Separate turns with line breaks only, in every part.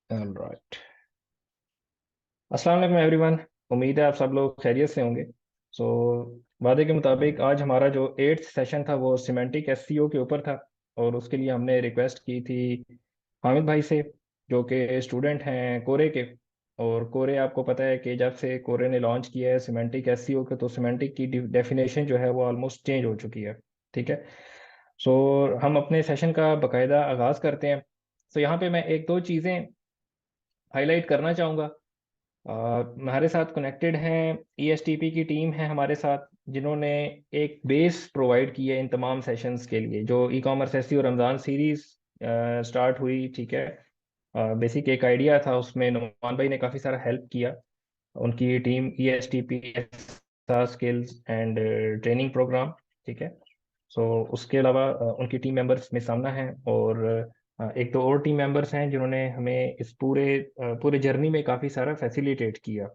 Right. अस्सलाम वालेकुम everyone. उम्मीद है आप सब लोग खैरियत से होंगे। सो वादे के मुताबिक आज हमारा जो एट्थ सेशन था वो सिमेंटिक एससीओ के ऊपर था। और उसके लिए हमने रिक्वेस्ट की थी हामिद भाई से, जो कि स्टूडेंट हैं कोरे के। और कोरे आपको पता है कि जब से कोरे ने लॉन्च किया है सिमेंटिक एससीओ के, तो सिमेंटिक की डेफिनेशन जो है वो ऑलमोस्ट चेंज हो चुकी है। ठीक है। सो हम अपने सेशन का बाकायदा आगाज़ करते हैं। सो यहाँ पे मैं एक दो चीज़ें हाईलाइट करना चाहूँगा। हमारे साथ कनेक्टेड हैं ईएसटीपी की टीम है हमारे साथ, जिन्होंने एक बेस प्रोवाइड की है इन तमाम सेशंस के लिए। जो ई कॉमर्स एसईओ और रमज़ान सीरीज स्टार्ट हुई, ठीक है, बेसिक एक आइडिया था, उसमें नुमान भाई ने काफ़ी सारा हेल्प किया। उनकी team ESTP skills and training program, ठीक है। सो उसके अलावा उनकी टीम मेंबर्स में सामना है, और एक दो और टीम मेंबर्स हैं जिन्होंने हमें इस पूरे जर्नी में काफ़ी सारा फैसिलिटेट किया।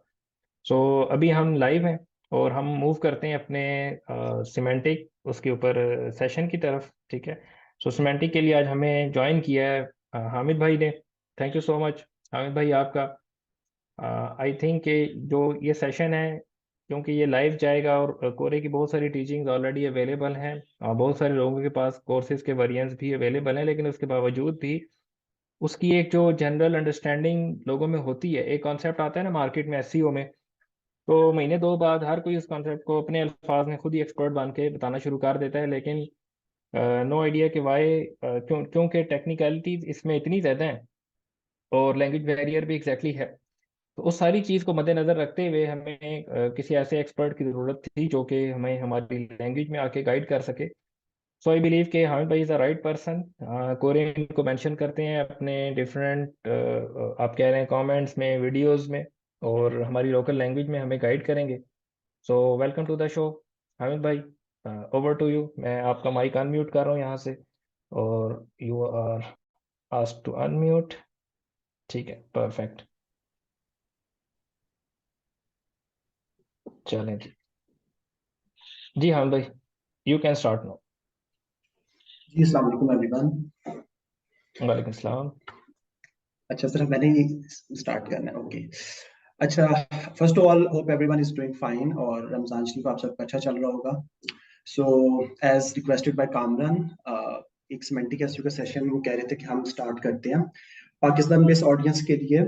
सो अभी हम लाइव हैं और हम मूव करते हैं अपने सिमेंटिक उसके ऊपर सेशन की तरफ, ठीक है। सो सिमेंटिक के लिए आज हमें ज्वाइन किया है हामिद भाई ने। Thank you so much Hamid भाई आपका। आई थिंक कि जो ये सेशन है, क्योंकि ये लाइव जाएगा और कोरे की बहुत सारी टीचिंग्स ऑलरेडी अवेलेबल हैं, बहुत सारे लोगों के पास कोर्सेज के वेरिएंट्स भी अवेलेबल हैं, लेकिन उसके बावजूद भी उसकी एक जो जनरल अंडरस्टैंडिंग लोगों में होती है, एक कॉन्सेप्ट आता है ना मार्केट में एसईओ में, तो महीने दो बाद हर कोई इस कॉन्सेप्ट को अपने अल्फाज में खुद ही एक्सपर्ट बन के बताना शुरू कर देता है, लेकिन नो आइडिया कि वाई, क्योंकि टेक्निकलिटीज इसमें इतनी ज़्यादा हैं और लैंग्वेज बैरियर भी एग्जैक्टली है। तो उस सारी चीज़ को मद्देनजर रखते हुए हमें किसी ऐसे एक्सपर्ट की ज़रूरत थी जो कि हमें हमारी लैंग्वेज में आके गाइड कर सके। सो आई बिलीव कि हामिद भाई is the right person. Korean को मेंशन करते हैं अपने डिफरेंट, आप कह रहे हैं, कमेंट्स में, वीडियोस में, और हमारी लोकल लैंग्वेज में हमें गाइड करेंगे। So welcome to the show Hamid भाई। Over to you. मैं आपका माइक अनम्यूट कर रहा हूँ यहाँ से, और you are asked to unmute. ठीक है, परफेक्ट। चलें जी। जी हामिद भाई, यू कैन स्टार्ट नाउ।
जी अस्सलाम वालेकुम एवरीवन।
वालेकुम सलाम।
अच्छा सिर्फ मैंने ही स्टार्ट करना है, ओके। अच्छा, first of all hope everyone is doing fine और रमजान शरीफ आप सबका अच्छा चल रहा होगा। So as requested by Kamran, एक सिमेंटिक एसयू का सेशन वो कह रहे थे कि हम स्टार्ट करते हैं पाकिस्तान बेस्ड ऑडियंस के लिए,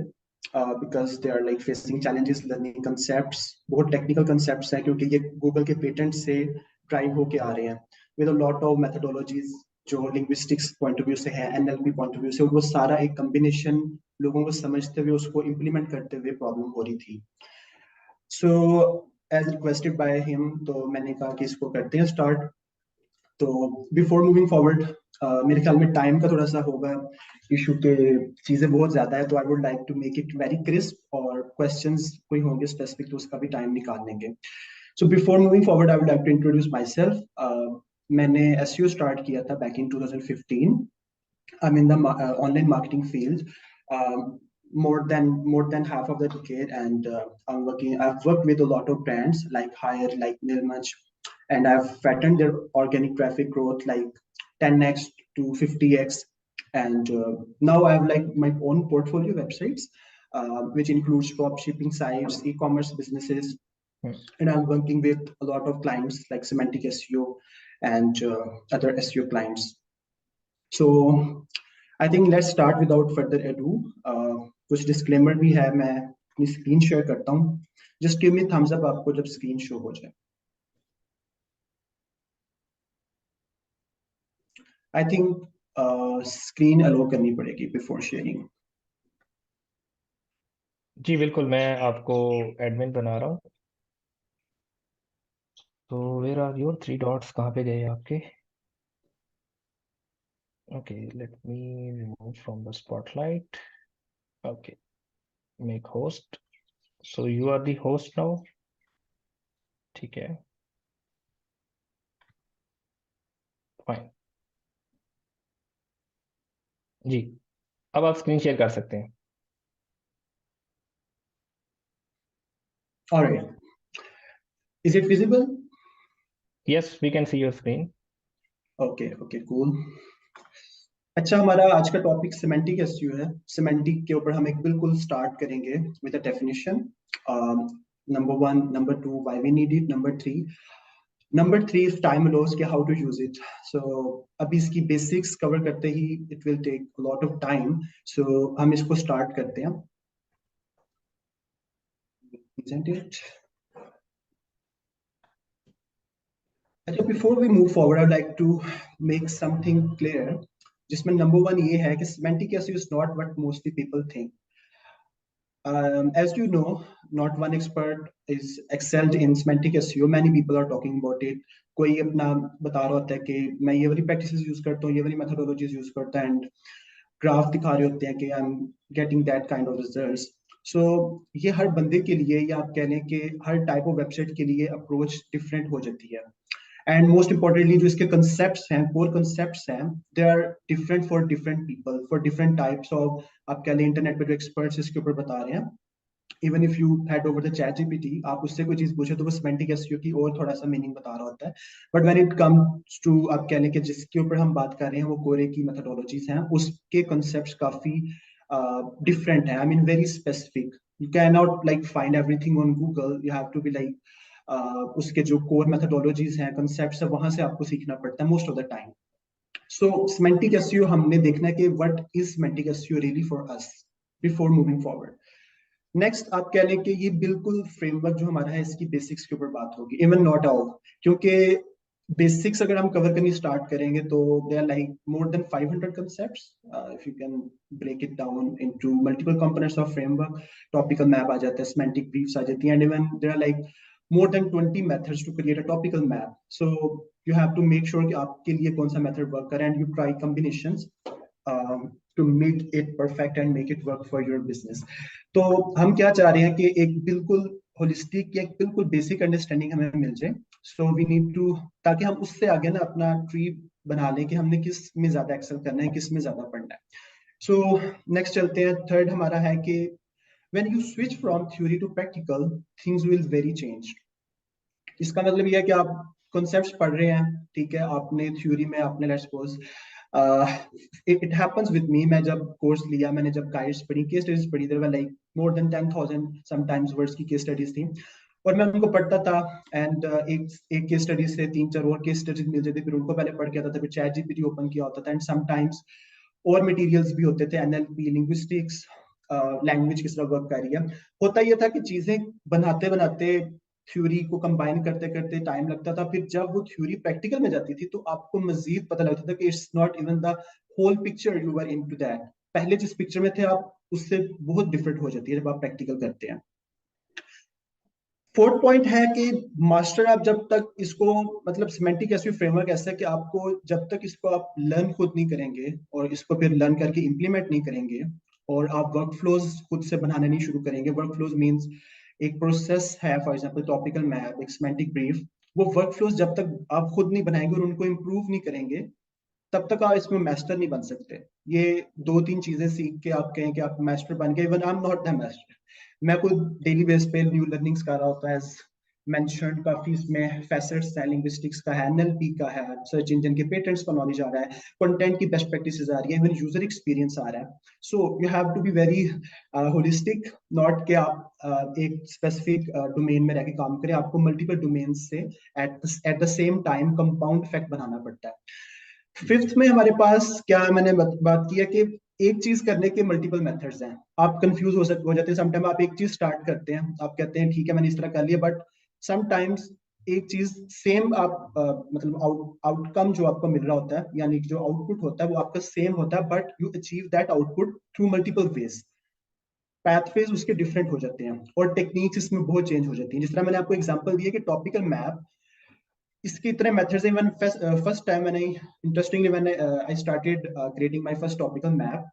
because they are like facing challenges learning concepts. बहुत टेक्निकल कंसेप्ट्स हैं क्योंकि ये गूगल के पेटेंट से ड्राइव होके आ रहे हैं with a lot of methodologies जो लिंग्विस्टिक्स पॉइंट ऑफ व्यू से है, एनएलपी पॉइंट ऑफ व्यू से, वो सारा एक कॉम्बिनेशन लोगों को समझते हुए उसको इम्प्लीमेंट करते हुए प्रॉब्लम हो रही थी। So as requested by him, तो मैंने कहा कि इसको करते हैं स्टार्ट। तो बिफोर मूविंग फॉरवर्ड, मेरे ख्याल में टाइम का थोड़ा सा होगा इशू के, चीजें बहुत ज्यादा है, तो I would like to make it very crisp, और क्वेश्चंस कोई होंगे स्पेसिफिक तो उसका भी टाइम निकाल लेंगे। So before moving forward I would like to introduce myself. मैंने एसईओ स्टार्ट किया था back in 2015। I'm in the online marketing field, um, more than half of the decade, and I've worked with a lot of brands like Hire, like Nilmach, and I've fattened their organic traffic growth like 10x to 50x. And now I have like my own portfolio websites, which includes drop shipping sites, e-commerce businesses, and I'm working with a lot of clients like Semantic SEO and other SEO clients. So I think let's start without further edu. कुछ disclaimer भी है, मैं अपनी screen share करता हूँ। Just give me thumbs up आपको जब screen show हो जाए। आई थिंक स्क्रीन अलो करनी पड़ेगी बिफोर शेयरिंग।
जी बिल्कुल, मैं आपको एडमिन बना रहा हूँ। तो where are your three dots, कहाँ पे गए आपके? Okay, let me remove from the spotlight. Okay, make host. So you are the host now. ठीक है, फाइन। जी, अब आप स्क्रीन शेयर कर सकते हैं।
Alright, is it visible?
Yes, we can see your screen.
Okay okay cool. अच्छा, हमारा आज का टॉपिक सिमेंटिक एसईओ है। सिमेंटिक के ऊपर हम एक बिल्कुल स्टार्ट करेंगे with a definition. Number one, number two, why we need it, number three is time loss, के how to use it. So अभी इसकी बेसिक्स कवर करते ही it will take lot of time. So हम इसको start करते हैं। Isn't it? अच्छा, before we move forward I like to make something clear, जिसमें नंबर वन ये है कि semantic SEO is not what mostly people think. As you know, not one expert is excelled in semantic SEO. Many people are talking about it. कोई अपना बता रहा होता है कि मैं ये वाली प्रैक्टिसेस यूज करता हूँ, ये वाली मेथोडोलॉजीज यूज करता है, एंड ग्राफ दिखा रहे होते हैं कि I am getting that kind of results. So ये हर बंदे के लिए, या आप कह लें कि हर टाइप ऑफ वेबसाइट के लिए अप्रोच डिफरेंट हो जाती है। एंड मोस्ट इंपॉर्टेंटली जो इसके कंसेप्ट्स हैं, कोर कंसेप्ट्स हैं, they are different for different people, for different types of, आप कह लें इंटरनेट पे जो एक्सपर्ट्स इसके ऊपर बता रहे हैं। Even if you had over the chat GPT, आप उससे कोई चीज पूछे तो वो सिमेंटिक एसईओ की और थोड़ा सा मीनिंग बता रहा होता है। But when it comes to, आप कह लें कि जिसके ऊपर हम बात कर रहे हैं वो कोरे की मेथोडोलॉजीज हैं, उसके कॉन्सेप्ट्स काफी डिफरेंट है। I mean very specific. You can not like find everything on Google, you have to be like उसके जो कोर मेथोडोलॉजीज हैं, कॉन्सेप्ट्स है, वहां से आपको सीखना पड़ता है most of the time. So semantic SEO हमने देखना है कि what is semantic SEO really for us before moving forward. Next, आप कह लें कि ये बिल्कुल फ्रेमवर्क जो हमारा है इसकी बेसिक्स के ऊपर बात होगी, इवन नॉट ऑल, क्योंकि बेसिक्स अगर हम कवर करनी स्टार्ट करेंगे तो they are like more than 500 concepts. If you can break it down into multiple components of framework, topical map आ जाता है, semantic briefs आ जाती हैं, and even there are like more than 20 methods to create a topical map. So you have to make sure कि आपके लिए कौन सा method work करे, and you try combinations to make it perfect and make it work for your business. तो हम क्या चाह रहे हैं कि एक बिल्कुल होलिस्टिक या एक बिल्कुल बेसिक अंडरस्टैंडिंग हमें मिल जाए। सो वी नीड टू, ताकि हम उससे आगे ना अपना ट्री बना लें कि हमने किस में ज्यादा एक्सेल करना है, किस में ज्यादा पढ़ना है। सो नेक्स्ट चलते हैं। थर्ड हमारा है कि when you switch from theory to practical, things will very change. इसका मतलब ये है कि आप कॉन्सेप्ट्स पढ़ रहे हैं, ठीक है, आपने थ्योरी में आपने let's suppose, it happens with me, मैं जब कोर्स लिया, मैंने जब गाइड्स पढ़ी, केस स्टडीज पढ़ी, there were like more than 10,000 sometimes words की केस स्टडीज थी, और मैं उनको पढ़ता था। एंड एक केस स्टडी से तीन चार और केस स्टडीज मिल जाती, फिर उनको पहले पढ़ के आता था, फिर चैट जीपीटी ओपन किया होता था, एंड समटाइम्स और मटेरियल्स भी होते थे, एनएलपी, लिंग्विस्टिक्स, लैंग्वेज किस तरह वर्क कर रही है। होता यह था कि चीजें बनाते बनाते, थ्योरी को कंबाइन करते करते टाइम लगता था, फिर जब वो थ्योरी प्रैक्टिकल में जाती थी तो आपको मजीद पता लगता था कि it's not even the whole picture you are into that. पहले जिस पिक्चर में थे आप, उससे बहुत डिफरेंट हो जाती है जब आप प्रैक्टिकल करते हैं। फोर्थ पॉइंट है कि मास्टर, आप जब तक इसको, मतलब सिमेंटिक एसईओ फ्रेमवर्क ऐसा है कि आपको जब तक इसको आप लर्न खुद नहीं करेंगे और इसको फिर लर्न करके इंप्लीमेंट नहीं करेंगे, और आप वर्क फ्लोज खुद से बनाने नहीं शुरू करेंगे, वर्क फ्लोज मीन्स एक प्रोसेस है, फॉर एग्जांपल टॉपिकल मैप, एक सिमेंटिक ब्रीफ, वो वर्क फ्लोज जब तक आप खुद नहीं बनाएंगे और उनको इम्प्रूव नहीं करेंगे, तब तक आप इसमें मास्टर नहीं बन सकते। ये दो तीन चीजें सीख के आप कहें कि आप मास्टर बन गए, even I am not the master. मैं खुद डेली बेस पे न्यू लर्निंग्स कर रहा होता है, एज मेंशन्ड, काफी इसमें फैसेट्स है, लिंग्विस्टिक्स का है, एनएलपी का है, सर्च इंजन के पेटेंट्स का नॉलेज आ रहा है, कंटेंट की बेस्ट प्रैक्टिसेस आ रही है, इवन यूजर एक्सपीरियंस आ रहा है। So you have to be very holistic, not कि आप एक स्पेसिफिक डोमेन में रह के काम करें, आपको मल्टीपल डोमेन से at the same time compound effect बनाना पड़ता है। फिफ्थ में हमारे पास क्या, मैंने बात की है कि एक चीज करने के मल्टीपल मेथड्स हैं। आप कंफ्यूज हो जाते हैं समटाइम। आप एक चीज स्टार्ट करते हैं, आप कहते हैं ठीक है मैंने इस तरह कर लिया, बट समटाइम्स एक चीज सेम आप मतलब आउटकम जो आपको मिल रहा होता है, यानी जो आउटपुट होता है वो आपका सेम होता है, but you achieve that output through multiple ways. Pathways उसके डिफरेंट हो जाते हैं, और टेक्निक्स इसमें बहुत चेंज हो जाती हैं। जिस तरह मैंने आपको एग्जांपल दिया कि टॉपिकल मैप, इसके इतने मेथड्स हैं। इवन फर्स्ट टाइम मैंने, इंटरेस्टिंगली, मैंने I started creating my first topical map,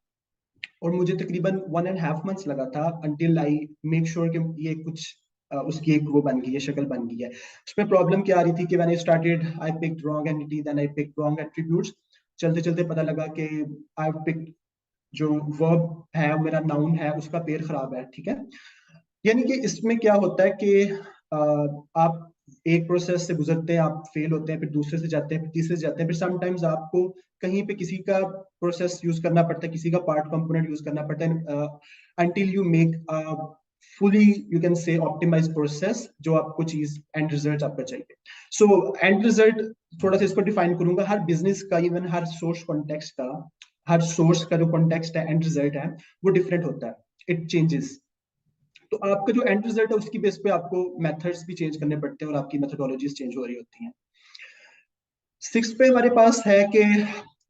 और मुझे तकरीबन 1.5 months लगा था अंटिल आई मेक श्योर कि ये कुछ उसकी एक वो बन गई है, शक्ल बन गई है। उसमें प्रॉब्लम क्या आ रही थी कि मैंने started, I picked wrong entity, then I picked wrong attributes. चलते चलते पता लगा कि आई पिक्ड, जो वर्ब है मेरा नाउन है, उसका पेयर खराब है, ठीक है। यानी कि इसमें क्या होता है कि आप एक प्रोसेस से गुजरते हैं, आप फेल होते हैं, फिर दूसरे से जाते हैं, फिर तीसरे से जाते हैं, फिर समटाइम्स आपको कहीं पे किसी का प्रोसेस यूज करना पड़ता है, किसी का पार्ट कंपोनेंट यूज करना पड़ता है, until you make a fully, you can say, optimized process जो आपको चीज एंड रिजल्ट आपका चाहिए. सो एंड रिजल्ट थोड़ा सा इसको डिफाइन करूंगा. हर बिजनेस का, इवन हर सोर्स कॉन्टेक्स्ट का, हर सोर्स का जो कॉन्टेक्स्ट है, एंड रिजल्ट है, वो डिफरेंट होता है. It changes. तो आपका जो एंड रिजल्ट है उसकी बेस पे आपको मेथड्स भी चेंज करने पड़ते हैं और आपकी मेथोडोलॉजीज चेंज हो रही होती हैं. 6 पे हमारे पास है कि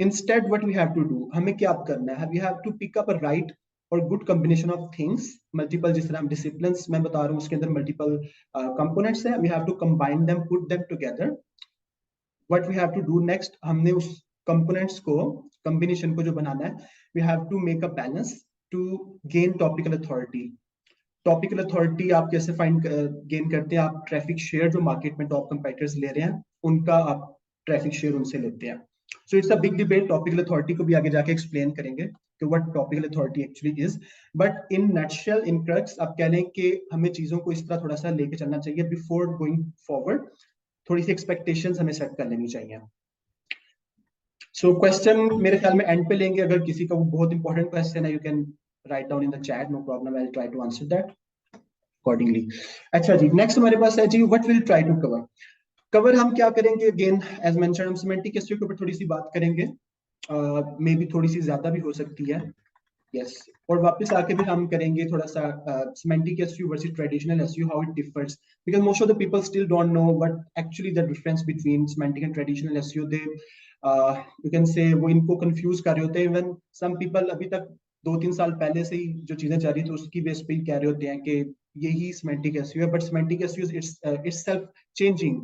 instead what we have to do, हमें क्या करना है. We have to pick up a right और good combination of things. Multiple, जिस तरह हम डिसिप्लिन मैं बता रहा हूँ, उसके अंदर मल्टीपल कंपोनेंट्स हैं. We have to combine them, put them together. What we have to do next, हमने उस कंपोनेंट्स को, कॉम्बिनेशन को जो बनाना है, we have to make a balance to gain topical authority. Topical authority आप कैसे फाइंड गेन करते हैं? आप ट्रैफिक शेयर जो मार्केट में टॉप कंपीटिटर्स ले रहे हैं, उनका आप ट्रैफिक शेयर उनसे लेते हैं. So it's a big debate. Topical authority को भी आगे जाके एक्सप्लेन करेंगे कि what topical authority actually is. But in nutshell, in crux, आप कह लें कि हमें चीजों को इस तरह थोड़ा सा लेके चलना चाहिए. बिफोर गोइंग फॉरवर्ड थोड़ी सी एक्सपेक्टेशंस हमें सेट कर लेनी चाहिए. सो क्वेश्चन मेरे ख्याल में एंड पे लेंगे. अगर किसी का वो बहुत इंपॉर्टेंट क्वेश्चन है, you can write down in the chat, no problem, I will try to answer that accordingly. अच्छा जी, नेक्स्ट हमारे पास है जी, what will try to cover. Cover हम क्या करेंगे? अगेन एज मेंशन, हम सिमेंटिक एसईओ के ऊपर थोड़ी सी बात करेंगे. मे बी थोड़ी सी ज्यादा भी हो सकती है. यस. और वापस आके भी हम करेंगे थोड़ा सा semantic SEO versus traditional SEO, how it differs, because most of the people still don't know what actually the difference between semantic and traditional SEO. They you can से वो इनको कंफ्यूज कर रहे होते हैं. इवन सम पीपल अभी तक 2-3 साल पहले से ही जो चीजें जा रही थी उसकी बेस पे ही कह रहे होते हैं कि यही सिमेंटिक एसईओ है. But semantic SEO it's self changing.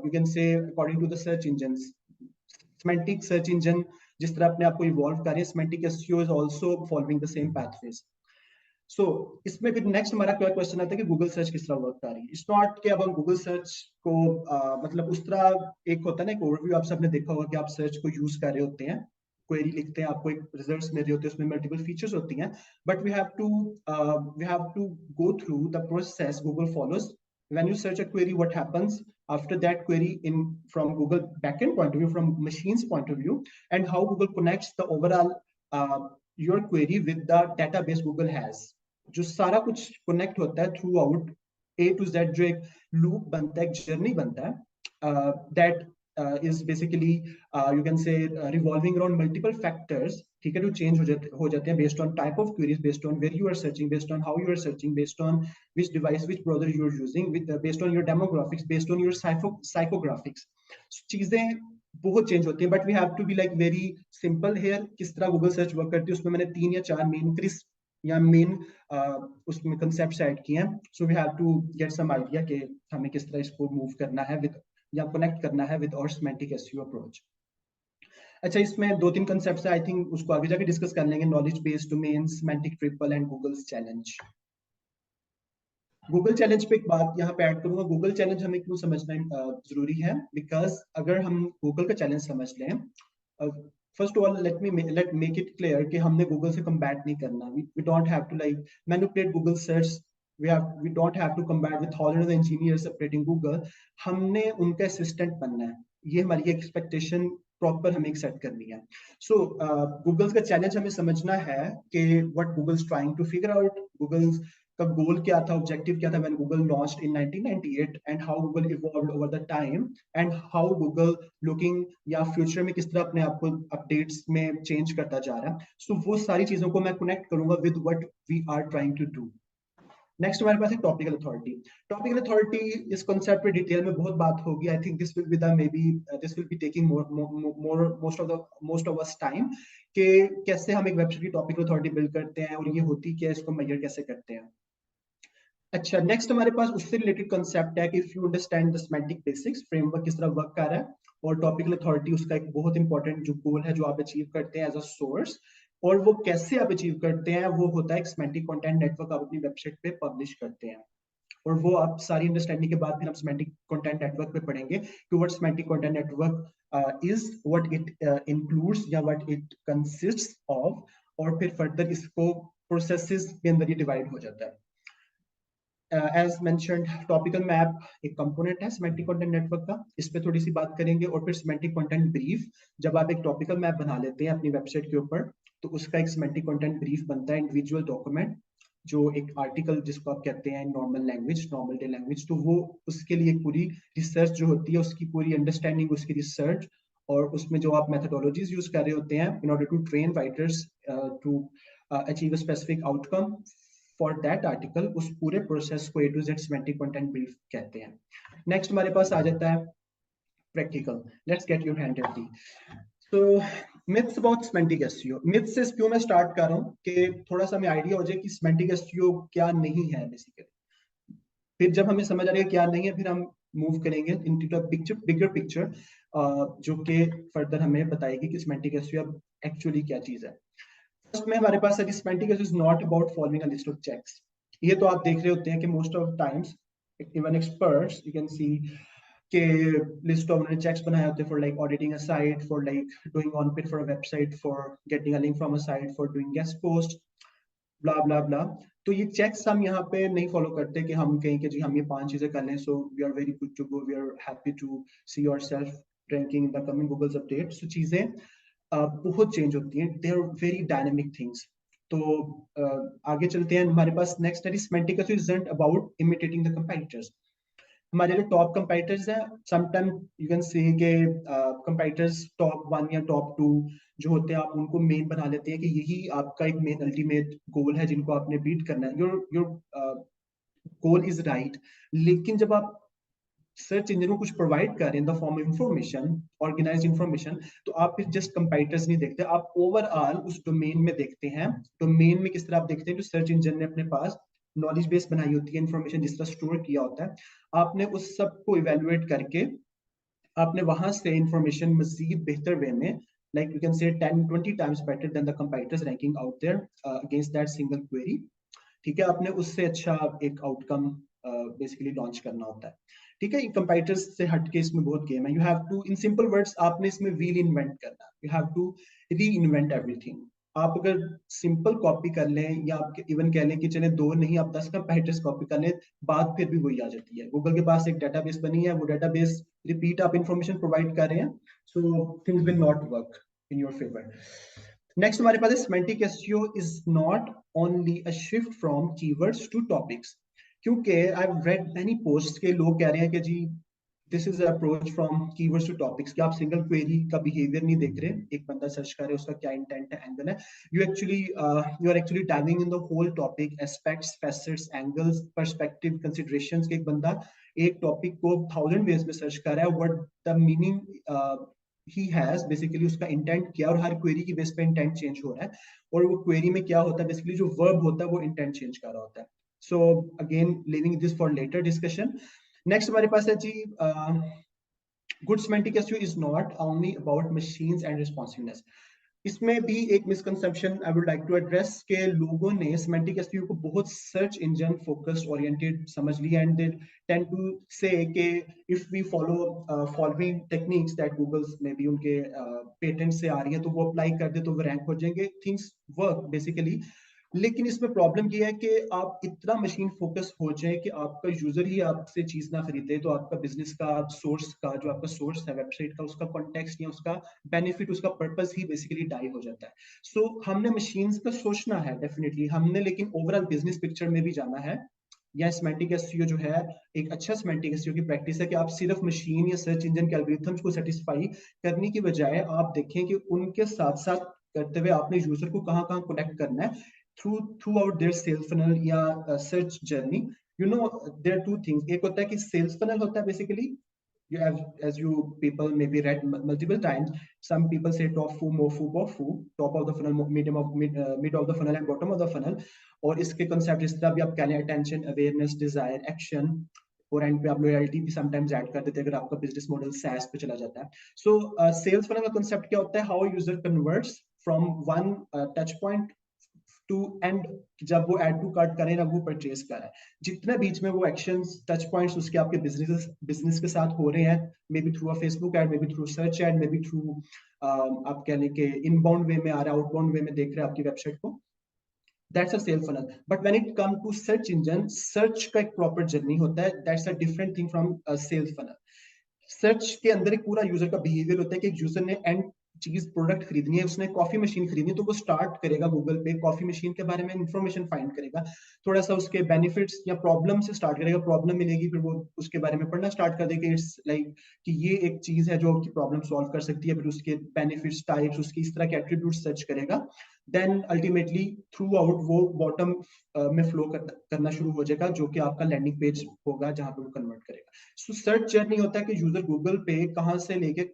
You can say according to the search engines. Semantic search engine जिस तरह अपने आप को इवॉल्व कर रहे हैं, semantic SEO is also following the same pathways. So इसमें फिर नेक्स्ट हमारा क्या क्वेश्चन आता है कि गूगल सर्च किस तरह वर्क कर रही है. इट्स नॉट कि अब हम गूगल सर्च को मतलब उस तरह, एक होता है ना, एक ओवरव्यू आप सबने देखा होगा कि आप सर्च को यूज कर रहे होते हैं, क्वेरी लिखते हैं, आपको एक रिजल्ट्स मिल रहे होते हैं, उसमें मल्टीपल फीचर्स होती हैं. But we have to go through the process Google follows. when you search a query, what happens after that query in from Google backend point of view, from machines point of view, and how Google connects the overall your query with the database Google has. जो सारा कुछ connect होता है throughout A to Z, जो एक loop बनता है, एक जर्नी बनता है, that is basically you can say revolving around multiple factors. ठीक है, जो चेंज हो जाते हैं based on type of queries, based on where you are searching, based on how you are searching, based on which device, which browser you are using, with based on your demographics, based on your psychographics. चीजें बहुत change होती है. But we have to be like very simple here. किस तरह Google search work करती है उसमें मैंने 3 या 4 मेन क्रिस या मेन उसमें कंसेप्ट ऐड किए हैं. So we have to get some idea कि हमें किस तरह इसको मूव करना है विद, या कनेक्ट करना है विद और सिमेंटिक एसईओ अप्रोच. अच्छा, इसमें 2-3 कंसेप्ट्स है, आई थिंक उसको आगे जाके डिस्कस कर लेंगे. Knowledge based domain, semantic triple and Google's challenge. Google challenge पे एक बात यहाँ पे ऐड करूंगा. गूगल चैलेंज हमें क्यों समझना जरूरी है? बिकॉज अगर हम गूगल का चैलेंज समझ लें, first of all let make it clear कि हमने गूगल से कम्बैट नहीं करना. We don't have to like manipulate Google search. We don't have to combat with thousands of engineers operating Google. हमने उनका असिस्टेंट बनना है. ये हमारी एक्सपेक्टेशन प्रॉपर हमें सेट करनी है. सो गूगल्स का चैलेंज हमें समझना है कि what Google's trying to figure out. Google's का गोल क्या था, ऑब्जेक्टिव क्या था when Google launched in 1998, and how Google evolved over the time, and how Google looking या फ्यूचर में किस तरह अपने आप को अपडेट्स में चेंज करता जा रहा है. सो वो सारी चीजों को मैं कनेक्ट करूंगा with what we are trying to do. Next हमारे पास है टॉपिकल अथॉरिटी. टॉपिकल अथॉरिटी, इस कॉन्सेप्ट पे डिटेल में बहुत बात होगी. I think this will be the maybe this will be taking most of us time कि कैसे हम एक वेबसाइट की टॉपिकल अथॉरिटी बिल्ड करते हैं और ये होती क्या है, इसको मेजर कैसे करते हैं. अच्छा, नेक्स्ट हमारे पास उससे रिलेटेड कंसेप्ट है कि if you understand the semantic basics, framework किस तरह वर्क कर रहा है, और टॉपिकल अथॉरिटी उसका एक बहुत इंपॉर्टेंट जो गोल है जो आप अचीव करते हैं एज अ सोर्स, और वो कैसे आप अचीव करते हैं, वो होता है एक सिमेंटिक कंटेंट नेटवर्क आप अपनी वेबसाइट पे पब्लिश करते हैं. और वो आप सारी अंडरस्टैंडिंग के बाद फिर हम सिमेंटिक कंटेंट नेटवर्क पे पढ़ेंगे कि what semantic content network is, what it includes या व्हाट इट कंसिस्ट्स ऑफ, और फिर फर्दर इसको प्रोसेसेस के अंदर ये डिवाइड हो जाता है. एज मेंशन्ड टॉपिकल मैप एक कंपोनेंट है सिमेंटिक कंटेंट नेटवर्क का, इस पे थोड़ी सी बात करेंगे। और फिर सिमेंटिक कंटेंट ब्रीफ, जब आप एक टॉपिकल मैप बना लेते हैं अपनी वेबसाइट के ऊपर, तो उसका एक सिमेंटिक कंटेंट ब्रीफ बनता है, इंडिविजुअल डॉक्यूमेंट, जो एक आर्टिकल जिसको आप कहते हैं normal language, normal day language. तो वो उसके लिए पूरी रिसर्च जो होती है, उसकी पूरी अंडरस्टैंडिंग, उसकी रिसर्च, और उसमें जो आप मेथोडोलॉजीज यूज कर रहे होते हैं in order to train writers to achieve a specific outcome for that article, उस पूरे प्रोसेस को A to Z semantic content brief कहते हैं। नेक्स्ट हमारे पास आ जाता है practical. Let's get your hand ready. तो myths about semantic SEO. Myths से क्यों मैं स्टार्ट कर रहा हूँ कि थोड़ा सा हमें आइडिया हो जाए कि सिमेंटिक एसईओ क्या नहीं है बेसिकली। फिर जब हमें समझ आ रहा है क्या नहीं है, फिर हम मूव करेंगे into the picture, bigger picture, जो कि फर्दर हमें बताएगी कि सिमेंटिक एसईओ एक्चुअली क्या चीज है। फर्स्ट में हमारे पास है semantic SEO is not about following a list of checks. ये तो आप देख रहे होते हैं कि most of times even experts you can see के लिस्ट ऑफ चेक्स बनाए होते हैं for like auditing a site, for like doing on pit for a website, for getting a link from a site, for doing guest post, blah blah blah. तो ये checks हम यहाँ पे नहीं follow करते कि हम कहें कि जी हम ये 5 चीजें कर लें, so we are very good to go, we are happy to see yourself ranking in the coming Google's update. So चीजें बहुत चेंज होती हैं, they are very dynamic things. तो आगे चलते हैं। हमारे पास नेक्स्ट है semantic isn't about imitating the competitors. हमारे जो टॉप कंपेटिटर्स हैं, समटाइम यू कैन से के कंपेटिटर्स टॉप 1 या टॉप 2 जो होते हैं, आप उनको मेन बना लेते हैं कि यही आपका एक मेन अल्टीमेट गोल है जिनको आपने बीट करना है। Your your goal is right. लेकिन जब आप सर्च इंजन को कुछ प्रोवाइड कर रहे हैं in the form of information, organized information, तो आप फिर जस्ट कंपेटिटर्स नहीं देखते, आप ओवरऑल उस डोमेन में देखते हैं। डोमेन में किस तरह आप देखते हैं, जो सर्च इंजन ने अपने पास नॉलेज बेस बनाई होती है, इंफॉर्मेशन जिस तरह स्टोर किया होता है, आपने उस सब को इवेलुएट करके आपने वहां से इंफॉर्मेशन मजीद बेहतर वे में, like you can say 10-20 times better than the competitors ranking out there against that single query. ठीक है, आपने उससे अच्छा एक आउटकम बेसिकली लॉन्च करना होता है। ठीक है, कंपेटिटर्स से हटके इसमें बहुत गेम है। You have to, in simple words, आपने इसमें व्हील इन्वेंट करना है, you have to reinvent everything. आप अगर सिंपल कॉपी कर लें, या आप इवन कह लें कि चले 2 नहीं, आप 10 कंपेटिटर्स कॉपी कर लें, बात फिर भी वही आ जाती है। गूगल के पास एक डेटाबेस बनी है, वो डेटाबेस रिपीट आप इंफॉर्मेशन प्रोवाइड कर रहे हैं, so things will not work in your favour. Next हमारे पास है semantic SEO is not only a shift from keywords to topics. क्योंकि I have read many posts के लोग कह रहे हैं कि जी this is approach from keywords to topics, कि आप सिंगल क्वेरी का बिहेवियर नहीं देख रहे, एक बंदा सर्च कर रहे उसका क्या इंटेंट है, एंगल है। You are actually diving in the whole topic, aspects, facets, angles, perspective, considerations के एक बंदा एक टॉपिक को 1000 वेज में सर्च कर रहा है, what the meaning he has, basically उसका इंटेंट क्या, और हर क्वेरी की बेस पे इंटेंट चेंज हो रहा है, और वो क्वेरी में क्या होता है, बेसिकली जो वर्ब होता है वो इंटेंट चेंज कर रहा होता है। So again leaving this for later discussion. Next हमारे पास है जी good semantic SEO is not only about machines and responsiveness. इसमें भी एक misconception I would like to address के लोगों ने सिमेंटिक एसईओ को बहुत सर्च इंजन फोकस्ड ओरिएंटेड समझ लिया, and they tend to say कि if we follow following techniques that Google's में भी उनके पेटेंट से आ रही है, तो वो अप्लाई कर दे तो वो रैंक हो जाएंगे, थिंग्स वर्क बेसिकली। लेकिन इसमें प्रॉब्लम ये है कि आप इतना मशीन फोकस हो जाए कि आपका यूजर ही आपसे चीज ना खरीदे, तो आपका बिजनेस का सोर्स का, जो आपका सोर्स है वेबसाइट का, उसका कॉन्टेक्स्ट या उसका बेनिफिट, उसका पर्पस ही बेसिकली डाई हो जाता है। सो हमने मशीन्स का सोचना है डेफिनेटली हमने, लेकिन ओवरऑल बिजनेस पिक्चर में भी जाना है। या सिमेंटिक एसईओ जो है, एक अच्छा सिमेंटिक एसईओ की प्रैक्टिस है कि आप सिर्फ मशीन या सर्च इंजन के एल्गोरिथम्स को सेटिस्फाई करने की बजाय आप देखें कि उनके साथ साथ करते हुए आपने यूजर को कहाँ कहाँ कनेक्ट करना है throughout their sales funnel या search journey. You know, there are two things. एक होता है कि sales funnel होता है basically, you have, as you people maybe read multiple times, some people say top fu, mofu, bofu, top of the funnel, mid of the funnel and bottom of the funnel. और इसके concept इस तरह भी आप कह लें, attention, awareness, desire, action, और and पे आप लॉयल्टी भी समटाइम्स ऐड कर देते हैं अगर आपका बिजनेस मॉडल SaaS पे चला जाता है। सो सेल्स फनल का कांसेप्ट क्या होता है, how user converts from one touch point two and, जब वो ऐड टू कार्ट करें ना, वो परचेज कर रहा है, जितने बीच में वो एक्शंस टच पॉइंट्स उसके आपके बिजनेस के साथ हो रहे हैं, may be through a Facebook ad, may be through search add, may be through आप कह लें कि इनबाउंड वे में आ रहा है, आउटबाउंड वे में देख रहे हैं आपकी वेबसाइट को, that's a sale funnel. But when it come to search engine, search का एक प्रॉपर जर्नी होता है. That's a different thing from sales funnel. Search के अंदर एक पूरा यूजर का बिहेवियर होता है कि एक यूजर ने एंड चीज प्रोडक्ट खरीदनी है, उसने कॉफी मशीन खरीदनी है, तो वो स्टार्ट करेगा गूगल पे कॉफी मशीन के बारे में इंफॉर्मेशन फाइंड करेगा, थोड़ा सा उसके बेनिफिट्स या प्रॉब्लम से स्टार्ट करेगा, प्रॉब्लम मिलेगी फिर वो उसके बारे में पढ़ना स्टार्ट कर देगा. इट्स लाइक कि ये एक चीज है जो आपकी प्रॉब्लम सॉल्व कर सकती है, फिर उसके बेनिफिट्स टाइप्स उसकी इस तरह के एट्रीब्यूट सर्च करेगा. देन अल्टीमेटली थ्रू आउट वो बॉटम में फ्लो करना शुरू हो जाएगा, जो कि आपका लैंडिंग पेज होगा जहां पे वो कन्वर्ट करेगा. सो सर्च जर्नी होता है कि यूजर गूगल पे कहाँ से लेके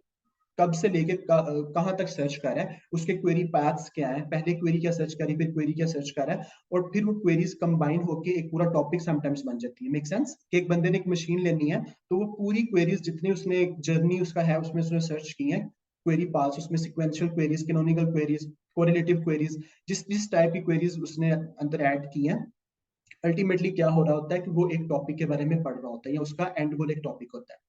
कब से लेके कहाँ तक सर्च कर रहा है, उसके क्वेरी पाथ्स क्या है, पहले क्वेरी क्या सर्च करी, फिर क्वेरी क्या सर्च कर रहा है, और फिर वो क्वेरीज कंबाइन होके एक पूरा टॉपिक समटाइम्स बन जाती है. मेक सेंस कि एक बंदे ने एक मशीन लेनी है, तो वो पूरी क्वेरीज जितनी उसने जर्नी उसका है उसमें उसने सर्च की है, क्वेरी पाथ्स उसमें sequential queries, canonical queries, correlative queries, जिस जिस टाइप की क्वेरीज उसने अंदर ऐड की है, अल्टीमेटली क्या हो रहा होता है कि वो एक टॉपिक के बारे में पढ़ रहा होता है या उसका एंड गोल एक टॉपिक होता है.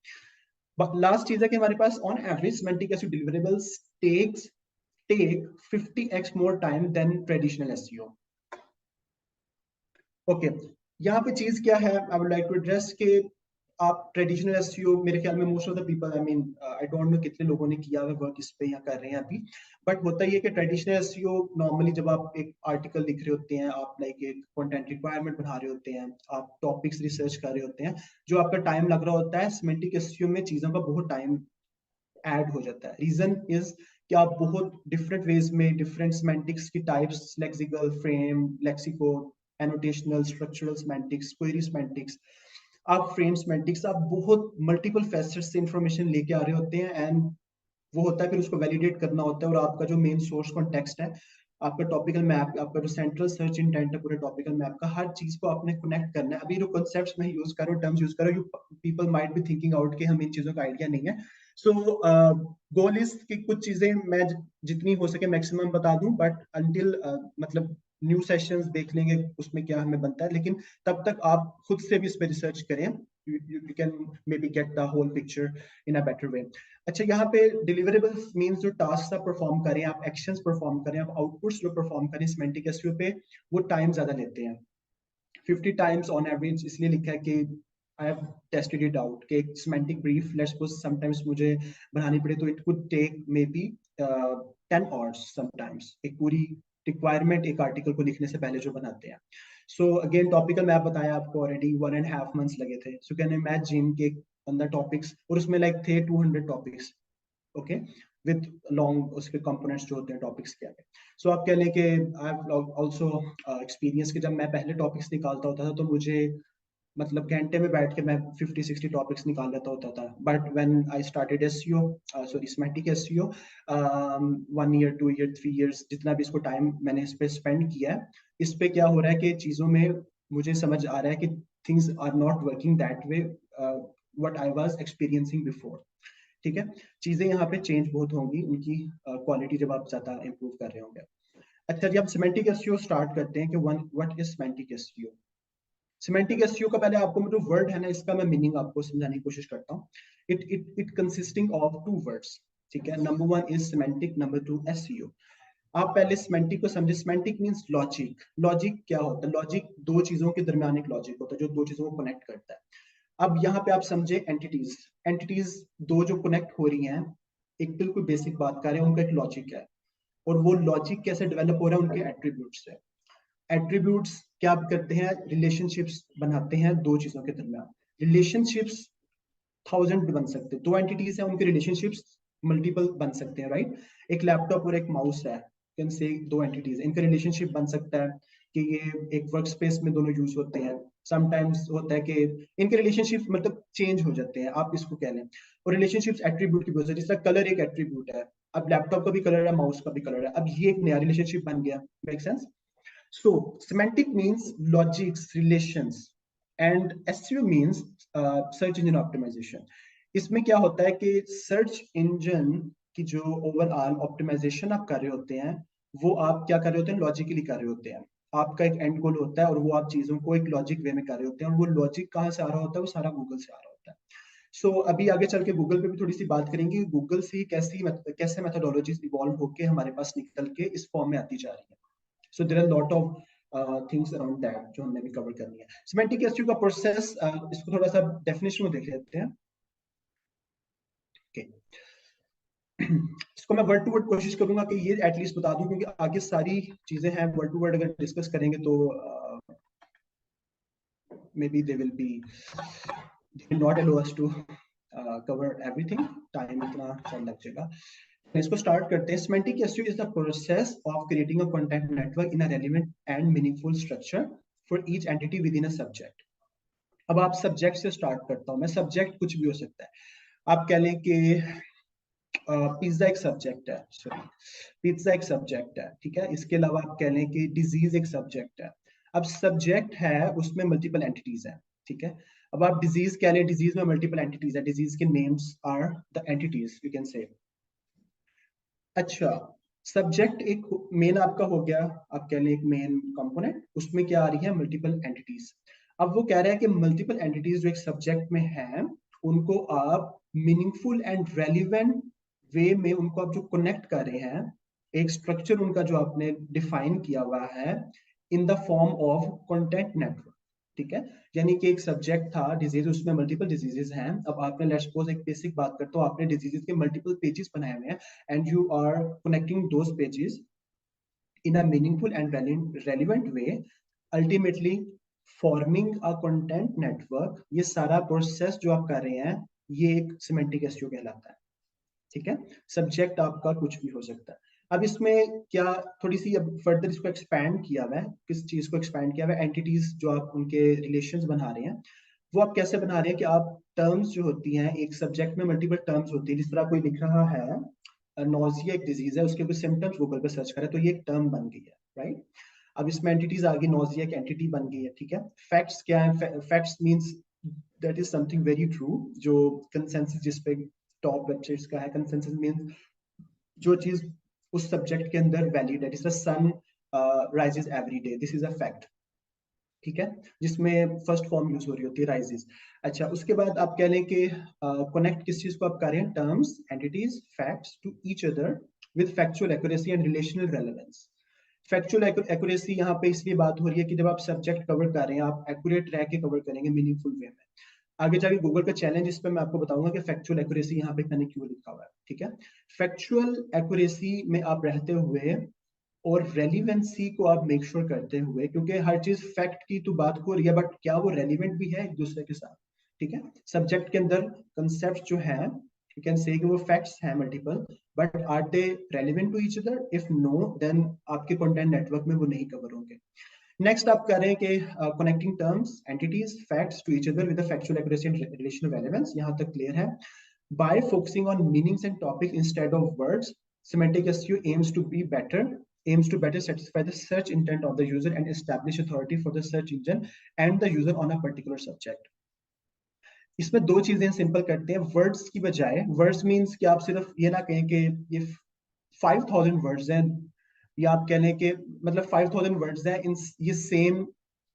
लास्ट चीज है कि हमारे पास on average semantic SEO deliverables take 50x more time than traditional SEO. Okay, यहाँ पे चीज क्या है, I would like to address के आप ट्रेडिशनल एसईओ मेरे ख्याल में most of the people, I mean I don't know कितने लोगों ने किया हुआ वर्क इस पे या कर रहे हैं अभी, बट होता ही है कि ट्रेडिशनल एसईओ नॉर्मली जब आप एक आर्टिकल लिख रहे होते हैं, आप लाइक एक कंटेंट रिक्वायरमेंट बना रहे होते हैं, आप टॉपिक्स रिसर्च कर रहे होते हैं, जो आपका टाइम लग रहा होता है, सिमेंटिक एसईओ में चीजों का बहुत टाइम ऐड हो जाता है. रीजन इज कि आप बहुत डिफरेंट वेज में डिफरेंट सेमेंटिक्स की types, lexical, frame, lexico, annotational, structural semantics, query semantics, आप फ्रेम सेमेंटिक्स, आप बहुत मल्टीपल फैसेट्स से इंफॉर्मेशन लेके आ रहे होते हैं, एंड वो होता है फिर उसको वैलिडेट करना होता है, और आपका जो मेन सोर्स कॉन्टेक्स्ट है, आपका टॉपिकल मैप, आपका जो सेंट्रल सर्च इंटेंट है पूरे टॉपिकल मैप का, हर चीज को आपने कनेक्ट करना है. अभी जो कॉन्सेप्ट्स मैं यूज कर रहा हूँ, टर्म्स यूज कर रहा हूँ, people might be thinking out कि हमें इन चीजों का आइडिया नहीं है. सो गोल इज कि कुछ चीजें मैं जितनी हो सके मैक्सिमम बता दूं, बट अंटिल मतलब न्यू सेशंस देख लेंगे उसमें क्या हमें बनता है, लेकिन तब तक आप खुद से भी इस पे रिसर्च करें. You can maybe get the whole picture in a better way. अच्छा, यहाँ पे डिलीवरेबल्स मींस जो टास्क आप परफॉर्म करें, आप एक्शंस परफॉर्म करें, आप आउटपुट्स जो परफॉर्म करें सिमेंटिक एसईओ पे, वो टाइम ज्यादा लेते हैं. 50 टाइम्स ऑन एवरेज इसलिए लिखा है कि I have tested it out कि एक semantic brief let's suppose sometimes मुझे बनानी पड़े तो it could take maybe 10 hours sometimes, एक पूरी रिक्वायरमेंट एक आर्टिकल को लिखने से पहले जो बनाते हैं. सो अगेन टॉपिकल मैप बताया आपको ऑलरेडी, 1.5 months लगे थे. सो कैन इमेजिन के अंदर टॉपिक्स, और उसमें लाइक थे 200 टॉपिक्स, ओके, विद लॉन्ग उसके कंपोनेंट्स जो होते हैं टॉपिक्स के आगे. सो आप कह लें कि आई हैव आल्सो एक्सपीरियंस कि जब मैं पहले टॉपिक्स निकालता होता था तो मुझे मतलब घंटे में बैठ के मैं 50-60 टॉपिक्स निकाल लेता होता था. But when I started SEO, sorry semantic SEO, 1 year 2 year 3 years, जितना भी इसको टाइम मैंने इस पे स्पेंड किया है, इस पे क्या हो रहा है कि चीजों में मुझे समझ आ रहा है कि things are not working that way what I was experiencing before. ठीक है, चीजें यहाँ पे चेंज बहुत होंगी, उनकी क्वालिटी जब आप ज्यादा इंप्रूव कर रहे होंगे. अच्छा जी, अब सिमेंटिक एसईओ स्टार्ट करते हैं कि one what is semantic SEO. Semantic SEO का पहले आपको जो वर्ड है ना, इसका मैं मीनिंग आपको समझाने की कोशिश करता हूँ. It consisting of two words. ठीक है, number one is semantic, number two SEO. आप पहले सिमेंटिक को समझे. Semantic means logic. लॉजिक क्या होता है? लॉजिक दो चीजों के दरमियान एक लॉजिक होता है जो दो चीजों को कनेक्ट करता है. अब यहाँ पे आप समझे एंटिटीज. एंटिटीज दो जो कनेक्ट हो रही हैं, एक बिल्कुल बेसिक बात कर रहे हैं, उनका एक लॉजिक है, और वो लॉजिक कैसे डेवलप हो रहा है? उनके एट्रीब्यूट्स से. एट्रीब्यूट्स क्या करते हैं? रिलेशनशिप्स बनाते हैं दो चीजों के दरमियान. रिलेशनशिप्स 1000 बन सकते हैं. दो एंटिटीज हैं, उनके रिलेशनशिप्स मल्टीपल बन सकते हैं, राइट? एक लैपटॉप और एक माउस है, कैन से दो एंटिटीज, इनका रिलेशनशिप बन सकता है कि ये एक वर्क स्पेस में दोनों यूज होते हैं. समटाइम्स होता है कि इनके रिलेशनशिप मतलब चेंज हो जाते हैं, आप इसको कह लें. और रिलेशनशिप्स एट्रीब्यूट की वजह से, जिस तरह कलर एक एट्रीब्यूट है, अब लैपटॉप का भी कलर है, माउस का भी कलर है, अब ये एक नया रिलेशनशिप बन गया. Make sense? So semantic means logics, relations, and SEO means search engine optimization. इसमें क्या होता है कि सर्च इंजन की जो ओवरऑल ऑप्टिमाइजेशन आप कर रहे होते हैं, वो आप क्या कर रहे होते हैं? लॉजिकली कर रहे होते हैं. आपका एक एंड गोल होता है, और वो आप चीजों को एक लॉजिक वे में कर रहे होते हैं, और वो लॉजिक कहाँ से आ रहा होता है? वो सारा गूगल से आ रहा होता है. सो अभी आगे चल के गूगल पे भी थोड़ी सी बात करेंगे, गूगल से कैसे मेथोडोलॉजीज इवॉल्व होके हमारे पास निकल के इस फॉर्म में आती जा रही है. So there are a lot of things around that जो हमने भी कवर करनी है। सिमेंटिक एसईओ का प्रोसेस, इसको थोड़ा सा डेफिनेशन में देख लेते हैं। okay. इसको मैं वर्ड टू वर्ड कोशिश करूंगा कि ये एटलीस्ट बता दूं, क्योंकि आगे सारी चीजें हैं वर्ड टू वर्ड अगर डिस्कस करेंगे तो maybe they will be not allow us to cover everything, time इतना शायद लग जाएगा। इसको स्टार्ट करते हैं। Semantic SEO is the process of creating a content network in a relevant and meaningful structure for each entity within a subject. अब आप subject से स्टार्ट करता हूं मैं। सब्जेक्ट कुछ भी हो सकता है। आप कह लें कि पिज्जा एक सब्जेक्ट है, सॉरी, पिज्जा एक सब्जेक्ट है, ठीक है। इसके अलावा आप कह लें कि डिजीज एक सब्जेक्ट है। अब सब्जेक्ट है, उसमें मल्टीपल एंटिटीज हैं, ठीक है। अब आप डिजीज कह लें, डिजीज में मल्टीपल एंटिटीज है, डिजीज के names are the entities, you can say. अच्छा, सब्जेक्ट एक मेन आपका हो गया, आप कह लें एक मेन कंपोनेंट, उसमें क्या आ रही है, मल्टीपल एंटिटीज। अब वो कह रहा है कि मल्टीपल एंटिटीज जो एक सब्जेक्ट में हैं, उनको आप मीनिंगफुल एंड रेलिवेंट वे में उनको आप जो कनेक्ट कर रहे हैं, एक स्ट्रक्चर उनका जो आपने डिफाइन किया हुआ है इन the form of content network, ठीक है। यानी कि एक सब्जेक्ट था डिजीज, उसमें मल्टीपल डिजीजेस हैं। अब आपने लेट्स सपोज एक बेसिक बात करते हो, आपने डिजीजेस के मल्टीपल पेजेस बनाए हुए हैं and you are connecting those pages in a meaningful and relevant way, ultimately forming a content network। ये सारा प्रोसेस जो आप कर रहे हैं, ये एक सिमेंटिक एसईओ कहलाता है, ठीक है। सब्जेक्ट आपका कुछ भी हो सकता है। अब इसमें क्या थोड़ी सी अब फर्दर इसको एक्सपैंड किया हुआ है, किस चीज को एक्सपैंड किया हुआ है, एंटिटीज जो आप उनके रिलेशंस बना रहे हैं, वो आप कैसे बना रहे हैं कि आप टर्म्स जो होती हैं, एक सब्जेक्ट में मल्टीपल टर्म्स होती है। जिस तरह कोई लिख रहा है नोजिया एक डिजीज है, उसके कुछ सिम्टम्स गूगल पे सर्च करें तो ये एक टर्म बन गई है, राइट। अब इसमें एंटिटीज आ गई, नोजिया एक एंटिटी बन गई है, ठीक है। फैक्ट्स क्या है, facts means that is something very true, जो कंसेंसस जिस पे टॉप वेबसाइट्स का है, कंसेंसस मींस जो चीज उस सब्जेक्ट के अंदर वैलिड है, जिसका sun rises every day, this is a fact, ठीक है, जिसमें फर्स्ट फॉर्म यूज हो रही होती है राइजेस। अच्छा, उसके बाद आप कह लें कि कनेक्ट किस चीज को आप कर रहे हैं, terms, entities, facts to each other with factual accuracy and relational relevance. Factual accuracy यहाँ पे इसलिए बात हो रही है कि जब आप सब्जेक्ट कवर कर रहे हैं, आप एक्यूरेट रह के कवर करेंगे मीनिंगफुल वे में। आगे जाके गूगल का चैलेंज इस पे मैं आपको बताऊंगा कि फैक्चुअल एक्यूरेसी यहाँ पे मैंने क्यों लिखा हुआ है, ठीक है। फैक्चुअल एक्यूरेसी में आप रहते हुए और रेलिवेंसी को आप मेक श्योर करते हुए, क्योंकि हर चीज फैक्ट की तो बात हो रही है, बट क्या वो रेलिवेंट भी है एक दूसरे के साथ, ठीक है। सब्जेक्ट के अंदर कंसेप्ट जो है, यू कैन से कि वो फैक्ट्स हैं multiple, but are they relevant to each other, if no then आपके कंटेंट नेटवर्क में वो नहीं कवर होंगे। नेक्स्ट आप कह रहे हैं कि connecting terms, entities, facts to each other with factual accuracy and relational relevance, यहां तक क्लियर है। By focusing on meanings and topic instead of words, semantic SEO aims to better satisfy the search intent of the user and establish authority for the search engine and the user on a particular subject। इसमें दो चीजें simple करते हैं, words की बजाय, words means कि आप सिर्फ ये ना कहें कि ये 5000 वर्ड्स हैं, या आप कहने के मतलब 5000 वर्ड्स हैं, इन ये सेम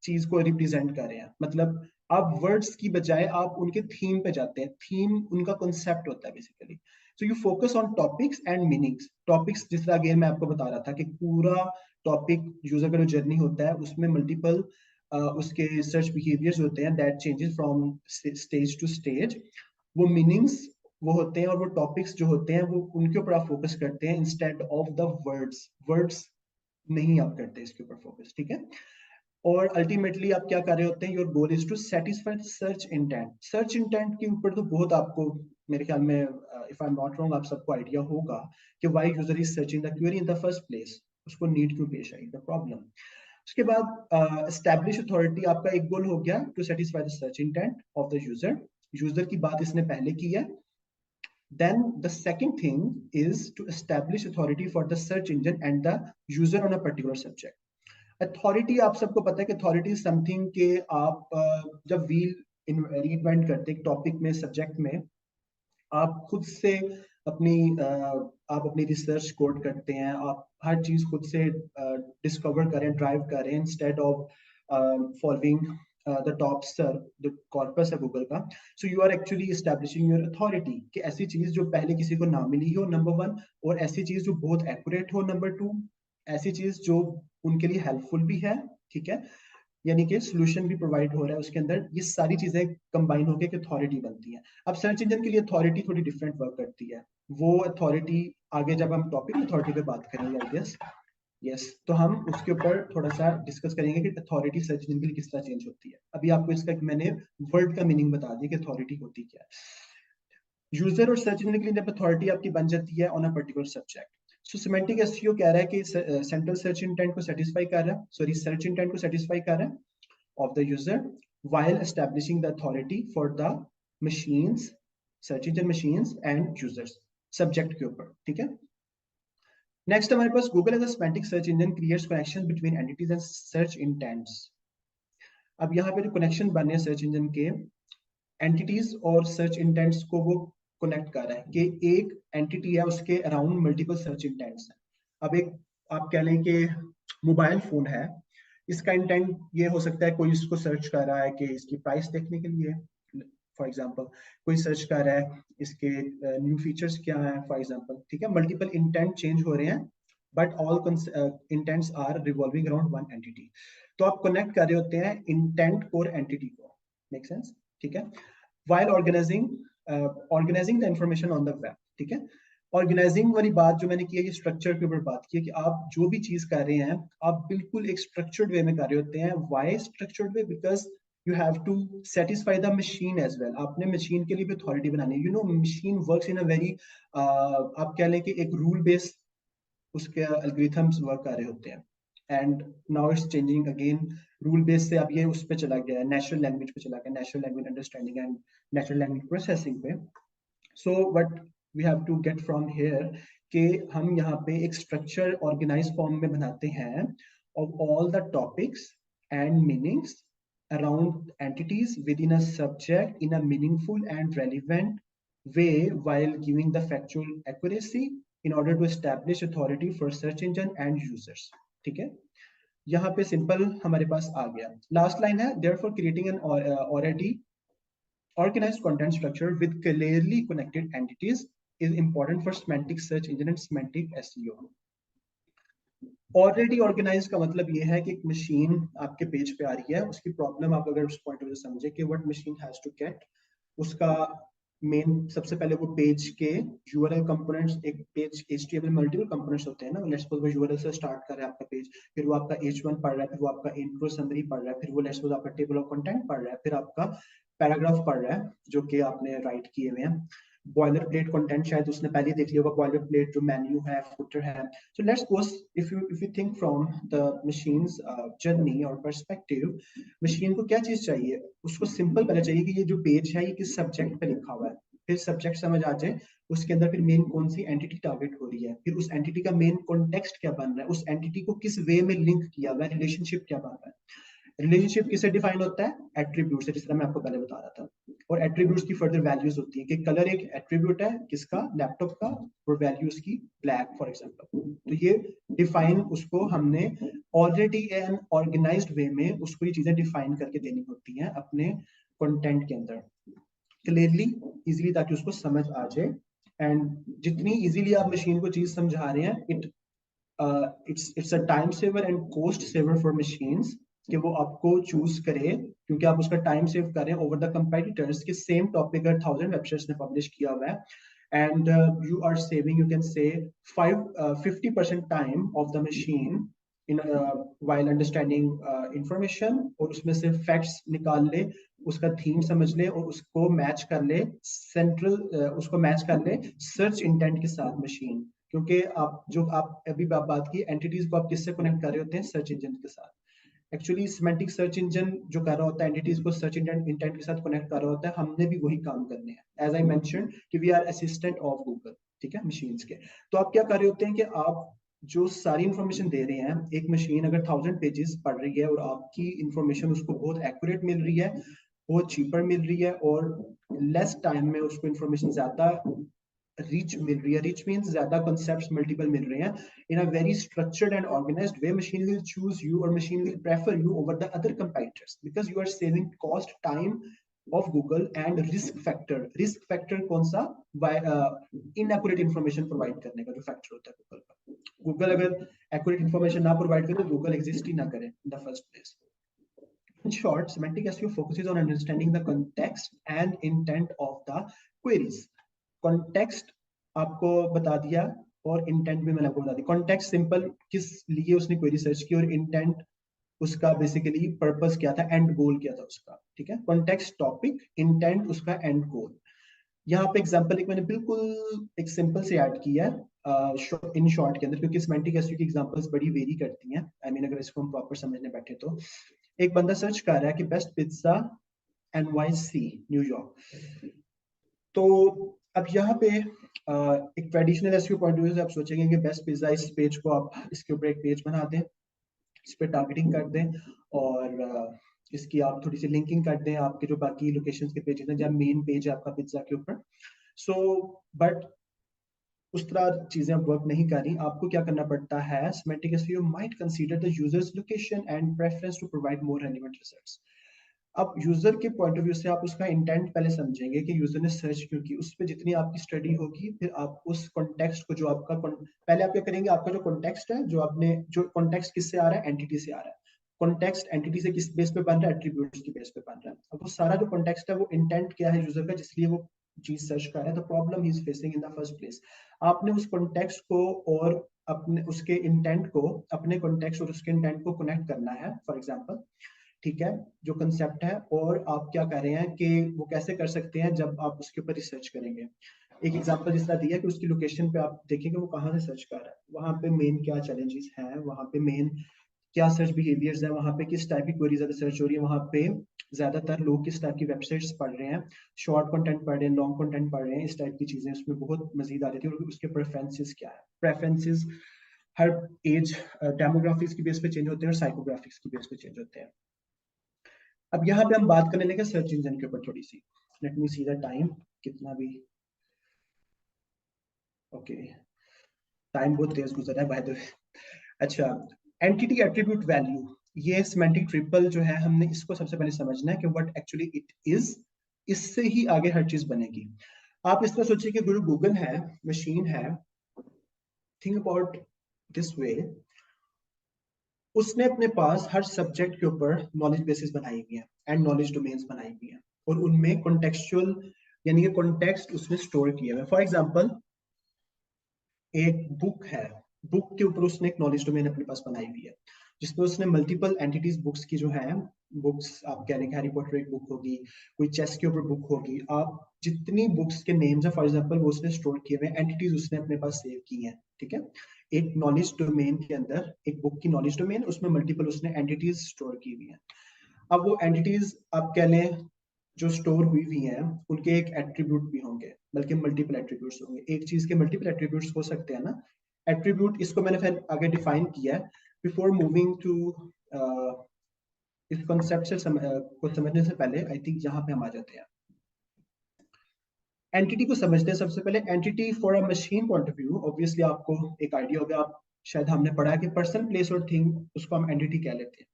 चीज को रिप्रेजेंट कर रहे हैं। मतलब आप वर्ड्स की बजाय आप उनके थीम पे जाते हैं, थीम उनका कॉन्सेप्ट होता है basically. So you focus on topics and meanings. Topics जिस तरह अगेन मैं आपको बता रहा था कि पूरा टॉपिक यूजर का जो जर्नी होता है उसमें मल्टीपल उसके सर्च बिहेवियर्स होते हैं that changes from stage to stage. वो मीनिंग्स वो होते हैं और वो टॉपिक्स जो होते हैं वो उनके ऊपर आप फोकस करते हैं instead of the words. Words नहीं आप करते इसके ऊपर फोकस, ठीक है। और अल्टीमेटली आप क्या कर रहे होते हैं, your goal is to satisfy search intent. Search intent के ऊपर तो बहुत आपको मेरे ख्याल में, if I am not wrong, आप सबको आइडिया होगा कि why user is searching the query in the first place, उसको नीड क्यों पेश आई, द प्रॉब्लम। उसके बाद एस्टैब्लिश अथॉरिटी, आपका एक गोल हो गया to satisfy the search intent of the user. User की बात इसने पहले की है। Then the second thing is to establish authority for the search engine and the user on a particular subject। Authority आप सबको पता है कि अथॉरिटी इज समथिंग के आप जब व्हील रीइन्वेंट करते हैं टॉपिक में, सब्जेक्ट में, आप खुद से अपनी आप अपनी रिसर्च कोड करते हैं, आप हर चीज खुद से डिस्कवर करें, ड्राइव करें, instead of following the top SERP, जो कॉर्पस है गूगल का। So you are actually establishing your authority कि ऐसी चीज जो पहले किसी को ना मिली हो, नंबर वन, और ऐसी चीज जो बहुत एक्यूरेट हो, नंबर टू, ऐसी चीज जो उनके लिए हेल्पफुल भी है ठीक है, यानी कि सोल्यूशन भी प्रोवाइड हो रहा है उसके अंदर, ये सारी चीजें कंबाइन होकर एक अथॉरिटी बनती है। अब सर्च इंजन के लिए अथॉरिटी थोड़ी डिफरेंट वर्क करती है, वो अथॉरिटी आगे जब हम टॉपिक अथॉरिटी पे बात करेंगे आई गेस, यस, तो हम उसके ऊपर थोड़ा सा डिस्कस करेंगे कि अथॉरिटी सर्च इंजन के लिए किस तरह चेंज होती है। अभी आपको इसका मैंने वर्ड का मीनिंग बता दिया कि अथॉरिटी होती क्या है। यूजर और सर्च इंजन के लिए जब अथॉरिटी आपकी बन जाती है on a particular subject, so semantic SEO कह रहा है कि सेंट्रल सर्च इंटेंट को सेटिस्फाई कर रहा है, सॉरी सर्च इंटेंट को सेटिस्फाई कर रहा है of the user while establishing the authority for the machines, search engine machines and users, subject के ऊपर, ठीक है। नेक्स्ट हमारे पास Google as a semantic search engine creates connection between entities and search intents. अब यहाँ पे जो कनेक्शन बने हैं सर्च इंजन के, एंटिटीज और सर्च इंटेंट्स को वो कनेक्ट कर रहा है कि एक एंटिटी है उसके अराउंड मल्टीपल सर्च इंटेंट्स हैं। अब एक आप कह लें कि मोबाइल फोन है, इसका इंटेंट ये हो सकता है कोई इसको सर्च कर रहा है कि इसकी प्राइस देखने के लिए, फॉर एग्जांपल कोई सर्च कर रहा है इसके न्यू फीचर्स क्या है फॉर एग्जांपल, ठीक है। मल्टीपल इंटेंट चेंज हो रहे हैं but all intents are revolving around one entity. तो आप कनेक्ट कर रहे होते हैं इंटेंट और एंटिटी को, मेक सेंस, ठीक है। while organizing the information on the web, ठीक है। ऑर्गेनाइजिंग वाली बात जो मैंने की है, ये स्ट्रक्चर के ऊपर बात की है कि आप जो भी चीज कर रहे हैं आप बिल्कुल एक स्ट्रक्चर्ड वे में कर रहे होते हैं। Why structured way? Because you have to satisfy the machine as well. आपने मशीन के लिए भी अथॉरिटी बनानी है। You know machine works in a very, आप कह लें कि एक रूल बेस्ड उसके एल्गोरिथम्स वर्क कर रहे होते हैं। And now it's changing again, rule base से अब ये उस पे चला गया है, नेचुरल लैंग्वेज पे चला गया, natural language understanding and natural language processing पे। So what we have to get from here कि हम यहाँ पे एक स्ट्रक्चर ऑर्गेनाइज फॉर्म में बनाते हैं of all the topics and meanings around entities within a subject in a meaningful and relevant way while giving the factual accuracy in order to establish authority for search engine and users, ठीक है। यहाँ पे simple हमारे पास आ गया। Last line है therefore creating an already organized content structure with clearly connected entities is important for semantic search engine and semantic SEO। Already organize का मतलब ये है कि एक मशीन आपके पेज पे आ रही है, उसकी प्रॉब्लम आप अगर उस पॉइंट ऑफ व्यू समझे कि what machine has to get, उसका मेन सबसे पहले वो पेज के यूआरएल कंपोनेंट्स, एक पेज एचटीएमएल मल्टीपल कंपोनेंट्स होते हैं ना, लेट्स सपोज वो यूआरएल से स्टार्ट कर रहा है आपका पेज, फिर वो आपका h1 पढ़ रहा है, फिर वो आपका इंट्रो समरी पढ़ रहा है, फिर वो लेट्स सपोज आपका टेबल ऑफ कंटेंट पढ़ रहा है, फिर आपका पैराग्राफ पढ़ रहा है जो कि आपने राइट किए हुए हैं। बॉयलर प्लेट कंटेंट शायद उसने पहले देख लिया होगा, बॉयलर प्लेट जो मेन्यू है, फुटर है। So let's suppose if you think from the machine's journey or perspective, machine को क्या चीज चाहिए? उसको सिंपल पता चाहिए कि ये जो पेज है ये किस सब्जेक्ट पे लिखा हुआ है, फिर सब्जेक्ट समझ आ जाए, उसके अंदर फिर मेन कौन सी एंटिटी टारगेट हो रही है, फिर उस एंटिटी का मेन कॉन्टेक्स्ट क्या बन रहा है, उस एंटिटी को किस वे में लिंक किया हुआ है, रिलेशनशिप क्या बन रहा है। रिलेशनशिप किससे डिफाइन होता है? एट्रीब्यूट से, जिस तरह मैं आपको पहले बता रहा था। और एट्रीब्यूट्स की फर्दर वैल्यूज होती है कि कलर एक एट्रीब्यूट है किसका? लैपटॉप का, और वैल्यूज की ब्लैक फॉर एग्जांपल। तो ये डिफाइन उसको हमने ऑलरेडी एन ऑर्गेनाइज्ड वे में उसको ये चीजें डिफाइन करके देनी होती हैं अपने कंटेंट के अंदर क्लियरली, इजीली, ताकि उसको समझ आ जाए। एंड जितनी इजीली आप मशीन को चीज समझा रहे हैं, it's a time saver and cost saver for machines कि वो आपको चूज करे, क्योंकि आप उसका टाइम सेव करें ओवर द कंपेटिटर्स के सेम टॉपिक अगर 1000 वेबसाइट्स ने पब्लिश किया हुआ है, and you are saving, you can say 50% time of the machine in while understanding information, और उसमें से फैक्ट्स निकाल ले, उसका थीम समझ ले और उसको मैच कर ले सेंट्रल, उसको मैच कर ले सर्च इंटेंट के साथ मशीन। क्योंकि आप अभी बात की एंटिटीज को आप किससे कनेक्ट कर रहे होते हैं? सर्च इंजन के साथ। एक्चुअली सिमेंटिक सर्च इंजन जो कर रहा होता है एंटिटीज को सर्च इंटेंट के साथ कनेक्ट कर रहा होता है, हमने भी वही काम करने हैं। एज आई मेंशन कि we are assistant of Google, ठीक है, मशीन्स के। तो आप क्या कर रहे होते हैं कि आप जो सारी इंफॉर्मेशन दे रहे हैं, एक मशीन अगर 1000 पेजेस पढ़ रही है और आपकी इंफॉर्मेशन उसको बहुत एक्यूरेट मिल रही है, बहुत चीपर मिल रही है, और लेस टाइम में उसको इंफॉर्मेशन ज्यादा रीच मिल रही है, रीच मीन्स ज्यादा कॉन्सेप्ट्स मल्टीपल मिल रहे हैं, in a very structured and organized way, machine will choose you or machine will prefer you over the other competitors because you are saving cost, time of Google and risk factor. Risk factor कौन सा? Inaccurate information provide करने का जो factor होता है Google का। Google अगर accurate information ना प्रोवाइड करे तो गूगल एग्जिस्ट ही ना करे इन the first place. In short, semantic SEO focuses on understanding the context and intent of the queries. Context आपको बता दिया और इंटेंट भी मैंने आपको बता दिया। कॉन्टेक्स्ट सिंपल किस लिए उसने क्वेरी सर्च की, और इंटेंट उसका बेसिकली पर्पस क्या था, एंड गोल क्या था उसका। ठीक है, कॉन्टेक्स्ट टॉपिक, इंटेंट उसका एंड गोल। यहाँ पे एग्जांपल एक मैंने बिल्कुल एक सिंपल से ऐड किया है इन शॉर्ट के अंदर, क्योंकि सेमेंटिक एसईओ की एग्जांपल्स बड़ी वेरी करती हैं। आई मीन अगर इसको हम प्रॉपर समझने बैठे तो एक बंदा सर्च कर रहा है कि बेस्ट पिज्जा NYC न्यूयॉर्क। तो अब यहाँ पे एक traditional SEO point of view से आप सोचेंगे कि बेस्ट पिज्जा, इस पेज को आप इसके ऊपर एक पेज बना दें, इस पे टारगेटिंग कर दें, और इसकी आप थोड़ी सी लिंकिंग कर दें आपके जो बाकी लोकेशंस के पेजेस हैं, जब मेन पेज है आपका पिज्जा के ऊपर। सो बट उस तरह चीजें अब वर्क नहीं कर रही। आपको क्या करना पड़ता है, semantic SEO might consider the user's location and preference to provide more relevant results. अब यूजर के पॉइंट ऑफ व्यू से आप उसका इंटेंट पहले समझेंगे कि यूजर ने सर्च क्यों की, उस पर जितनी आपकी स्टडी होगी, फिर आप उस कॉन्टेक्स्ट को जो आपका पहले आप क्या करेंगे, आपका जो कॉन्टेक्स्ट है, जो आपने जो कॉन्टेक्स्ट किससे आ रहा है, एंटिटी से आ रहा है। कॉन्टेक्स्ट एंटिटी से किस बेस पे बन रहा है, एट्रीब्यूट्स की बेस पे बन रहा है। अब वो सारा जो कॉन्टेक्स्ट है वो इंटेंट क्या है यूजर का, जिसलिए वो चीज सर्च कर रहा है, the problem he is facing in the first place. आपने उस कॉन्टेक्स्ट को और अपने उसके इंटेंट को, अपने कॉन्टेक्स्ट और उसके इंटेंट को कनेक्ट करना है, फॉर एग्जांपल। ठीक है, जो कंसेप्ट है, और आप क्या कर रहे हैं कि वो कैसे कर सकते हैं जब आप उसके ऊपर रिसर्च करेंगे। एक एग्जांपल जिस तरह दिया कि उसकी लोकेशन पे आप देखेंगे वो कहाँ से सर्च कर रहा है, वहाँ पे मेन क्या चैलेंजेस हैं, वहाँ पे मेन क्या सर्च बिहेवियर्स है, वहाँ पे किस टाइप की क्वेरी ज्यादा सर्च हो रही है, वहाँ पे ज्यादातर लोग किस टाइप की वेबसाइट्स पढ़ रहे हैं, शॉर्ट कंटेंट पढ़ रहे हैं, लॉन्ग कंटेंट पढ़ रहे हैं, इस टाइप की चीजें उसमें बहुत मजीद आ जाती है। और उसके प्रेफरेंसेस क्या है, प्रेफरेंसेस हर एज डेमोग्राफिक्स की बेस पे चेंज होते हैं और साइकोग्राफिक्स की बेस पे चेंज होते हैं। अब यहाँ पे हम बात करने लगे सर्च इंजन के ऊपर थोड़ी सी। Let me see the time, कितना भी ओके, टाइम बहुत तेज गुजर रहा है बाय द वे। अच्छा, एंटिटी एट्रीब्यूट वैल्यू, ये सिमेंटिक ट्रिपल जो है, हमने इसको सबसे पहले समझना है कि व्हाट एक्चुअली इट इज। इससे ही आगे हर चीज बनेगी। आप इस तरह सोचिए कि गुरु गूगल है, मशीन है, थिंक अबाउट दिस वे, उसने अपने पास हर सब्जेक्ट के ऊपर नॉलेज बेसिस बनाई हुई है एंड नॉलेज डोमेन्स बनाई हुई है, और उनमें कॉन्टेक्चुअल यानी कि कॉन्टेक्स्ट उसने स्टोर किया है। फॉर एग्जांपल, एक बुक है, बुक के ऊपर उसने एक नॉलेज डोमेन अपने पास बनाई हुई है, जिसमें उसने मल्टीपल एंटिटीज बुक्स की जो है, बुक्स आप कह रहे हैं हैरी पॉटर एक बुक होगी, कोई चेस के ऊपर बुक होगी, आप जितनी बुक्स के नेम्स है फॉर एग्जांपल वो उसने स्टोर किए हुए, एंटिटीज उसने अपने पास सेव की हैं। ठीक है, एक नॉलेज डोमेन के अंदर, एक बुक की नॉलेज डोमेन, उसमें मल्टीपल उसने एंटिटीज स्टोर की हुई हैं। अब वो एंटिटीज आप कह लें जो स्टोर हुई हुई हैं, उनके एक एट्रीब्यूट भी होंगे, बल्कि मल्टीपल एट्रीब्यूट्स होंगे। एक चीज के मल्टीपल एट्रीब्यूट्स हो सकते हैं ना। एट्रीब्यूट इसको मैंने फिर आगे डिफाइन किया है। बिफोर मूविंग टू इस कॉन्सेप्ट से को समझने से पहले आई थिंक यहाँ पे हम आ जाते हैं, एंटिटी को समझते हैं। सबसे पहले entity for a machine point of view, obviously आपको एक आइडिया होगा, आप शायद हमने पढ़ा है कि पर्सन, प्लेस और थिंग, उसको हम एंटिटी कह लेते हैं।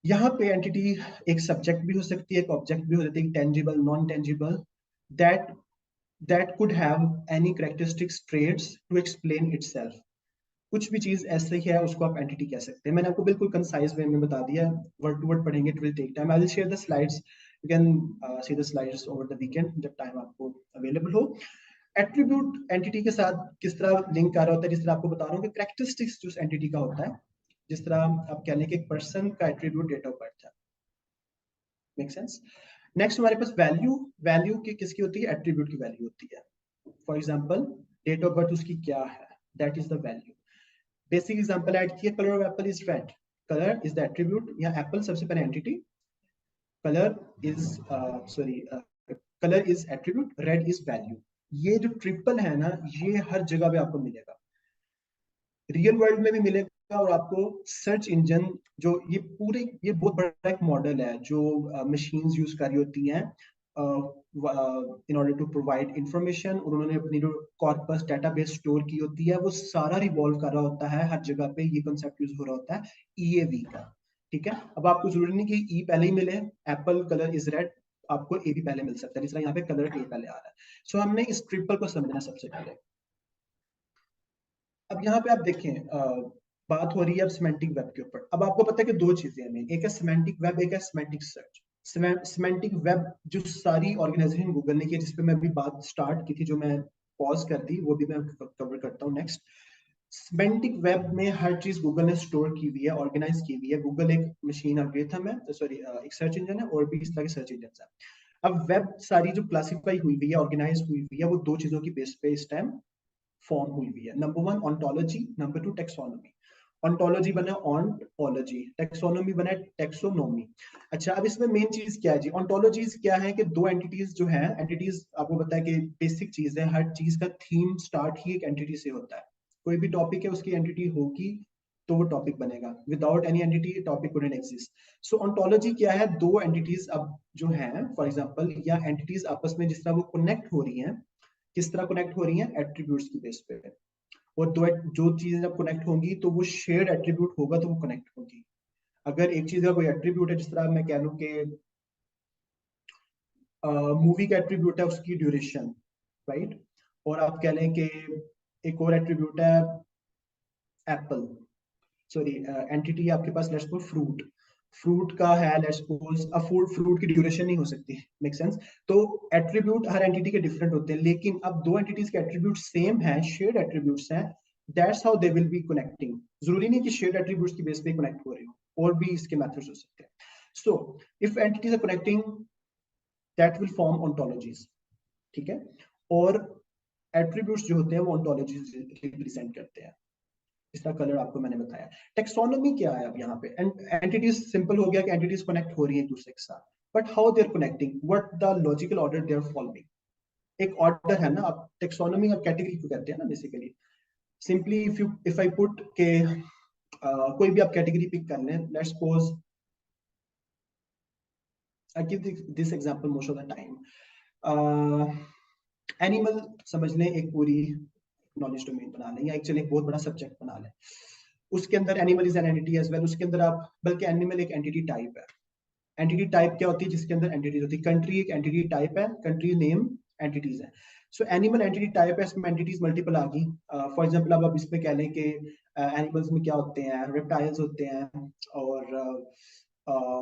यहाँ पे एंटिटी एक सब्जेक्ट भी हो सकती है, एक ऑब्जेक्ट भी हो सकती है, tangible, non tangible, that that could have any characteristics, traits to explain itself. कुछ भी चीज ऐसे ही है उसको आप एंटिटी कह सकते हैं। मैंने आपको बिल्कुल कंसाइज वे में बता दिया, वर्ड टू वर्ड पढ़ेंगे, it will take time. I will share the slides, you can see the slides over the weekend जब टाइम आपको अवेलेबल हो। एट्रीब्यूट एंटिटी के साथ किस तरह लिंक कर रहा होता है, जिस तरह आपको बता रहा हूँ कि कैरेक्टरिस्टिक्स जो एंटिटी का होता है, जिस तरह आप कह लें कि एक पर्सन का एट्रीब्यूट डेट ऑफ बर्थ है। Make sense. नेक्स्ट हमारे पास वैल्यू, वैल्यू की किसकी होती है, एट्रीब्यूट की वैल्यू होती है। For example, date of birth उसकी क्या है, that is the value. Basic example add किया, colour of apple is red, colour is the attribute, या एप्पल सबसे पहले entity, colour is sorry colour is attribute, red is value. ये जो triple है ना, ये हर जगह पे आपको मिलेगा, रियल वर्ल्ड में भी मिलेगा, और आपको सर्च इंजन जो ये बहुत बड़ा एक मॉडल है जो मशीन्स यूज कर रही होती हैं in order to provide information. उन्होंने अपनी जो कॉर्पस डेटाबेस स्टोर की होती है, वो सारा रिवॉल्व कर रहा होता है, हर जगह पे ये कंसेप्ट यूज हो रहा होता है ईएवी का। ठीक है। अब आपको जरूरी नहीं कि ई पहले ही मिले, एप्पल कलर इज रेड, आपको ए भी पहले मिल सकता है, जिस तरह यहाँ पे कलर ए पहले आ रहा है। सो हमने इस ट्रिपल को समझना सबसे पहले। अब यहाँ पे आप देखें, बात हो रही है अब सिमेंटिक वेब के ऊपर। अब आपको पता है कि दो चीजें हैं, एक है सिमेंटिक वेब, एक है सिमेंटिक सर्च। सिमेंटिक वेब जो सारी ऑर्गेनाइजेशन गूगल ने की, जिसपे मैं अभी बात स्टार्ट की थी, जो मैं पॉज कर दी, वो भी मैं कवर करता हूँ नेक्स्ट। सिमेंटिक वेब में हर चीज गूगल ने स्टोर की हुई है, ऑर्गेनाइज की हुई है। गूगल एक मशीन एल्गोरिथम है, सॉरी एक सर्च इंजन है, और भी इस तरह के सर्च इंजन है। अब वेब सारी जो क्लासिफाई हुई हुई है, ऑर्गेनाइज हुई हुई है, वो दो चीजों की बेस पे इस टाइम फॉर्म हुई हुई है। Number one ontology, number two taxonomy. Ontology बना ऑन्टोलॉजी, टेक्सोनोमी बना टेक्सोनोमी। अच्छा, अब इसमें मेन चीज क्या है जी? ऑन्टोलॉजीज क्या है कि दो एंटिटीज जो है, एंटिटीज आपको पता है कि बेसिक चीज है, हर चीज का थीम स्टार्ट ही एक एंटिटी से होता है। कोई भी टॉपिक है, उसकी एंटिटी होगी तो वो टॉपिक बनेगा, without any entity topic wouldn't exist. So ontology क्या है? दो एंटिटीज अब जो है, फॉर एग्जांपल, या एंटिटीज आपस में जिस तरह वो कनेक्ट हो रही हैं, किस तरह कनेक्ट हो रही हैं? एट्रीब्यूट्स की बेस पे। और दो जो चीजें जब कनेक्ट होंगी तो वो शेयर्ड एट्रीब्यूट होगा तो वो कनेक्ट होगी। अगर एक चीज का कोई एट्रीब्यूट है, जिस तरह मैं कह लूं कि मूवी का एट्रीब्यूट है उसकी ड्यूरेशन, राइट, और आप कह लें कि एक और एट्रीब्यूट है एप्पल, सॉरी एंटिटी आपके पास लेट्स सपोज फ्रूट, फ्रूट का है let's suppose a food, fruit की ड्यूरेशन नहीं हो सकती, मेक सेंस? तो एट्रीब्यूट हर एंटिटी के डिफरेंट होते हैं, लेकिन अब दो एंटिटीज के एट्रीब्यूट सेम हैं, शेयर्ड एट्रीब्यूट्स हैं, that's how they will be connecting. जरूरी नहीं कि शेयर्ड एट्रीब्यूट्स की बेस पे कनेक्ट हो रहे हो, और भी इसके मेथड्स हो सकते हैं। So if entities are connecting, that will form ontologies, ठीक है। और एट्रीब्यूट्स जो होते हैं वो ओंटोलॉजीज रिप्रेजेंट करते हैं। इसका कलर आपको मैंने बताया। टेक्सोनोमी क्या है अब यहाँ पे? एंटिटीज सिंपल हो गया कि एंटिटीज कनेक्ट हो रही है एक दूसरे के साथ, but how they are connecting, what the logical order they are following. एक ऑर्डर है ना, आप टेक्सोनोमी का कैटेगरी को कहते हैं ना basically. Simply if I put के कोई भी आप कैटेगरी पिक कर लें, let's suppose I give this example most of the time. Animal समझ लें, एक पूरी नॉलेज डोमेन बना लें, या एक्चुअली एक बहुत बड़ा सब्जेक्ट बना लें। उसके अंदर animal is an entity as well, उसके अंदर आप, बल्कि एनिमल एक एंटिटी टाइप है। एंटिटी टाइप क्या होती है? जिसके अंदर एंटिटीज होती है। कंट्री एक एंटिटी टाइप है, कंट्री नेम एंटिटीज है। सो एनिमल एंटिटी टाइप है, इसमें एंटिटीज मल्टीपल आ गई। फॉर एग्जांपल अब आप इस पे कह लें कि एनिमल्स में क्या होते हैं? रेप्टाइल्स होते हैं, और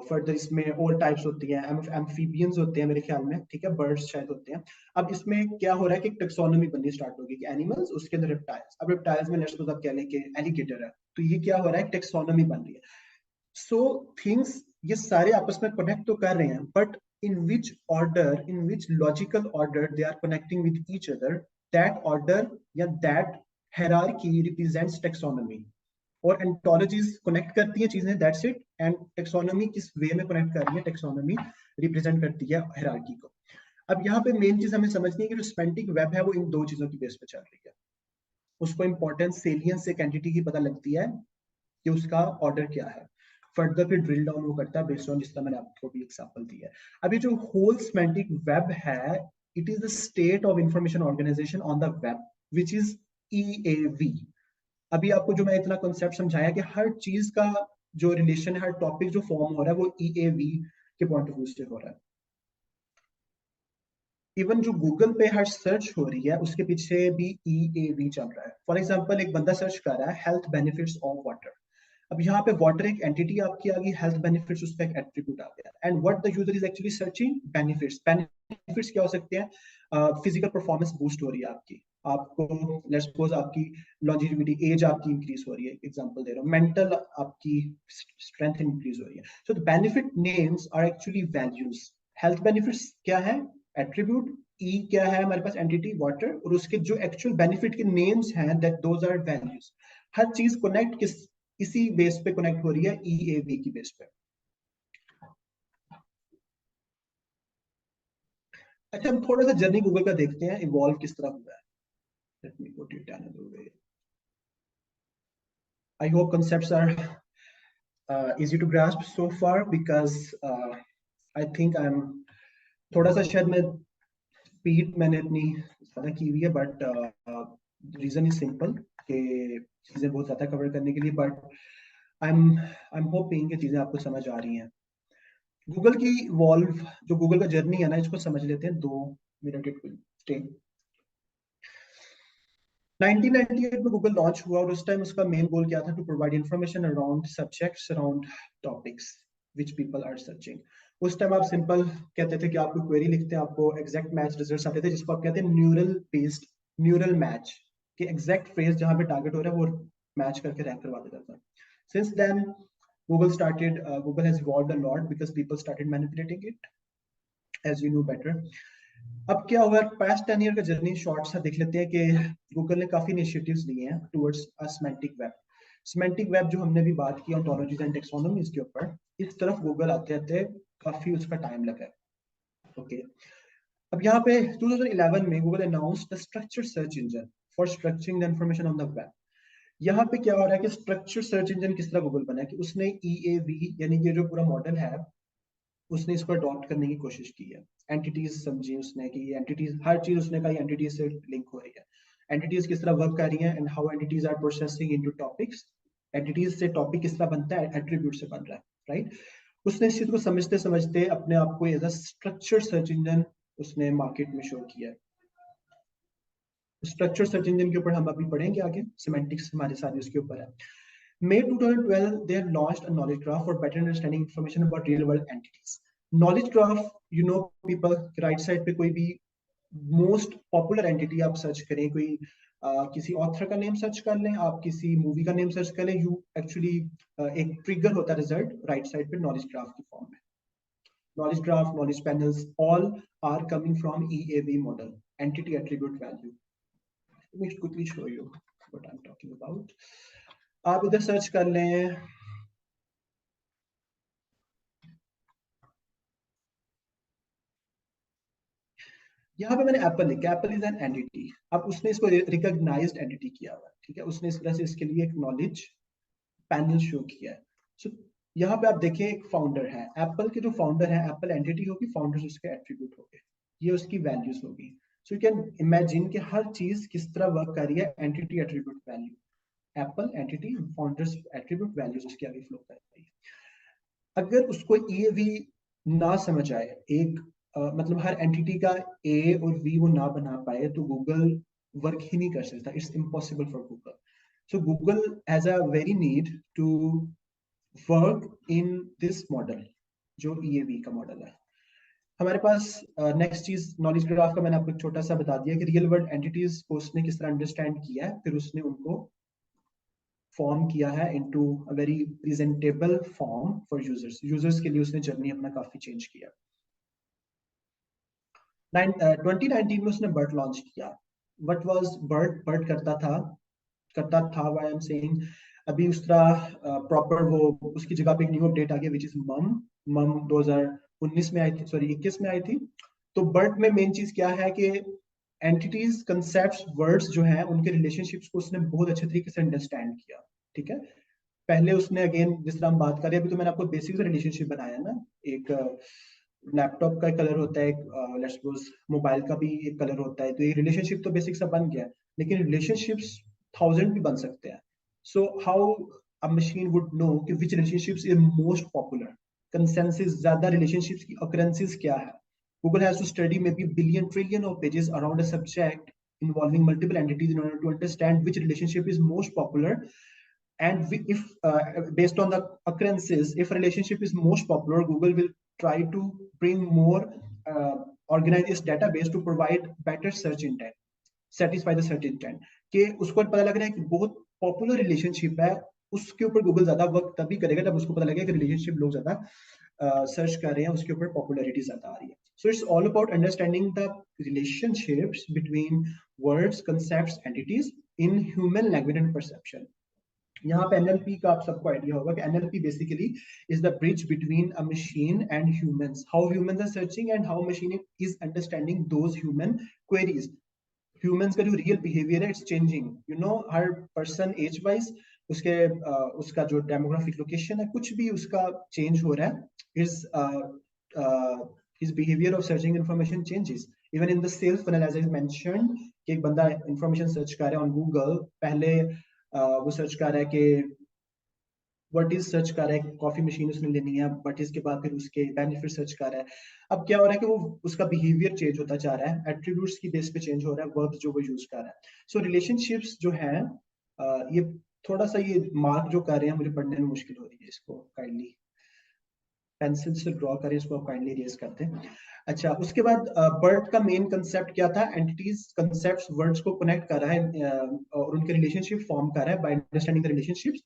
फर्दर इसमें और टाइप्स होती हैं, एम्फीबियंस होते हैं मेरे ख्याल में, ठीक है, बर्ड्स शायद होते हैं। अब इसमें क्या हो रहा है कि टेक्सोनोमी बननी स्टार्ट होगी कि एनिमल्स, उसके अंदर रेप्टाइल्स। अब रेप्टाइल्स में लेट्स सपोज आप कह लें कि एलिगेटर है, तो ये क्या हो रहा है? टेक्सोनोमी बन रही है। सो थिंग्स ये सारे आपस में कनेक्ट तो कर रहे हैं, but in which order, in which logical order they are connecting with each other, that order या दैट हायरार्की रिप्रेजेंट्स टेक्सोनोमी। और एंटोलॉजीज कनेक्ट करती है चीजें, दैट्स इट। एंड टेक्सोनोमी किस वे में कनेक्ट कर रही है? टेक्सोनोमी रिप्रेजेंट करती है हायरार्की को। अब यहाँ पे मेन चीज हमें समझनी है कि जो सिमेंटिक वेब है वो इन दो चीजों की बेस पे चल रही है। उसको इंपॉर्टेंस सेलियंस एक एंटिटी की पता लगती है कि उसका ऑर्डर क्या है, फर्दर फिर ड्रिल डाउन वो करता है बेस्ड ऑन, जिस तरह मैंने आपको भी एग्जांपल दी है। अभी जो होल सिमेंटिक वेब है, it is the state of information organisation on the web, which is EAV. अभी आपको जो मैं इतना कॉन्सेप्ट समझाया कि हर चीज का जो रिलेशन है, हर टॉपिक जो फॉर्म हो रहा है, वो ईएवी के पॉइंट ऑफ व्यू से हो रहा है। इवन जो गूगल पे हर सर्च हो रही है, उसके पीछे भी ईएवी चल रहा है। फॉर एग्जांपल, एक बंदा सर्च कर रहा है हेल्थ बेनिफिट्स ऑफ वाटर। अब यहाँ पे वाटर एक एंटिटी आपकी आ गई, हेल्थ बेनिफिट्स उसका एक एट्रीब्यूट आ गया, and what the user is actually searching? Benefits. Benefits क्या हो सकते हैं? फिजिकल परफॉर्मेंस बूस्ट हो रही है आपकी, आपको लेट्स सपोज आपकी लॉन्जिविटी, एज आपकी इंक्रीज हो रही है, एग्जांपल दे रहा हूँ, मेंटल आपकी स्ट्रेंथ इंक्रीज हो रही है। So the benefit names are actually values. Health benefits क्या है? एट्रीब्यूट। ई क्या है हमारे पास? Entity water. और उसके जो एक्चुअल बेनिफिट के नेम्स हैं, दैट दोज आर वैल्यूज। हर चीज कनेक्ट किस, इसी बेस पे कनेक्ट हो रही है, ईएवी की बेस पे। अच्छा, हम थोड़ा सा जर्नी गूगल का देखते हैं, इवॉल्व किस तरह हुआ है। Let me put it another way. I hope concepts are easy to grasp so far, because I think I'm थोड़ा सा शायद मैं स्पीड मैंने अपनी ज्यादा की हुई है, बट रीजन इज सिंपल कि चीजें बहुत ज्यादा कवर करने के लिए, बट आई एम होपिंग कि चीजें आपको समझ आ रही हैं। गूगल की वॉल्व, जो गूगल का जर्नी है ना, इसको समझ लेते हैं 2 मिनट, इट विल स्टे। 1998 में गूगल लॉन्च हुआ और उस टाइम उसका मेन गोल क्या था? To provide information around subjects, around topics which people are searching. उस टाइम आप सिंपल कहते थे कि आप कोई क्वेरी लिखते हैं, आपको एग्जैक्ट मैच रिजल्ट्स आते थे, जिसको आप कहते हैं न्यूरल बेस्ड, न्यूरल मैच, कि एग्जैक्ट फ्रेज जहां पे टारगेट हो रहा है वो मैच करके रैंक करवा देता था। Since then Google has evolved a lot because people started manipulating it, as you know better. अब क्या हुआ? पास्ट 10 ईयर का जर्नी शॉर्ट सा देख लेते हैं कि गूगल ने काफी इनिशिएटिव्स लिए हैं towards a semantic web. Semantic web जो हमने भी बात की ऑन्टोलॉजीज एंड टेक्सोनोमीज के ऊपर, इस तरफ गूगल आते आते काफी उसका टाइम लगा है। ओके, अब यहाँ पे 2011 में Google announced the structured search engine for structuring the information on the web. यहाँ पे क्या हो रहा है कि स्ट्रक्चर्ड सर्च इंजन किस तरह गूगल बना है कि उसने EAV यानी कि जो पूरा मॉडल है उसने इसको अडॉप्ट करने की कोशिश की है। एंटिटीज समझी उसने कि ये एंटिटीज, हर चीज उसने कहा एंटिटीज से लिंक हो रही है। एंटिटीज किस तरह वर्क कर रही है and how entities are processing into topics. Entities से टॉपिक किस तरह बनता है? एट्रीब्यूट से बन रहा है, राइट। उसने इस चीज को समझते समझते अपने आप को as a structured search engine उसने मार्केट में शो किया है। स्ट्रक्चर सर्च इंजन के ऊपर हम अभी पढ़ेंगे आगे, सिमेंटिक्स हमारे साथ उसके ऊपर है। May 2012 they had launched a knowledge graph for better understanding information about real world entities. Knowledge graph, you know people, right side पे कोई भी मोस्ट पॉपुलर एंटिटी आप सर्च करें, कोई किसी ऑथर का नेम सर्च कर लें, आप किसी मूवी का नेम सर्च कर लें, यू एक्चुअली एक ट्रिगर होता है रिजल्ट राइट साइड पे नॉलेज ग्राफ की फॉर्म में। Knowledge graph, knowledge panels, all are coming from EAV model, entity attribute value. Let me quickly show you what I'm talking about. आप इधर search कर लें, यहाँ पे मैंने एप्पल लिखा, एप्पल इज एन एंटिटी। अब उसने इसको रिकॉग्नाइज्ड एंटिटी किया हुआ है, ठीक है। उसने इस तरह से इसके लिए एक नॉलेज पैनल शो किया है। सो यहाँ पे आप देखें एक फाउंडर है, एप्पल के जो फाउंडर है, एप्पल एंटिटी होगी, फाउंडर्स उसके एट्रीब्यूट होंगे, ये उसकी वैल्यूज होगी। सो यू कैन इमेजिन कि हर चीज किस तरह वर्क कर रही है, entity attribute value, Apple entity, founders attribute values उसके आगे फ्लो कर रही है। अगर उसको EAV ना समझ आए, एक मतलब हर एंटिटी का A और V वो ना बना पाए, तो गूगल वर्क ही नहीं कर सकता। It's impossible for Google. So Google has a very need to work in this model, जो EAV का मॉडल है। हमारे पास नेक्स्ट चीज नॉलेज ग्राफ का मैंने आपको छोटा सा बता दिया कि रियल वर्ल्ड एंटिटीज को उसने किस तरह अंडरस्टैंड किया है, फिर उसने उनको फॉर्म किया है into a very presentable form for users. Users के लिए उसने जर्नी अपना काफी चेंज किया। 2019 में उसने बर्ड लॉन्च किया। What was bird? बर्ड करता था व्हाई आई एम सेइंग, अभी उस तरह प्रॉपर वो उसकी जगह पे एक न्यू अपडेट आ गया विच इज मम। मम 2019 में आई थी, सॉरी 21 में आई थी। तो बर्ड में मेन चीज क्या है कि एंटिटीज, कंसेप्ट्स, वर्ड्स जो हैं उनके रिलेशनशिप्स को उसने बहुत अच्छे तरीके से अंडरस्टैंड किया, ठीक है। पहले उसने अगेन जिस तरह हम बात कर रहे हैं अभी, तो मैंने आपको बेसिक रिलेशनशिप बनाया ना, एक लैपटॉप का कलर होता है, लेट्स सपोज मोबाइल का भी एक कलर होता है, तो ये रिलेशनशिप तो बेसिक सा बन गया, लेकिन रिलेशनशिप्स 1000 भी बन सकते हैं। So how a machine would know कि which relationships is most popular, consensus, ज्यादा रिलेशनशिप्स की occurrences क्या है। Google has to study maybe billion trillion of pages around a subject involving multiple entities in order to understand which relationship is most popular. And if based on the occurrences, if a relationship is most popular, Google will try to bring more organize this database to provide better search intent, satisfy the search intent। कि उसको पता लग रहा है कि बहुत popular relationship है, उसके ऊपर गूगल ज्यादा वर्क तभी करेगा जब उसको पता लगेगा कि रिलेशनशिप लोग ज्यादा सर्च कर रहे हैं, उसके ऊपर पॉपुलैरिटी ज्यादा आ रही है। So it's all about understanding the relationships between words, concepts, entities in human language and perception. यहाँ पे NLP का आप सबको आइडिया होगा कि NLP basically is the bridge between a machine and humans, how humans are searching and how machine is understanding those human queries. Humans का जो real behaviour है इट्स चेंजिंग, यू नो, हर person age wise उसके उसका जो demographic location है कुछ भी उसका चेंज हो रहा है, is his behavior of searching information changes even in the sales funnel, as I mentioned कि एक बंदा इंफॉर्मेशन सर्च कर रहा है ऑन गूगल, पहले वो सर्च कर रहा है कि व्हाट इज सर्च कर रहा है, कॉफी मशीन उसने लेनी है, व्हाट इज के बाद फिर उसके बेनिफिट सर्च कर रहा है। अब क्या हो रहा है कि वो उसका बिहेवियर चेंज होता जा रहा है, एट्रीब्यूट्स की बेस पे चेंज हो रहा है वर्ब जो वो यूज कर रहा है। सो रिलेशनशिप्स जो है ये थोड़ा सा ये मार्क जो कर रहे हैं मुझे पढ़ने में मुश्किल हो रही है, इसको काइंडली पेंसिल से ड्रॉ करें, इसको आप काइंडली इरेज करते हैं। अच्छा, उसके बाद बर्ट का मेन कंसेप्ट क्या था, एंटिटीज कंसेप्ट्स वर्ड्स को कनेक्ट कर रहा है और उनके रिलेशनशिप फॉर्म कर रहा है बाय अंडरस्टैंडिंग द रिलेशनशिप्स।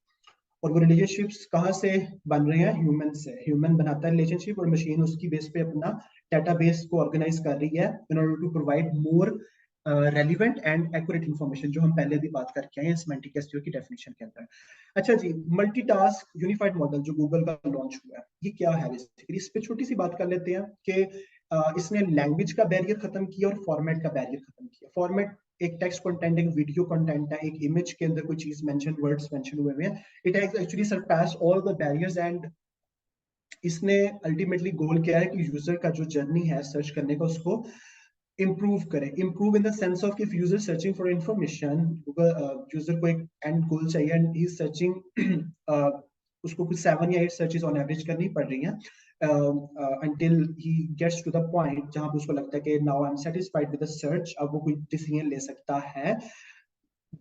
और वो रिलेशनशिप्स कहाँ से बन रहे हैं, ह्यूमन से। ह्यूमन बनाता है रिलेशनशिप और मशीन उसकी बेस पे अपना डेटाबेस को ऑर्गेनाइज कर रही है in order to provide more relevant and accurate information, जो हम पहले भी बात करके आए हैं सेमेंटिक एसईओ की डेफिनेशन के अंदर। अच्छा जी, मल्टीटास्क यूनिफाइड मॉडल जो गूगल का लॉन्च हुआ है, ये क्या है बेसिकली, इस पे छोटी सी बात कर लेते हैं कि इसने लैंग्वेज का बैरियर खत्म किया और फॉर्मेट का बैरियर खत्म किया। फॉर्मेट एक टेक्स्ट कंटेंट, एक वीडियो कंटेंट है, एक इमेज के अंदर कोई चीज मेंशन, वर्ड्स मेंशन हुए हैं, it has actually surpass all the barriers. And इसने अल्टीमेटली गोल किया है कि यूजर का जो जर्नी है सर्च करने का उसको इम्प्रूव करें। Improve in the sense of if user searching for information, user को एक एंड गोल चाहिए एंड ही इज सर्चिंग, उसको कुछ 7 या 8 सर्चेस ऑन एवरेज करनी पड़ रही हैं until he gets to the point जहां पे उसको लगता है कि now I'm satisfied with the search, अब वो कोई डिसीजन ले सकता है।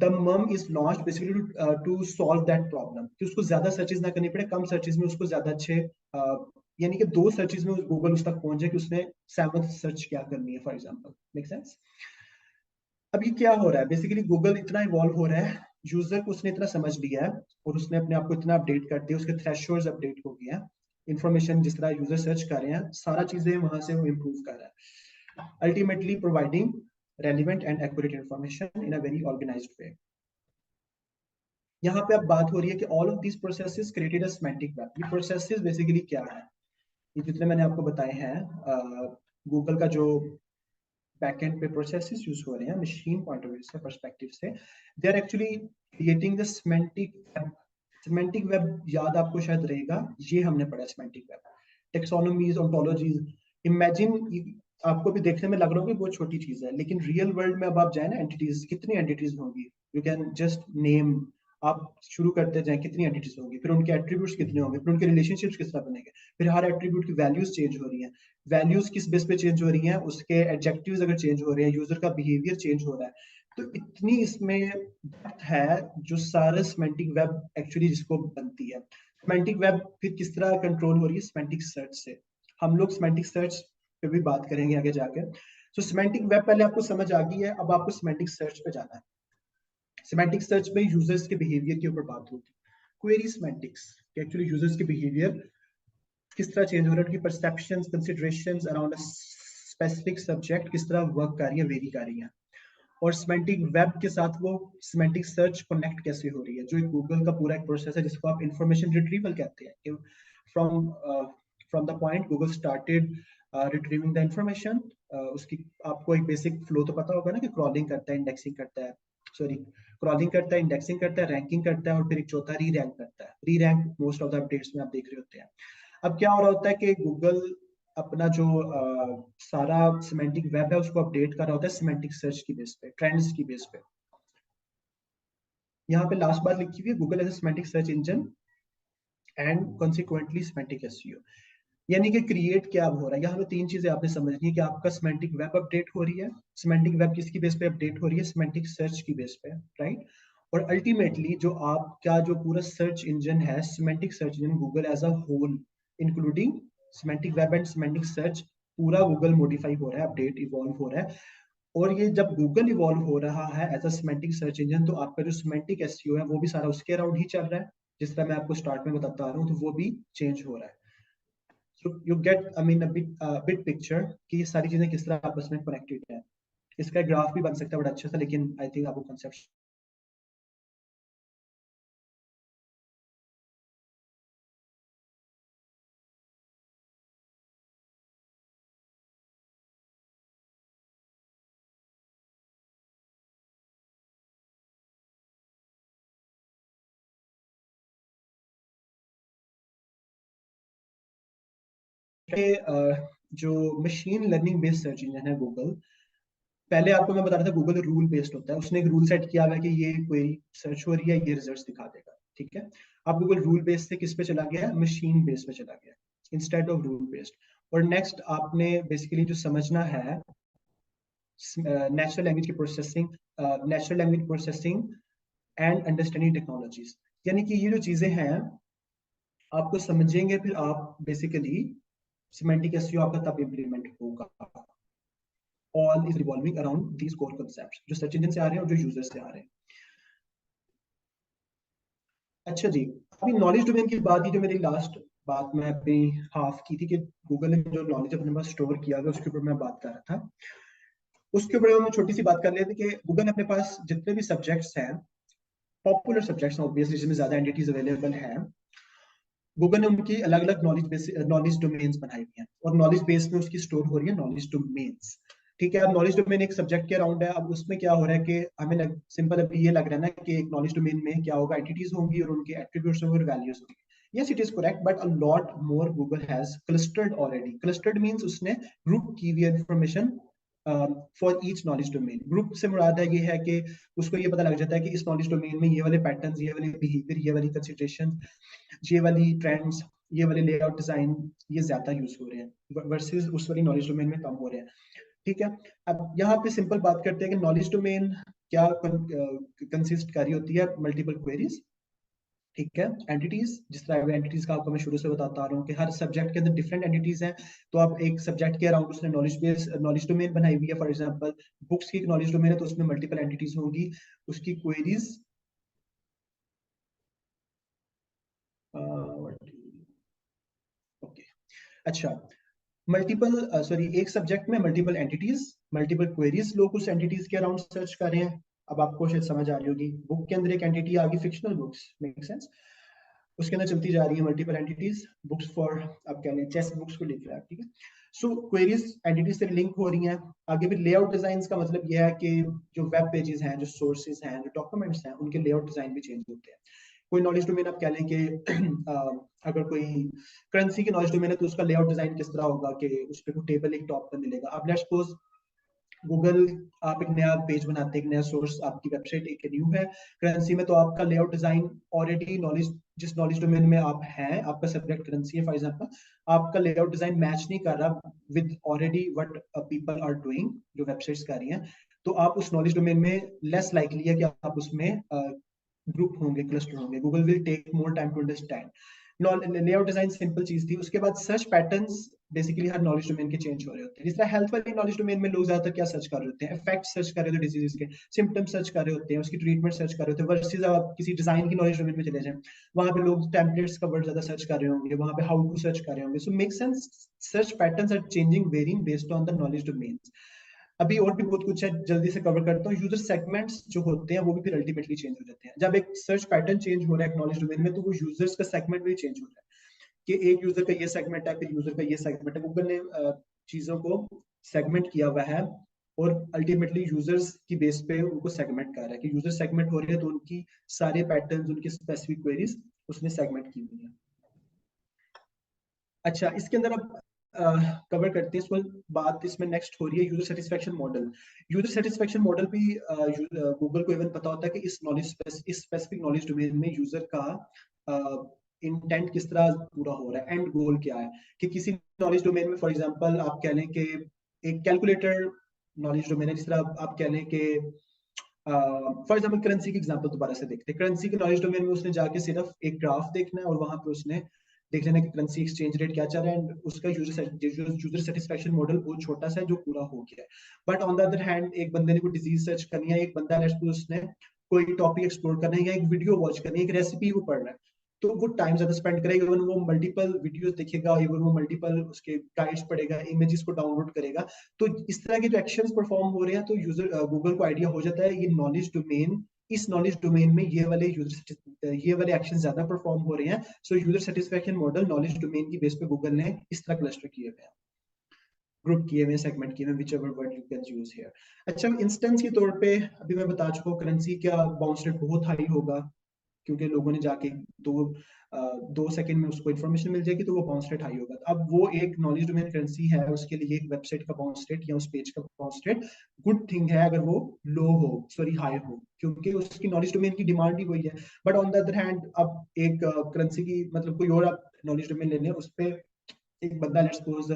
The MUM is launch basically to solve that problem, कि उसको ज्यादा सर्चेस ना करनी पड़े, कम सर्चेस में उसको ज्यादा अच्छे यानी कि 2 सर्चेस में गूगल उस तक पहुंच जाए कि उसने 7th सर्च क्या करनी है, फॉर एग्जांपल। Make sense? अब ये क्या हो रहा है, बेसिकली गूगल इतना इवॉल्व हो रहा है, यूजर को उसने इतना समझ लिया है और उसने अपने आप को इतना अपडेट कर दिया, उसके थ्रेशोल्ड्स अपडेट हो गए हैं, इंफॉर्मेशन जिस तरह यूजर सर्च कर रहे हैं सारा चीजें वहां से वो इम्प्रूव कर रहा है, ultimately providing relevant and accurate information in a very organized way। यहाँ पे अब बात हो रही है कि all of these processes created a semantic web। ये processes basically क्या है, ये जितने मैंने आपको बताए हैं गूगल का जो बैकएंड पे प्रोसेसेस यूज हो रहे हैं मशीन पॉइंट ऑफ व्यू से, पर्सपेक्टिव से, they are actually creating the semantic web. Semantic web याद आपको शायद रहेगा, ये हमने पढ़ा semantic web, taxonomies, ontologies. Imagine आपको भी देखने में लग रहा होगा कि बहुत छोटी चीज है, लेकिन रियल वर्ल्ड में अब आप जाए ना, एंटिटीज कितनी एंटिटीज होंगी, यू कैन जस्ट नेम। आप शुरू करते जाए कितनी एंटिटीज होंगी, फिर उनके एट्रीब्यूट्स कितने होंगे, फिर उनके रिलेशनशिप्स किस तरह बनेंगे, फिर हर एट्रीब्यूट की वैल्यूज चेंज हो रही है, वैल्यूज किस बेस पे चेंज हो रही हैं, उसके एडजेक्टिव्स अगर चेंज हो रहे हैं, यूजर का बिहेवियर चेंज हो रहा है। तो इतनी इसमें डेप्थ है जो सारा सिमेंटिक वेब एक्चुअली जिसको बनती है। सिमेंटिक वेब फिर किस तरह कंट्रोल हो रही है, सिमेंटिक सर्च से। हम लोग सिमेंटिक सर्च पे भी बात करेंगे आगे जाकर। तो सिमेंटिक वेब पहले आपको समझ आ गई है, अब आपको सिमेंटिक सर्च पे जाना है। सिमेंटिक सर्च में यूजर्स के बिहेवियर के ऊपर बात होती है। क्वेरी सिमेंटिक्स, एक्चुअली यूजर्स के बिहेवियर किस तरह चेंज हो रहा है, उनकी perceptions, considerations around a specific subject किस तरह वर्क कर रही है, वेरी कर रही है। और सिमेंटिक वेब के साथ वो सिमेंटिक सर्च कनेक्ट कैसे हो रही है, जो गूगल का पूरा एक प्रोसेस है जिसको आप इंफॉर्मेशन रिट्रीवल कहते हैं। From from the point Google started retrieving the information, उसकी आपको एक बेसिक फ्लो तो पता होगा ना, कि क्रॉलिंग करता है, इंडेक्सिंग करता है, सॉरी क्रॉलिंग करता है, इंडेक्सिंग करता है, रैंकिंग करता है, और फिर एक चौथा री रैंक करता है। री rank most of the updates में आप देख रहे होते हैं। अब क्या हो रहा होता है कि गूगल अपना जो सारा सिमेंटिक वेब है उसको अपडेट कर रहा होता है सिमेंटिक सर्च की बेस पे, ट्रेंड्स की बेस पे। यहाँ पे लास्ट बार लिखी हुई है, Google as a semantic search engine and consequently semantic SEO. यानी कि क्रिएट क्या अब हो रहा है, यहाँ पे 3 चीजें आपने समझनी है कि आपका सिमेंटिक वेब अपडेट हो रही है। सिमेंटिक वेब किसकी बेस पे अपडेट हो रही है, सिमेंटिक सर्च की बेस पे, राइट। और अल्टीमेटली जो आपका जो पूरा सर्च इंजन है, semantic search engine, Google as a whole including semantic web and semantic search, पूरा गूगल मॉडिफाई हो रहा है, अपडेट इवॉल्व हो रहा है। और ये जब गूगल इवॉल्व हो रहा है as a semantic search engine, तो आपका जो सिमेंटिक एसईओ है वो भी सारा उसके अराउंड ही चल रहा है, जिस तरह मैं आपको स्टार्ट में बताता आ रहा हूँ, तो वो भी चेंज हो रहा है। So you get, I mean, a bit picture कि ये सारी चीजें किस तरह आपस में कनेक्टेड है। इसका ग्राफ भी बन सकता है बड़ा अच्छा सा, लेकिन आई थिंक आपको कंसेप्ट जो machine learning based search engine है गूगल, पहले आपको मैं बता रहा था गूगल रूल बेस्ड होता है, उसने एक रूल सेट किया हुआ है कि ये क्वेरी सर्च हो रही है, ये रिजल्ट्स दिखा देगा। ठीक है। अब गूगल रूल बेस्ड से किस पे चला गया है, मशीन बेस्ड पे चला गया इंस्टेड ऑफ रूल बेस्ड। और नेक्स्ट आपने बेसिकली जो समझना है नेचुरल लैंग्वेज की processing, natural language processing and understanding technologies, यानी कि ये जो चीजें हैं आपको समझेंगे फिर आप बेसिकली सिमेंटिक एसईओ आपका तब इम्प्लीमेंट होगा। All is revolving around these core concepts जो सर्च इंजन से आ रहे हैं और जो यूजर से आ रहे हैं। अच्छा जी, अभी नॉलेज डोमेन की बात, ही जो मेरी लास्ट बात मैं अपनी हाफ की थी कि गूगल ने जो नॉलेज अपने पास स्टोर किया था उसके ऊपर मैं बात कर रहा था। उसके ऊपर हम छोटी सी बात कर लेते कि गूगल ने अपने पास जितने भी सब्जेक्ट्स हैं, पॉपुलर सब्जेक्ट्स ऑब्वियसली जिसमें ज्यादा एंटिटीज अवेलेबल हैं, गूगल ने उनकी अलग अलग नॉलेज डोमेन्स बनाई हुई हैं और नॉलेज बेस में उसकी स्टोर हो रही है नॉलेज डोमेन्स। ठीक है, अब नॉलेज डोमेन एक सब्जेक्ट के अराउंड है। अब उसमें क्या हो रहा है कि हमें सिंपल अभी ये लग रहा है ना कि एक नॉलेज डोमेन में क्या होगा, एंटिटीज होंगी और उनके एट्रीब्यूट्स होंगे और वैल्यूज होंगी। Yes, it is correct, but a lot more Google has clustered already. Clustered means उसने group की हुई information for each knowledge domain. Group से मुराद है ये है कि उसको ये पता लग जाता है कि इस knowledge domain में ये वाले patterns, ये वाले behavior, ये वाली consideration, ये वाली ट्रेंड्स, ये वाले लेआउट डिजाइन ये ज्यादा यूज हो रहे हैं वर्सेस उस वाली नॉलेज डोमेन में कम हो रहे हैं। ठीक है, अब यहाँ पे सिंपल बात करते हैं कि नॉलेज डोमेन क्या कंसिस्ट कर रही होती है, मल्टीपल क्वेरीज। ठीक है, एंटिटीज, जिस तरह एंटिटीज का आपको मैं शुरू से बताता आ रहा हूँ कि हर सब्जेक्ट के अंदर डिफरेंट एंटिटीज हैं। तो आप एक सब्जेक्ट के अराउंड उसने नॉलेज डोमेन बनाई हुई है। फॉर एग्जांपल बुक्स की एक नॉलेज डोमेन है तो उसमें मल्टीपल एंटिटीज होंगी, उसकी क्वेरीज ओके। अच्छा, मल्टीपल सॉरी एक सब्जेक्ट में मल्टीपल एंटिटीज, मल्टीपल क्वेरीज, लोग उस एंटिटीज के अराउंड सर्च कर रहे हैं। अब आपको शायद समझ आ रही होगी, बुक के अंदर एक एंटिटी आ गई, फिक्शनल बुक्स, मेक सेंस, उसके अंदर चलती जा रही है मल्टीपल एंटिटीज, बुक्स फॉर आप कह लें चेस बुक्स को लिख रहा है। ठीक है, सो क्वेरीज एंटिटीज से लिंक हो रही हैं। आगे भी लेआउट डिजाइन का मतलब यह है कि जो वेब पेजेस हैं, जो सोर्सेज हैं, जो डॉक्यूमेंट्स हैं, उनके लेआउट डिजाइन भी चेंज होते हैं। कोई नॉलेज डोमेन आप कह लें कि अगर कोई करेंसी की नॉलेज डोमेन है तो उसका लेआउट डिजाइन किस तरह होगा कि उस पर कोई टेबल एक टॉप पर मिलेगा। अब लेट्स सपोज गूगल, आप एक नया पेज बनाते हैं, एक नया सोर्स, आपकी वेबसाइट एक न्यू है करेंसी में, तो आपका लेआउट डिजाइन ऑलरेडी नॉलेज, जिस नॉलेज डोमेन में आप हैं, आपका सब्जेक्ट करेंसी है फॉर एग्जांपल, आपका लेआउट डिजाइन मैच नहीं कर रहा with already what people are doing, जो वेबसाइट्स कर रही हैं। तो आप उस नॉलेज डोमेन में लेस लाइकली है कि आप उसमें ग्रुप होंगे, क्लस्टर होंगे। Google will take more time to understand. Layout design simple चीज थी। उसके बाद सर्च पैटर्न्स बेसिकली हर नॉलेज डोमेन के चेंज हो रहे होते हैं। जिस तरह हेल्थ वाली नॉलेज डोमेन में लोग ज्यादातर क्या सर्च कर रहे होते हैं, इफेक्ट सर्च कर रहे होते हैं डिजीज के, सिम्टम्स सर्च कर रहे होते हैं, उसकी ट्रीटमेंट सर्च कर रहे होते हैं। वर्सेज आप किसी डिजाइन की नॉलेज डोमेन में चले जाएं, वहां पे लोग टेम्पलेट्स का वर्ड ज्यादा सर्च कर रहे होंगे, वहां पे हाउ टू सर्च कर रहे होंगे। So make sense, search patterns are changing, varying based on the knowledge domains. अभी और भी बहुत कुछ है, जल्दी से कवर करता हूँ। यूजर सेगमेंट्स जो होते हैं वो भी फिर अल्टीमेटली चेंज हो जाते हैं। जब एक सर्च पैटर्न चेंज हो रहा है नॉलेज डोमेन में, तो वो यूजर्स का सेगमेंट भी चेंज हो रहा है कि एक यूजर का ये सेगमेंट है, फिर यूजर का ये सेगमेंट है। गूगल ने चीजों को सेगमेंट किया हुआ है और अल्टीमेटली यूजर्स की बेस पे उनको सेगमेंट कर रहा है कि यूजर सेगमेंट हो रहे हैं तो उनकी सारे पैटर्न्स, उनकी स्पेसिफिक क्वेरीज उसने सेगमेंट की हुई है। अच्छा, इसके अंदर अब कवर करते हैं इसमें बात, इसमें नेक्स्ट हो रही है user satisfaction model. User satisfaction model भी गूगल को इवन पता होता है कि इस स्पेसिफिक नॉलेज डोमेन में यूजर का इंटेंट किस तरह पूरा हो रहा है, एंड गोल क्या है। कि किसी नॉलेज डोमेन में फॉर एग्जांपल आप कह लें कि एक कैलकुलेटर नॉलेज डोमेन है, जिस तरह आप कह लें कि फॉर एग्जांपल करेंसी की एग्जांपल दोबारा से देखते हैं। करेंसी के नॉलेज डोमेन में उसने जाके सिर्फ एक ग्राफ देखना है और वहां पे उसने देख लेना कि करेंसी एक्सचेंज रेट क्या चल रहा है, एंड उसका यूजर सेटिस्फेक्शन मॉडल बहुत छोटा सा है जो पूरा हो गया है। But on the other hand एक बंदे ने कोई डिजीज सर्च करनी है, एक बंदा उसने कोई टॉपिक एक्सप्लोर करना है या एक वीडियो वॉच करनी है, एक रेसिपी को पढ़ना है, तो वो टाइम ज्यादा स्पेंड करेगा। इवन वो मल्टीपल वीडियोस देखेगा, इवन वो मल्टीपल उसके गाइड्स पढ़ेगा, इमेजेस को डाउनलोड करेगा। तो इस तरह के जो एक्शंस परफॉर्म हो रहे हैं, तो यूजर गूगल को आइडिया हो जाता है ये नॉलेज डोमेन, इस नॉलेज डोमेन में ये वाले एक्शन ज्यादा परफॉर्म हो रहे हैं। सो user satisfaction model knowledge domain की बेस पे गूगल ने इस तरह क्लस्टर किए हुए हैं, ग्रुप किए हुए, सेगमेंट किए हुए, whichever word you can use here. अच्छा, इंस्टेंस के तौर पे अभी मैं बता चुका हूँ करेंसी का बाउंस रेट बहुत हाई होगा, क्योंकि लोगों ने जाके दो सेकंड में उसको इन्फॉर्मेशन मिल जाएगी, तो वो बाउंस रेट हाई होगा। अब वो एक नॉलेज डोमेन करेंसी है, उसके लिए एक वेबसाइट का बाउंस रेट या उस पेज का बाउंस रेट गुड थिंग है अगर वो लो हो, सॉरी हाई हो, क्योंकि उसकी नॉलेज डोमेन की डिमांड ही वही है। But on the other hand, अब एक करेंसी की मतलब कोई और आप नॉलेज डोमेन ले लें, उस पर एक बंदा लेट्स सपोज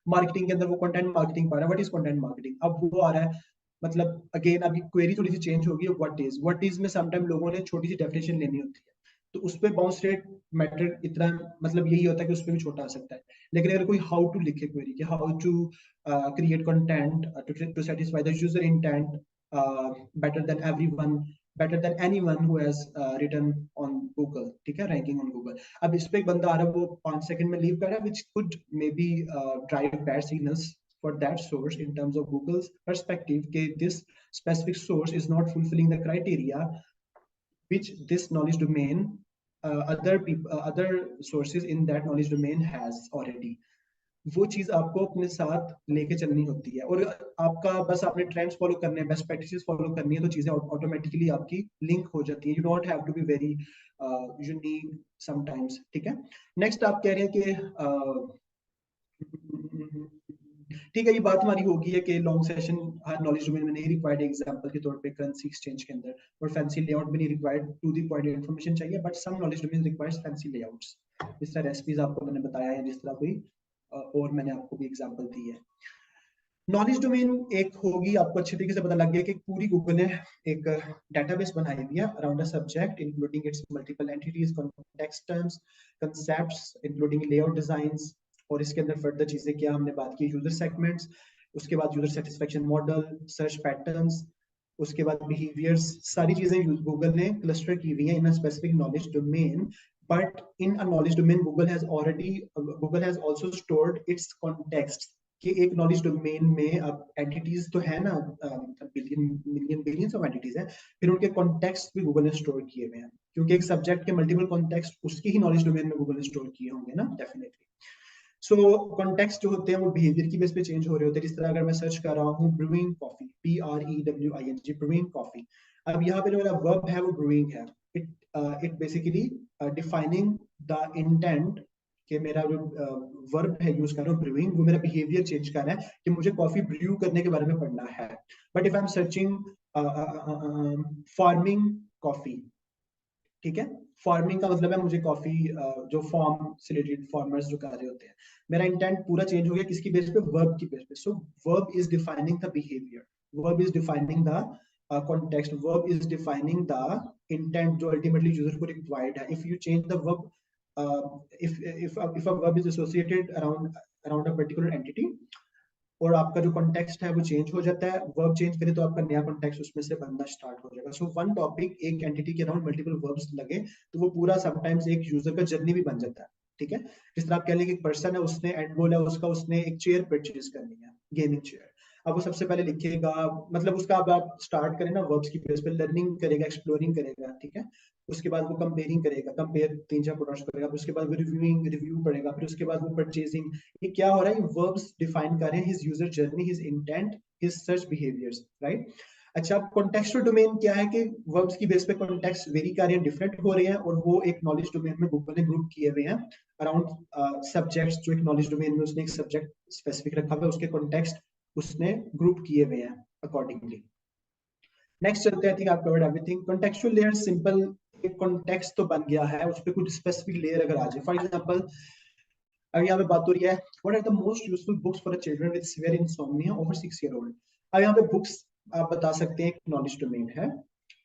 मार्केटिंग के अंदर वो कंटेंट मार्केटिंग पा रहा है, व्हाट इज कंटेंट मार्केटिंग, अब वो आ रहा है, मतलब अगेन अभी क्वेरी थोड़ी सी चेंज होगी, व्हाट इज में समटाइम लोगों ने छोटी सी डेफिनेशन लेनी होती है, तो उस पर बाउंस रेट मैटर इतना, मतलब यही होता है कि उस पर भी छोटा आ सकता है। लेकिन अगर कोई हाउ टू लिखे क्वेरी कि how to create content to satisfy the user intent better than everyone, better than anyone who has written on Google, ठीक है, रैंकिंग ऑन गूगल। अब इस पे एक बंदा आ रहा है, वो 5 सेकंड में लीव कर रहा है, which could maybe drive bad signals for that source in terms of Google's perspective that this specific source is not fulfilling the criteria which this knowledge domain other sources in that knowledge domain has already। वो चीज आपको अपने साथ लेके चलनी होती है, और आपका बस आपने ट्रेंड्स फॉलो करने हैं, बेस्ट प्रैक्टिसेस फॉलो करनी है, तो चीजें ऑटोमेटिकली आपकी लिंक हो जाती है। You don't have to be very unique sometimes, ठीक है। नेक्स्ट आप कह रहे हैं कि ठीक है, ये बात हमारी होगी है कि लॉन्ग सेशन हर नॉलेज डोमेन में नहीं रिक्वायर्ड। एग्जांपल के तौर पे करेंसी एक्सचेंज के अंदर और फैंसी लेआउट भी नहीं required, to the point information चाहिए, but some knowledge domain requires fancy layouts. जिस तरह रेसिपीज आपको मैंने बताया है, जिस तरह कोई और मैंने आपको भी एग्जांपल दी है। नॉलेज डोमेन एक होगी, आपको अच्छे तरीके से पता लग गया कि पूरी गूगल ने एक डेटाबेस बनाई हुई है around a subject including it's multiple entities, context terms, concepts including layout designs, और इसके अंदर फर्दर चीजें क्या हमने बात की, यूजर सेगमेंट्स, उसके बाद user satisfaction model, search patterns, उसके बाद बिहेवियर्स, सारी चीजें गूगल ने क्लस्टर की हुई है in a specific knowledge domain. But in a knowledge domain Google has also stored its context, कि एक नॉलेज डोमेन में अब एंटिटीज तो है ना, बिलियंस ऑफ एंटिटीज है, फिर उनके कॉन्टेक्स्ट भी गूगल ने स्टोर किए हुए हैं, क्योंकि एक सब्जेक्ट के मल्टीपल कॉन्टेक्स्ट उसकी ही नॉलेज डोमेन में गूगल ने स्टोर किए होंगे ना, डेफिनेटली। सो कॉन्टेक्स्ट जो होते हैं वो बिहेवियर की बेस पे चेंज हो रहे होते हैं। जिस तरह अगर मैं सर्च कर रहा हूँ brewing coffee, BREWING, brewing coffee, अब यहाँ पे जो मेरा वर्ब है वो ब्रूइंग है। It basically defining the intent, कि मेरा जो वर्ब है यूज कर रहा हूँ ब्रूइंग, वो मेरा बिहेवियर चेंज कर रहा है कि मुझे कॉफी ब्रू करने के बारे में पढ़ना है। But if I am searching farming coffee, ठीक है, फार्मिंग का मतलब है मुझे कॉफी जो फार्म से रिलेटेड फार्मर्स जो कर रहे होते हैं, मेरा इंटेंट पूरा चेंज हो गया किसकी बेस पे, वर्ब की बेस पे। So verb is defining the behaviour, verb is defining the context, verb is defining the intent जो ultimately user को required है। if you change the verb, if a verb is associated around a particular entity, और आपका जो context है वो change हो जाता है, वर्ब चेंज करे तो आपका नया कॉन्टेक्स्ट उसमें से बनना स्टार्ट हो जाएगा। सो वन टॉपिक एक एंटिटी के अराउंड मल्टीपल वर्ब्स लगे तो वो पूरा समटाइम्स एक यूजर का जर्नी भी बन जाता है, ठीक है। जिस तरह आप कह लें कि एक पर्सन है, उसने एंड गोल है उसका, उसने एक चेयर परचेज करनी है, गेमिंग चेयर। अब वो सबसे पहले लिखेगा, मतलब उसका अब आप स्टार्ट करें ना वर्ब्स की बेस पे, लर्निंग करेगा, एक्सप्लोरिंग करेगा, ठीक है। उसके बाद वो कंपेयरिंग करेगा, कंपेयर 3-4 प्रोडक्ट्स करेगा, फिर उसके बाद वो रिव्यू पढ़ेगा, फिर उसके बाद वो परचेजिंग। ये क्या हो रहा है, वर्ब्स डिफाइन कर रहे हैं his user journey, his intent, his search behaviours, right. अच्छा, कॉन्टेक्सुअल डोमेन क्या है कि वर्ब्स की बेस पे कॉन्टेक्स्ट वेरी कर रहे हैं, डिफरेंट हो रहे हैं, और वो एक नॉलेज डोमेन में गूगल ने ग्रुप किए हुए हैं अराउंड सब्जेक्ट्स। जो एक नॉलेज डोमेन में उसने एक सब्जेक्ट स्पेसिफिक रखा हुआ है, उसके कॉन्टेक्स्ट उसने ग्रुप किए हुए हैं अकॉर्डिंगली। नेक्स्ट चलते हैं, आई थिंक आप covered everything. Contextual layer simple, एक कॉन्टेक्स्ट तो बन गया है, उस पर कुछ स्पेसिफिक लेयर अगर आ जाए, फॉर एग्जांपल अगर यहाँ पे बात हो रही है what are the most useful books for children with severe insomnia over 6 year old। अब यहाँ पे बुक्स आप बता सकते हैं, एक नॉलेज डोमेन है,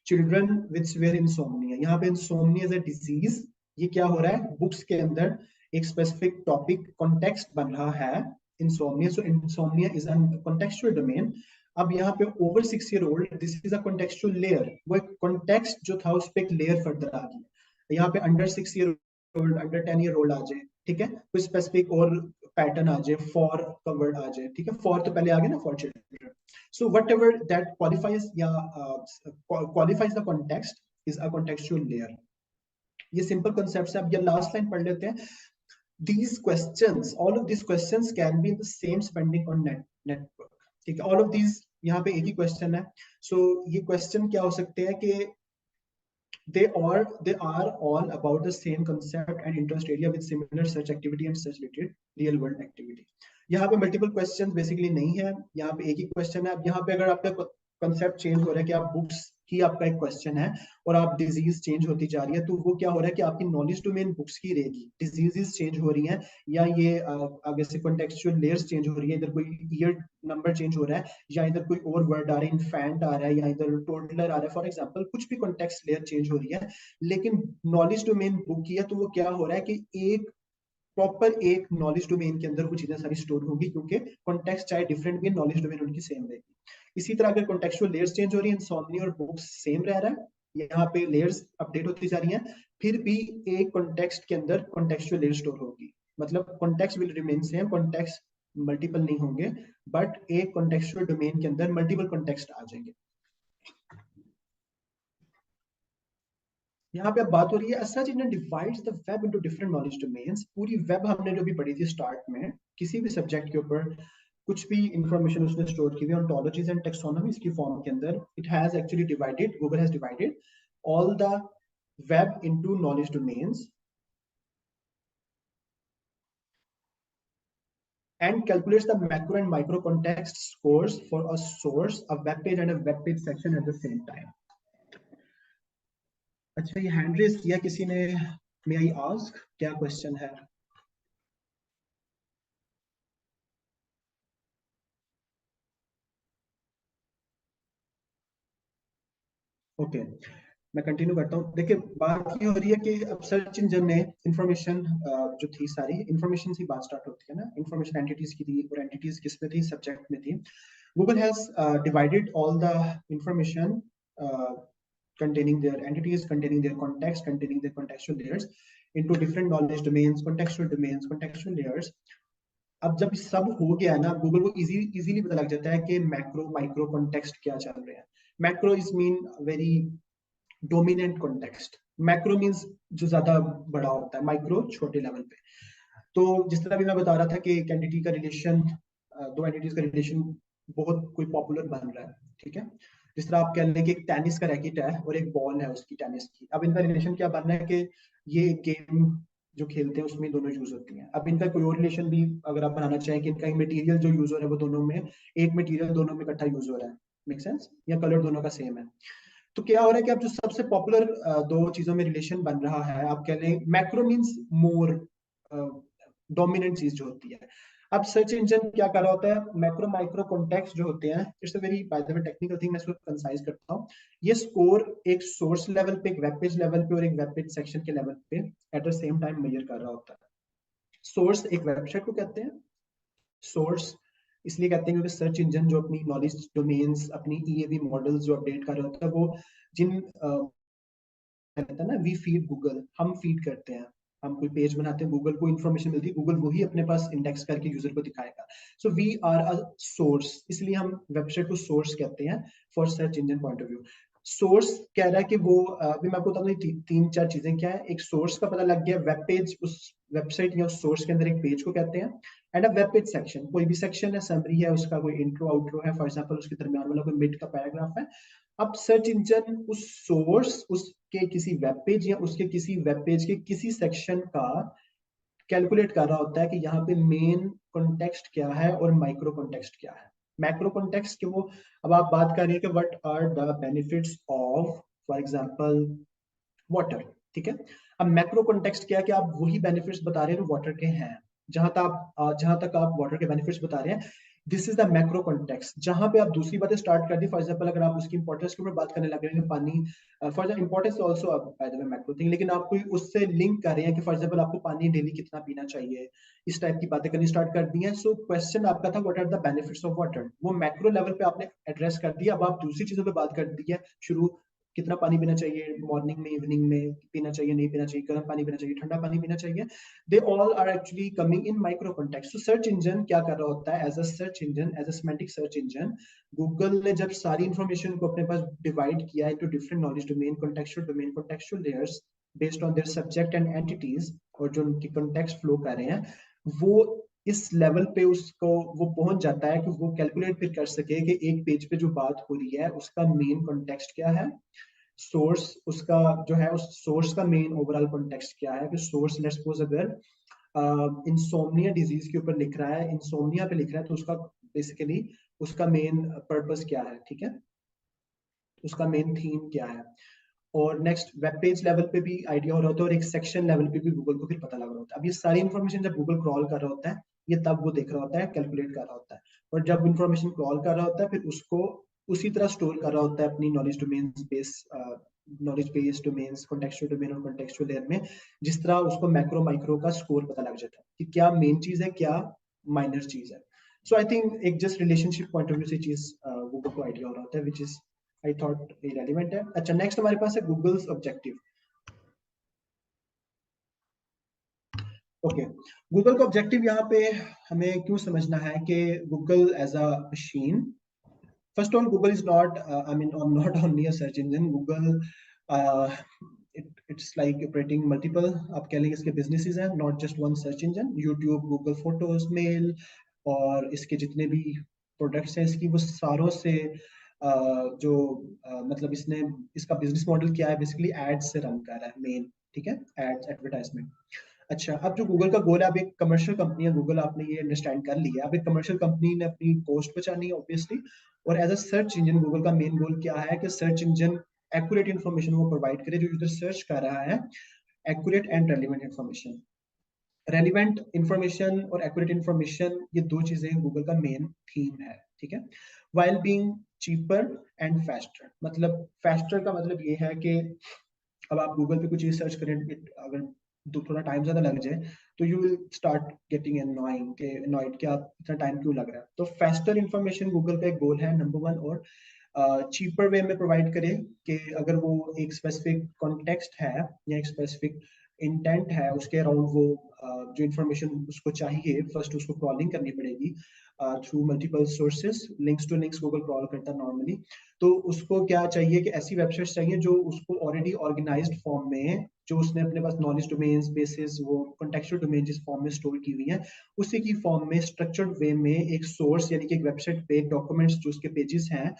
चिल्ड्रन विद सीवियर इंसोम्निया। यहाँ पे इंसोम्निया एज अ डिजीज, ये क्या हो रहा है, बुक्स के अंदर एक स्पेसिफिक टॉपिक कॉन्टेक्स्ट बन रहा है, insomnia. So insomnia is a contextual domain. अब यहाँ पे over 6 year old, this is a contextual layer, वो एक कॉन्टेक्स्ट जो था उस पर एक लेयर फर्दर आ गया। यहाँ पे under 6 year old, under 10 year old आ जाए, ठीक है, कोई स्पेसिफिक और पैटर्न आ जाए, फॉर का वर्ड आ जाए, ठीक है, फॉर तो पहले आ गया ना, for children. So whatever that qualifies या qualifies the context is a contextual layer. ये सिंपल कॉन्सेप्ट है। अब ये लास्ट लाइन पढ़ लेते हैं। these questions, all of these questions can be in the same spending on network, ठीक है। all of these यहाँ पे एक ही क्वेश्चन है। सो ये क्वेश्चन क्या हो सकते हैं कि they are all about the same concept and interest area with similar search activity and search related real world activity. यहाँ पे मल्टीपल क्वेश्चन बेसिकली नहीं है, यहाँ पे एक ही क्वेश्चन है. अब यहाँ पे अगर आपका कंसेप्ट चेंज हो रहा है कि आप बुक्स की आपका एक क्वेश्चन है और आप डिजीज चेंज होती जा रही है, तो वो क्या हो रहा है कि आपकी नॉलेज डोमेन बुक्स की रहेगी, डिजीजेस चेंज हो रही हैं, या ये आगे से कॉन्टेक्चुअल लेयर्स चेंज हो रही है, इधर कोई ईयर नंबर चेंज हो रहा है, या इधर कोई और वर्ड आ रहा है, इन्फेंट आ रहा है, या इधर टोडलर आ रहा है, फॉर एग्जांपल कुछ भी कॉन्टेक्स्ट लेयर चेंज हो रही है, लेकिन नॉलेज डोमेन बुक की है, तो वो क्या हो रहा है कि एक प्रॉपर एक नॉलेज डोमेन के अंदर वो चीजें सारी स्टोर होंगी, क्योंकि कॉन्टेक्स्ट चाहे डिफरेंट भी, नॉलेज डोमेन उनकी सेम रहेगी. इसी तरह अगर कॉन्टेक्चुअल लेयर्स चेंज हो रही है, इंसोम्निया और बुक्स सेम रह रहा है, यहाँ पे लेयर्स अपडेट होती जा रही हैं, फिर भी एक कॉन्टेक्स्ट के अंदर कॉन्टेक्चुअल लेयर स्टोर होगी. मतलब context will remain same, context multiple नहीं होंगे, बट एक कॉन्टेक्चुअल डोमेन के अंदर मल्टीपल कॉन्टेक्स्ट आ जाएंगे. यहाँ पे अब बात हो रही है search engine divides the web into different knowledge domains. पूरी वेब हमने जो भी पढ़ी थी स्टार्ट में, किसी भी सब्जेक्ट के ऊपर कुछ भी इंफॉर्मेशन उसने स्टोर की हुई ऑन्टोलॉजीज एंड टेक्सोनॉमीज की फॉर्म के अंदर, it has actually divided, Google has divided all the web into knowledge domains and calculates the macro and micro context scores for a source, a web page and a web page section at the same time. अच्छा, ये hand raise किया किसी ने, मे I ask, क्या question है? Okay, मैं continue करता हूँ. देखिए, बात ये हो रही है कि अब सर्च इंजन ने इंफॉर्मेशन जो थी, सारी इंफॉर्मेशन से बात स्टार्ट होती है ना, इंफॉर्मेशन एंटिटीज की थी, और एंटिटीज किस में थी? सब्जेक्ट में थी. Google has divided all the information containing their entities, containing their context, containing their contextual layers into different knowledge domains, contextual layers. अब जब सब हो गया ना, गूगल को इजीली पता लग जाता है कि मैक्रो माइक्रो कॉन्टेक्स्ट क्या चल रहे हैं. Macro is mean very dominant context, macro means जो ज्यादा बड़ा होता है, माइक्रो छोटे लेवल पे. तो जिस तरह भी मैं बता रहा था कि एक एंटिटी का रिलेशन, दो एंटिटीज का रिलेशन बहुत कोई पॉपुलर बन रहा है, ठीक है. जिस तरह आप कह लें कि एक टेनिस का रैकेट है और एक बॉल है उसकी, टेनिस की. अब इनका रिलेशन क्या बन रहा है कि ये गेम जो खेलते हैं उसमें दोनों यूज होती हैं. अब इनका कोई और रिलेशन भी अगर आप बनाना चाहें कि इनका मटेरियल जो यूज हो रहा है वो दोनों में, एक मटेरियल दोनों में इकट्ठा यूज हो रहा है, मेक सेंस, या कलर दोनों का सेम है. तो क्या हो रहा है कि अब जो सबसे पॉपुलर दो चीजों में रिलेशन बन रहा है, आप कह लें मैक्रो मीन्स मोर डोमिनेंट चीज जो होती है. अब सर्च इंजन क्या कर रहा होता है, मैक्रो माइक्रो कॉन्टेक्स्ट जो होते हैं, it's a very by the way technical thing, मैं इसको कंसाइज करता हूँ. ये स्कोर एक सोर्स लेवल पे, एक वेब पेज लेवल पे और एक वेब पेज सेक्शन के लेवल पे at the same time measure कर रहा होता है. सोर्स एक वेबसाइट को कहते हैं. सोर्स इसलिए कहते हैं क्योंकि सर्च इंजन जो अपनी नॉलेज डोमेन्स, अपनी ईएवी मॉडल्स जो अपडेट कर रहा होता है, वो जिन कहता है ना, वी फीड गूगल, हम फीड करते हैं, हम कोई पेज बनाते हैं, गूगल को इन्फॉर्मेशन मिलती है, गूगल वही अपने पास इंडेक्स करके यूजर को दिखाएगा. So we are a source, इसलिए हम वेबसाइट को सोर्स कहते हैं for search engine point of view. Source कह रहा है कि वो, अभी मैं आपको बता दूं तीन चार चीजें क्या है. एक सोर्स का पता लग गया, वेब पेज उस वेबसाइट या उस सोर्स के अंदर एक पेज को कहते हैं. And a web page section, कोई भी सेक्शन है, समरी है उसका, कोई इंट्रो आउट्रो है, फॉर एग्जांपल उसके दरमियान वाला कोई मिड का पैराग्राफ है. अब सर्च इंजन उस सोर्स, उसके किसी वेब पेज या उसके किसी वेब पेज के किसी सेक्शन का कैलकुलेट कर रहा होता है कि यहाँ पे मेन कॉन्टेक्स्ट क्या है और माइक्रो कॉन्टेक्स्ट क्या है. मैक्रो कॉन्टेक्स्ट के वो, अब आप बात कर रहे हैं कि what are the benefits of, for example, water, ठीक है. अब मैक्रो कॉन्टेक्स्ट क्या है कि आप वही बेनिफिट्स बता रहे हैं जो वाटर के हैं. जहां तक आप वाटर के बेनिफिट्स बता रहे हैं, this is the macro context. जहां पे आप दूसरी बातें स्टार्ट कर दी, फॉर एग्जांपल अगर आप उसकी इंपॉर्टेंस के ऊपर बात करने लग रहे हैं, पानी, for example importance also by the way macro thing, लेकिन आप कोई उससे लिंक कर रहे हैं कि फॉर एग्जांपल आपको पानी डेली कितना पीना चाहिए, इस टाइप की बातें करनी स्टार्ट कर दी हैं. सो क्वेश्चन आपका था what are the benefits of water, वो मैक्रो लेवल पे आपने एड्रेस कर दिया. अब आप दूसरी चीजों पे बात कर दी है शुरू, कितना पानी पीना चाहिए, मॉर्निंग में, इवनिंग में पीना चाहिए, नहीं पीना चाहिए, गर्म पानी पीना चाहिए, ठंडा पानी पीना चाहिए. They all are actually coming in micro context. तो सर्च इंजन क्या कर रहा होता है, as a search engine, as a semantic search engine, Google ने जब सारी इंफॉर्मेशन को अपने पास डिवाइड किया into different knowledge domain, contextual layers based on their subject and entities, और जो उनकी कॉन्टेक्स्ट फ्लो कर रहे हैं, वो इस लेवल पे उसको वो पहुंच जाता है कि वो कैलकुलेट फिर कर सके कि एक पेज पे जो बात हो रही है उसका मेन कॉन्टेक्स्ट क्या है, सोर्स उसका जो है, उस सोर्स का मेन ओवरऑल कॉन्टेक्स्ट क्या है, कि सोर्स लेट्स सपोज अगर इंसोम्निया डिजीज के ऊपर लिख रहा है, इंसोम्निया पे लिख रहा है, तो उसका बेसिकली उसका मेन पर्पस क्या है, ठीक है, उसका मेन थीम क्या है। और नेक्स्ट वेब पेज लेवल पे भी आइडिया हो रहा होता है, और एक सेक्शन लेवल पे भी गूगल को फिर पता लग रहा होता है। अब ये सारी इन्फॉर्मेशन जब गूगल क्रॉल कर रहा होता है, ये तब वो देख रहा होता है, कैलकुलेट कर रहा होता है। और जब इन्फॉर्मेशन क्रॉल कर रहा होता है, फिर उसको उसी तरह स्टोर कर रहा होता है अपनी knowledge domains base, knowledge base domains, contextual domain और कॉन्टेक्चुअल लेयर में, जिस तरह उसको मैक्रो माइक्रो का स्कोर पता लग जाता है कि क्या मेन चीज है, क्या माइनर चीज है। सो आई थिंक एक just relationship point of view से चीज गूगल को आइडिया हो रहा होता है, which is I thought relevant है। अच्छा, नेक्स्ट हमारे पास है गूगल्स ऑब्जेक्टिव। ओके, गूगल का ऑब्जेक्टिव यहाँ पे हमें क्यों समझना है कि Google as a machine, first all Google is not, I mean not only a search engine. Google it's like operating multiple, आप कह लेंगे इसके बिजनेसेस हैं, not just one search engine. YouTube, Google Photos, mail और इसके जितने भी products हैं इसकी, वो सारों से जो मतलब इसने, इसका बिजनेस मॉडल क्या है, बेसिकली एड्स से रन कर रहा है मेन, ठीक है, एड्स, एडवर्टाइजमेंट। अच्छा, अब जो गूगल का गोल है, अब एक कमर्शियल कंपनी है गूगल, आपने ये अंडरस्टैंड कर लिया। अब एक कमर्शियल कंपनी ने अपनी कॉस्ट बचानी है ऑब्वियसली, और as a search engine Google का मेन गोल क्या है कि सर्च इंजन एक्यूरेट इन्फॉर्मेशन वो प्रोवाइड करे जो यूजर सर्च कर रहा है, accurate and relevant information. Relevant information और एक्यूरेट इन्फॉर्मेशन, ये दो चीजें गूगल का मेन थीम है, ठीक है। While being cheaper and faster, मतलब फास्टर का मतलब ये है कि अब आप गूगल पे कुछ चीज सर्च करें, अगर थोड़ा टाइम ज्यादा लग जाए तो you will start getting annoying के एनॉयड कि आप इतना टाइम क्यों लग रहा है। तो फास्टर इन्फॉर्मेशन गूगल का एक गोल है नंबर वन, और चीपर वे में प्रोवाइड करे कि अगर वो एक स्पेसिफिक कॉन्टेक्स्ट है या एक स्पेसिफिक इंटेंट है, उसके अराउंड वो जो इन्फॉर्मेशन उसको चाहिए, फर्स्ट उसको क्रॉलिंग करनी पड़ेगी through multiple sources, links to links Google crawl करता है नॉर्मली। तो उसको क्या चाहिए कि ऐसी वेबसाइट्स चाहिए जो उसको ऑलरेडी ऑर्गेनाइज्ड फॉर्म में, जो उसने अपने पास नॉलेज डोमेन्स बेसिस, वो कॉन्टेक्चुअल डोमेन जिस फॉर्म में स्टोर की हुई है, उसी की फॉर्म में स्ट्रक्चर्ड वे में एक सोर्स, यानी कि एक वेबसाइट पे डॉक्यूमेंट्स जो उसके पेजेस हैं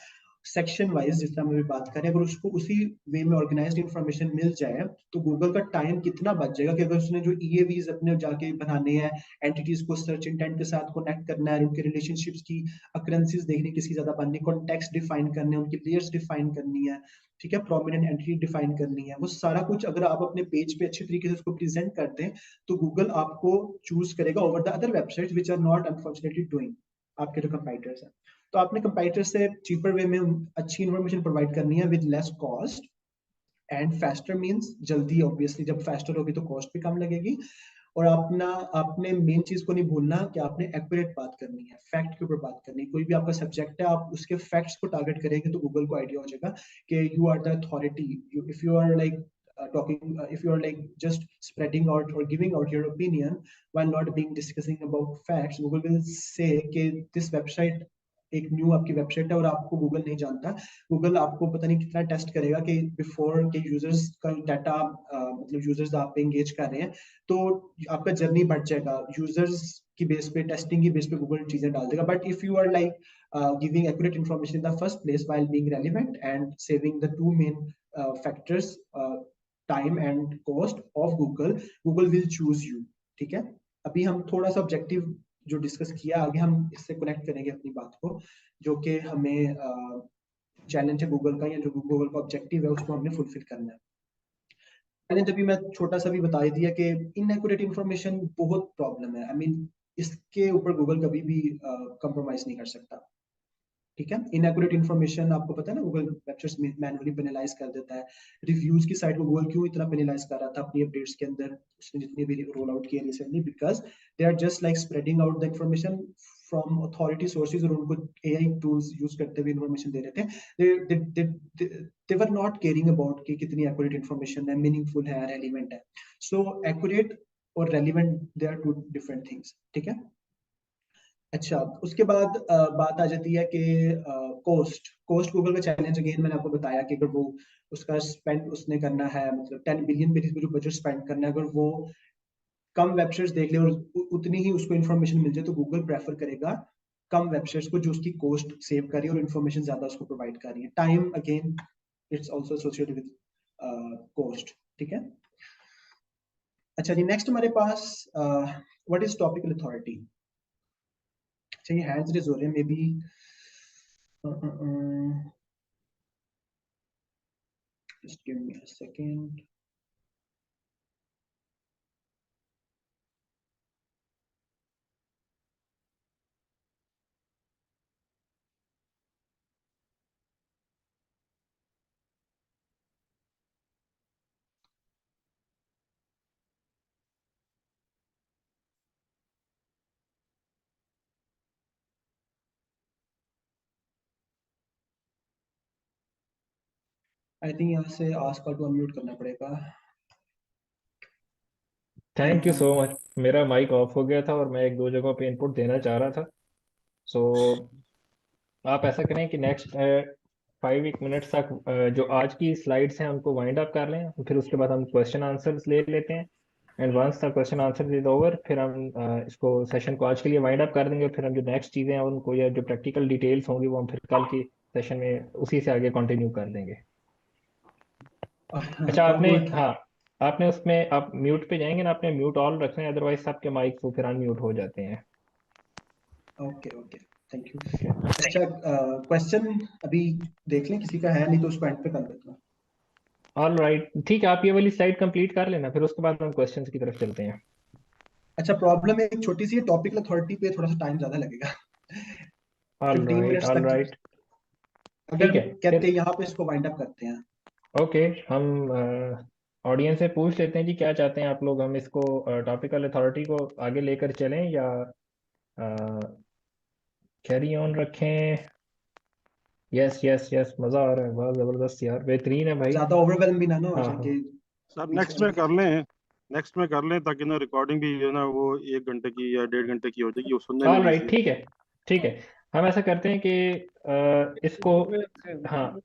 सेक्शन वाइज, जिस तरह हम अभी बात करें, अगर उसको उसी वे में ऑर्गेनाइज्ड इन्फॉर्मेशन मिल जाए, तो गूगल का टाइम कितना बच जाएगा कि अगर उसने जो ईएवीज अपने जाके बनाने हैं, एंटिटीज को सर्च इंटेंट के साथ कनेक्ट करना है, उनके रिलेशनशिप्स की अकरेंसेस देखनी, किसकी ज्यादा बननी, कॉन्टेक्स्ट डिफाइन करने, उनकी लेयर्स डिफाइन करनी है, ठीक है, प्रोमिनेंट एंटिटी डिफाइन करनी है, वो सारा कुछ अगर आप अपने पेज पे अच्छी तरीके से उसको प्रेजेंट करते हैं, तो गूगल आपको चूज करेगा over the other websites which are not unfortunately doing, आपके जो कंपाइटर्स हैं। तो आपने कंपाइटर से चीपर वे में अच्छी इन्फॉर्मेशन प्रोवाइड करनी है with less cost, and faster means जल्दी, ऑब्वियसली जब फास्टर होगी तो कॉस्ट भी कम लगेगी। और अपना, आपने मेन चीज को नहीं भूलना कि आपने एक्यूरेट बात करनी है, फैक्ट के ऊपर बात करनी है। कोई भी आपका सब्जेक्ट है, आप उसके फैक्ट्स को टारगेट करेंगे तो गूगल को आइडिया हो जाएगा कि you are the authority. If you are like talking, if you are like just spreading out or giving out your opinion while not being discussing about facts, Google will say कि this website एक new आपकी website है और आपको Google नहीं जानता। Google आपको पता नहीं कितना टेस्ट करेगा कि बिफोर के यूजर्स का डाटा, मतलब यूजर्स आप पे एंगेज कर रहे हैं, तो आपका जर्नी बढ़ जाएगा, यूजर्स की बेस पे, टेस्टिंग की बेस पे गूगल चीजें डाल देगा। But if you are like giving accurate information in the first place while being relevant and saving the two main factors, time and cost of Google, Google will choose you, ठीक है। अभी हम थोड़ा सा objective जो discuss किया, आगे हम इससे कनेक्ट करेंगे अपनी बात को, जो कि हमें चैलेंज है गूगल का, या जो गूगल का ऑब्जेक्टिव है उसको हमने फुलफिल करना है। मैंने जब भी, मैं छोटा सा भी बता ही दिया कि इनएक्यूरेट इन्फॉर्मेशन बहुत प्रॉब्लम है, आई मीन इसके ऊपर गूगल कभी भी कंप्रोमाइज नहीं कर सकता, ठीक है। इनएक्यूरेट इन्फॉर्मेशन आपको पता है ना, गूगल वेबसाइट्स में मैनुअली पेनलाइज कर देता है। रिव्यूज की साइट को गूगल क्यों इतना पेनलाइज कर रहा था अपनी अपडेट्स के अंदर, उसने जितने भी रोल आउट किए recently, because they are just like spreading out the information from authority sources, और उनको एआई टूल्स यूज करते हुए इन्फॉर्मेशन दे रहे थे। They were not caring about कि कितनी एक्यूरेट इन्फॉर्मेशन है, मीनिंगफुल है, रेलिवेंट है। सो एक्यूरेट और relevant, they are two different things, ठीक है। अच्छा, उसके बाद बात आ जाती है कि कॉस्ट, गूगल का चैलेंज अगेन मैंने आपको बताया कि अगर वो उसका स्पेंड उसने करना है, मतलब 10 बिलियन पे जो बजट स्पेंड करना है, अगर वो कम वेबसाइट्स देख ले और उतनी ही उसको इन्फॉर्मेशन मिल जाए, तो गूगल प्रेफर करेगा कम वेबसाइट्स को जो उसकी कॉस्ट सेव कर रही है और इन्फॉर्मेशन ज्यादा उसको प्रोवाइड कर रही है। Time again it's also associated with cost, ठीक है। अच्छा जी, नेक्स्ट हमारे पास व्हाट इज टॉपिकल अथॉरिटी। अच्छा, ये हैंड्स रेज हो रहे हैं, may be just give me a second. I think यहाँ से आस्का को अनम्यूट करना पड़ेगा।
Thank you so much. मेरा माइक ऑफ हो गया था और मैं एक दो जगहों पे इनपुट देना चाह रहा था। सो आप ऐसा करें कि नेक्स्ट 5 मिनट्स तक जो आज की स्लाइड्स हैं उनको वाइंड अप कर लें, फिर उसके बाद हम क्वेश्चन आंसर्स ले लेते हैं। And once the question answer is over, फिर हम इसको सेशन को आज के लिए वाइंड अप कर देंगे। फिर हम जो नेक्स्ट चीज़ें हैं उनको, या जो प्रैक्टिकल डिटेल्स होंगी, वो हम फिर कल की सेशन में उसी से आगे कंटिन्यू कर देंगे। अच्छा,
वो
आपने,
गुड।
हाँ, आपने उसमें, आप म्यूट पे जाएंगे ना, आपने म्यूट ऑल रखना है, अदरवाइज सबके माइक तो फिर अनम्यूट हो जाते हैं।
Okay okay, thank you.
ठीक है।
अच्छा, क्वेश्चन अभी देख लें, किसी का है नहीं तो उसको एंड पे कर देता हूँ।
ऑल राइट, ठीक है, आप ये वाली स्लाइड कंप्लीट कर लेना, फिर उसके बाद हम क्वेश्चंस की तरफ चलते हैं।
अच्छा, प्रॉब्लम है एक छोटी सी, टॉपिकल अथॉरिटी पे थोड़ा सा टाइम ज्यादा लगेगा।
ऑल
15
राइट,
मिनट्स
ऑल
तक।
राइट।
अगर
ठीक है
कहते
फिर।
हैं यहाँ पे इसको वाइंड अप करते हैं।
ओके, हम ऑडियंस से पूछ लेते हैं कि क्या चाहते हैं आप लोग, हम इसको टॉपिकल अथॉरिटी को आगे लेकर चलें या कैरी ऑन रखें। यस यस यस, मज़ा आ रहा है, बहुत ज़बरदस्त यार, बेहतरीन है भाई।
ज्यादा ओवरवेलम भी ना हो
हाँ
जाए
हाँ।
कि
सर
पीछे
नेक्स्ट में
वाले।
कर लें, नेक्स्ट में कर लें ताकि ना रिकॉर्डिंग भी जो है ना वो 1 घंटे की या 1.5 घंटे की हो जाएगी, वो सुनने में
ऑल
भी
राइट,
इजी है।
ठीक है, ठीक है। हम ऐसा करते हैं कि इसको, हाँ,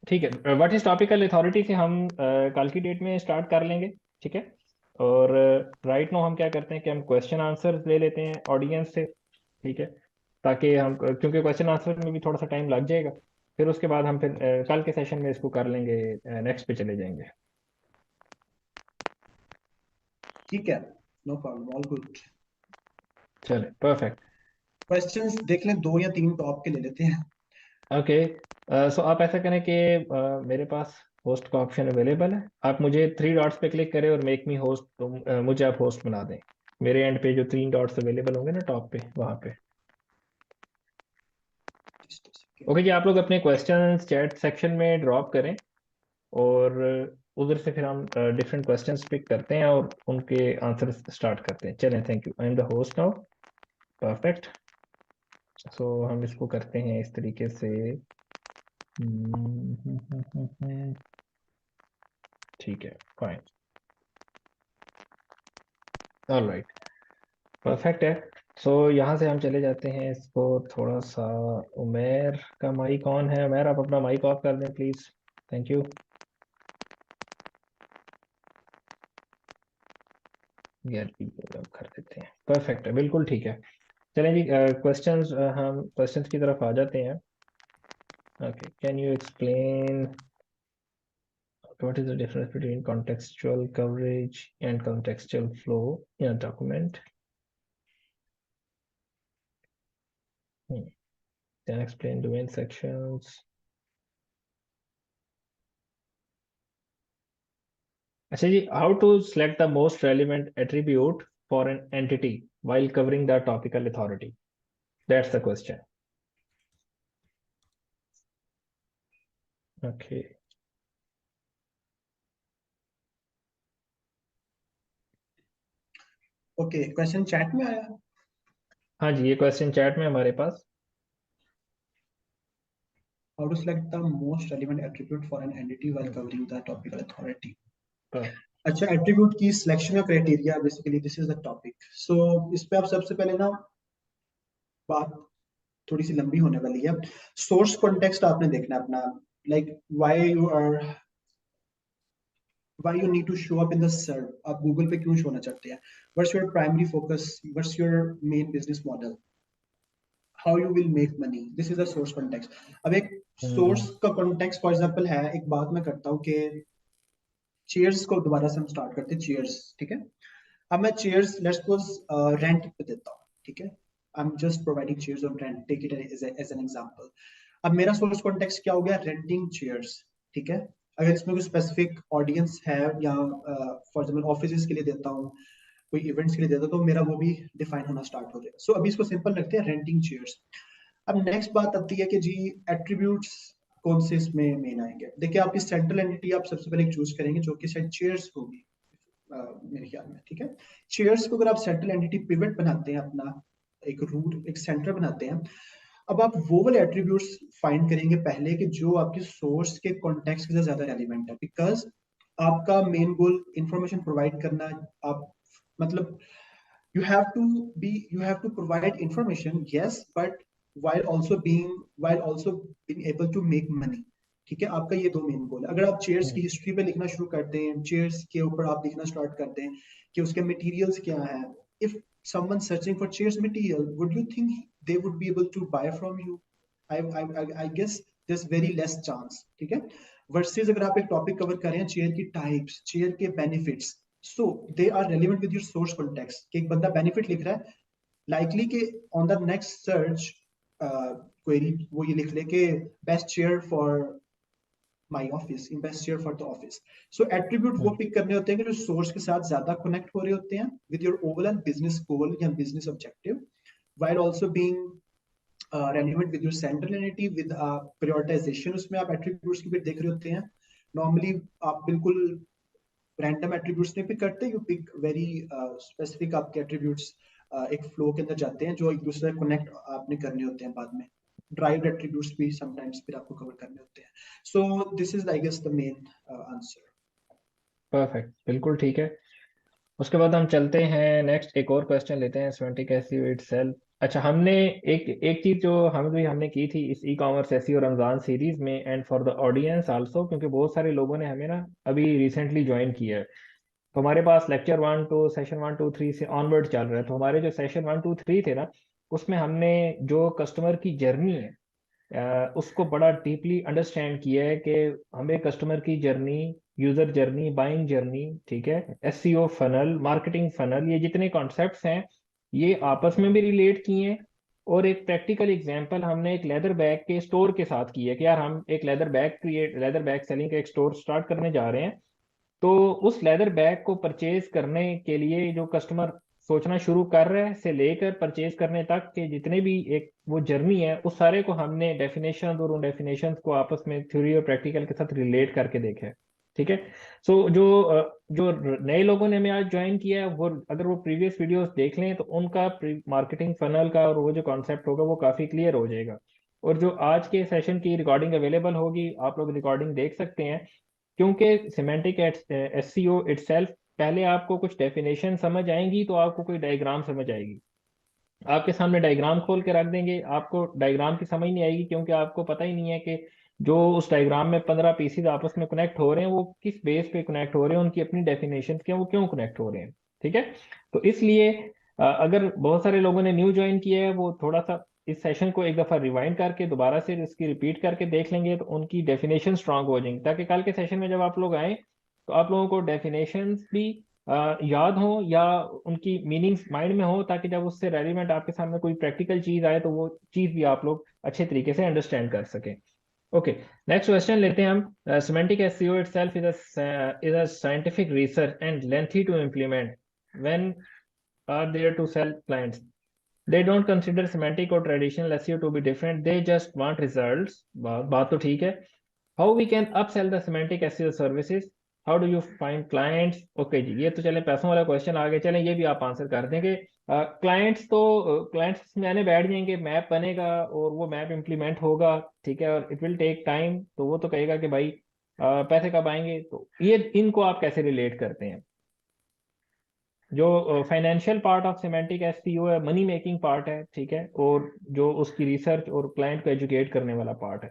ठीक है, व्हाट इज टॉपिकल अथॉरिटी से हम कल की डेट में स्टार्ट कर लेंगे। ठीक है। और राइट नो हम क्या करते हैं कि हम क्वेश्चन आंसर ले लेते हैं ऑडियंस से। ठीक है। ताकि हम, क्योंकि क्वेश्चन आंसर में भी थोड़ा सा टाइम लग जाएगा, फिर उसके बाद हम फिर कल के सेशन में इसको कर लेंगे, नेक्स्ट पे चले जाएंगे।
ठीक है, नो प्रॉब्लम, ऑल गुड।
चले, परफेक्ट।
क्वेश्चंस देख लें, 2 या 3 टॉप के ले लेते हैं।
ओके, सो आप ऐसा करें कि मेरे पास होस्ट का ऑप्शन अवेलेबल है, आप मुझे 3 डॉट्स पे क्लिक करें और मेक मी होस्ट, तो मुझे आप होस्ट बना दें। मेरे एंड पे जो 3 डॉट्स अवेलेबल होंगे ना टॉप पे, वहाँ पे।
Just a
okay
second.
जी, आप लोग अपने क्वेश्चंस चैट सेक्शन में ड्रॉप करें, और उधर से फिर हम डिफरेंट क्वेश्चंस पिक करते हैं और उनके आंसर स्टार्ट करते हैं। चलें, thank you, I am the host now. Perfect. So हम इसको करते हैं इस तरीके से। ठीक है, फाइन, ऑल राइट, परफेक्ट है। सो यहाँ से हम चले जाते हैं इसको थोड़ा सा। उमेर का माइक ऑन है, उमेर आप अपना माइक ऑफ कर दें प्लीज। Thank you. यार कर देते हैं, परफेक्ट है, बिल्कुल ठीक है। चलें जी, क्वेश्चंस, हम क्वेश्चंस की तरफ आ जाते हैं। Okay, can you explain what is the difference between contextual coverage and contextual flow in a document? Then explain domain sections. अच्छा जी, how to select the most relevant attribute for an entity while covering the topical authority? That's the question. Okay.
Okay, question chat में आया।
हाँ जी, ये question chat में हमारे पास।
How to select the most relevant attribute for an entity while covering the topical authority.
हाँ
अच्छा, एट्रीब्यूट की सिलेक्शन का criteria, basically this is the topic. So इस पे आप सबसे पहले ना, बात थोड़ी सी लंबी होने वाली है। सोर्स कॉन्टेक्स्ट आपने देखना है अपना, like why you need to show up in the SERP, आप गूगल पे क्यों शो होना चाहते हैं, what's your primary focus, what's your main business model, how you will make money. This is the source context. अब एक source का context for example है, एक बात मैं करता हूँ कि चेयर्स को दोबारा से हम स्टार्ट करते हैं, चेयर्स, ठीक है। अब मैं चेयर्स लेट्स सपोज रेंट पे देता हूँ, ठीक है। I am just providing chairs on rent, take it as an example. अब मेरा सोर्स कॉन्टेक्स्ट क्या हो गया, रेंटिंग चेयर्स, ठीक है। अगर इसमें कोई स्पेसिफिक ऑडियंस है या फॉर एग्जांपल ऑफिसेज के लिए देता हूँ, कोई इवेंट्स के लिए देता हूँ, तो मेरा वो भी डिफाइन होना स्टार्ट हो जाएगा। सो अभी इसको सिंपल रखते हैं, रेंटिंग चेयर्स। अब नेक्स्ट बात आती है कि जी एट्रीब्यूट्स कौन से इसमें मेन आएंगे। देखिए आपकी सेंट्रल एंटिटी आप सबसे पहले चूज करेंगे जो कि शायद चेयर्स होगी मेरे ख्याल में, ठीक है। चेयर्स को अगर आप सेंट्रल एंटिटी पिवट बनाते हैं, अपना एक रूट एक सेंटर बनाते हैं, अब आप वो वाले एट्रीब्यूट्स फाइंड करेंगे पहले कि जो आपके सोर्स के कॉन्टेक्स्ट के साथ ज्यादा रेलिवेंट है। बिकॉज आपका मेन गोल इंफॉर्मेशन प्रोवाइड करना, आप मतलब you have to provide information, yes, but while also being able to make money, ठीक है। आपका ये दो मेन गोल है। अगर आप चेयर्स की हिस्ट्री पे लिखना शुरू करते हैं, चेयर्स के ऊपर आप लिखना स्टार्ट करते हैं कि उसके मटेरियल्स क्या है, if someone searching for chairs material, would you think they would be able to buy from you? I guess there's very less chance, ठीक है। वर्सेस अगर आप एक टॉपिक कवर कर रहे हैं, चेयर की टाइप्स, चेयर के benefits, so they are relevant with your source context। कि एक बंदा बेनिफिट लिख रहा है, लाइकली कि on the next search query वो ये लिख ले कि best chair for my office, in best chair for the office. So attribute वो पिक करने होते हैं कि जो सोर्स के साथ ज्यादा कनेक्ट हो रहे होते हैं with your overall business goal या business objective, while also being relevant with your central entity with prioritization। उसमें आप एट्रीब्यूट्स की भी देख रहे होते हैं। नॉर्मली आप बिल्कुल रैंडम एट्रीब्यूट्स नहीं पिक करते, यू पिक वेरी स्पेसिफिक आपके एट्रीब्यूट्स एक फ्लो के अंदर जाते हैं जो एक दूसरे से कनेक्ट आपने करने होते हैं बाद में। ड्राइव्ड एट्रीब्यूट्स भी समटाइम्स फिर आपको कवर करने होते हैं। So this is I guess the main answer.
Perfect, बिल्कुल ठीक है। उसके बाद हम चलते हैं नेक्स्ट, एक और क्वेश्चन लेते हैं, सिमेंटिक एसईओ इटसेल्फ। अच्छा, हमने एक एक चीज जो हमने की थी इस e commerce SEO Ramzan series में, and for the audience also, क्योंकि बहुत सारे लोगों ने हमें ना अभी रिसेंटली ज्वाइन किया है, तो हमारे पास लेक्चर 1 2 सेशन 1 2 3 से ऑनवर्ड चल रहा है। तो हमारे जो सेशन 1 2 3 थे ना, उसमें हमने जो कस्टमर की जर्नी है उसको बड़ा डीपली अंडरस्टैंड किया है कि हमें कस्टमर की journey, user journey, buying journey, ठीक है, एसईओ फनल, मार्केटिंग फनल, ये जितने कॉन्सेप्ट्स हैं ये आपस में भी रिलेट किए हैं। और एक प्रैक्टिकल एग्जांपल हमने एक लेदर बैग के स्टोर के साथ की है कि यार हम एक लेदर बैग सेलिंग का एक स्टोर स्टार्ट करने जा रहे हैं। तो उस लेदर बैग को परचेज करने के लिए जो कस्टमर सोचना शुरू कर रहे हैं से लेकर परचेज करने तक के जितने भी एक वो जर्नी है, उस सारे को हमने डेफिनेशन और उन डेफिनेशन को आपस में थ्योरी और प्रैक्टिकल के साथ रिलेट करके देखा है। ठीक है। सो जो नए लोगों ने हमें आज ज्वाइन किया है, वो अगर वो प्रीवियस वीडियोस देख लें तो उनका मार्केटिंग फनल का और वो जो कॉन्सेप्ट होगा वो काफी क्लियर हो जाएगा। और जो आज के सेशन की रिकॉर्डिंग अवेलेबल होगी, आप लोग रिकॉर्डिंग देख सकते हैं। क्योंकि सिमेंटिक एसईओ इटसेल्फ, पहले आपको कुछ डेफिनेशन समझ आएंगी तो आपको कोई डायग्राम समझ आएगी। आपके सामने डायग्राम खोल के रख देंगे, आपको डायग्राम की समझ नहीं आएगी क्योंकि आपको पता ही नहीं है कि जो उस डायग्राम में 15 पीसीज आपस में कनेक्ट हो रहे हैं वो किस बेस पे कनेक्ट हो रहे हैं, उनकी अपनी डेफिनेशन क्या, वो क्यों कनेक्ट हो रहे हैं। ठीक है। तो इसलिए अगर बहुत सारे लोगों ने न्यू ज्वाइन किया है, वो थोड़ा सा इस सेशन को एक दफा रिवाइंड करके दोबारा से इसकी रिपीट करके देख लेंगे तो उनकी डेफिनेशन स्ट्रांग हो जाएंगी, ताकि कल के सेशन में जब आप लोग आए तो आप लोगों को डेफिनेशंस भी याद हो या उनकी मीनिंग्स माइंड में हो, ताकि जब उससे रेलिवेंट आपके सामने कोई प्रैक्टिकल चीज आए तो वो चीज भी आप लोग अच्छे तरीके से अंडरस्टैंड कर सकें। ओके, नेक्स्ट क्वेश्चन लेते हैं हम। Semantic SEO itself is a scientific research and lengthy to implement when are there to sell clients. They don't consider semantic or traditional SEO to be different. They just want results. बात तो ठीक है। How we can upsell the semantic SEO services? How do you find clients? Okay जी, ये तो चले पैसों वाला क्वेश्चन आगे चलें, ये भी आप आंसर कर देंगे। क्लाइंट्स तो क्लाइंट्स में आने बैठ जाएंगे, मैप बनेगा और वो मैप इम्प्लीमेंट होगा, ठीक है, और इट विल टेक टाइम। तो वो तो कहेगा कि भाई पैसे कब आएंगे। तो ये इनको आप कैसे रिलेट करते हैं? जो financial part of semantic SEO है, मनी मेकिंग पार्ट है, ठीक है, और जो उसकी रिसर्च और क्लाइंट को एजुकेट करने वाला पार्ट है।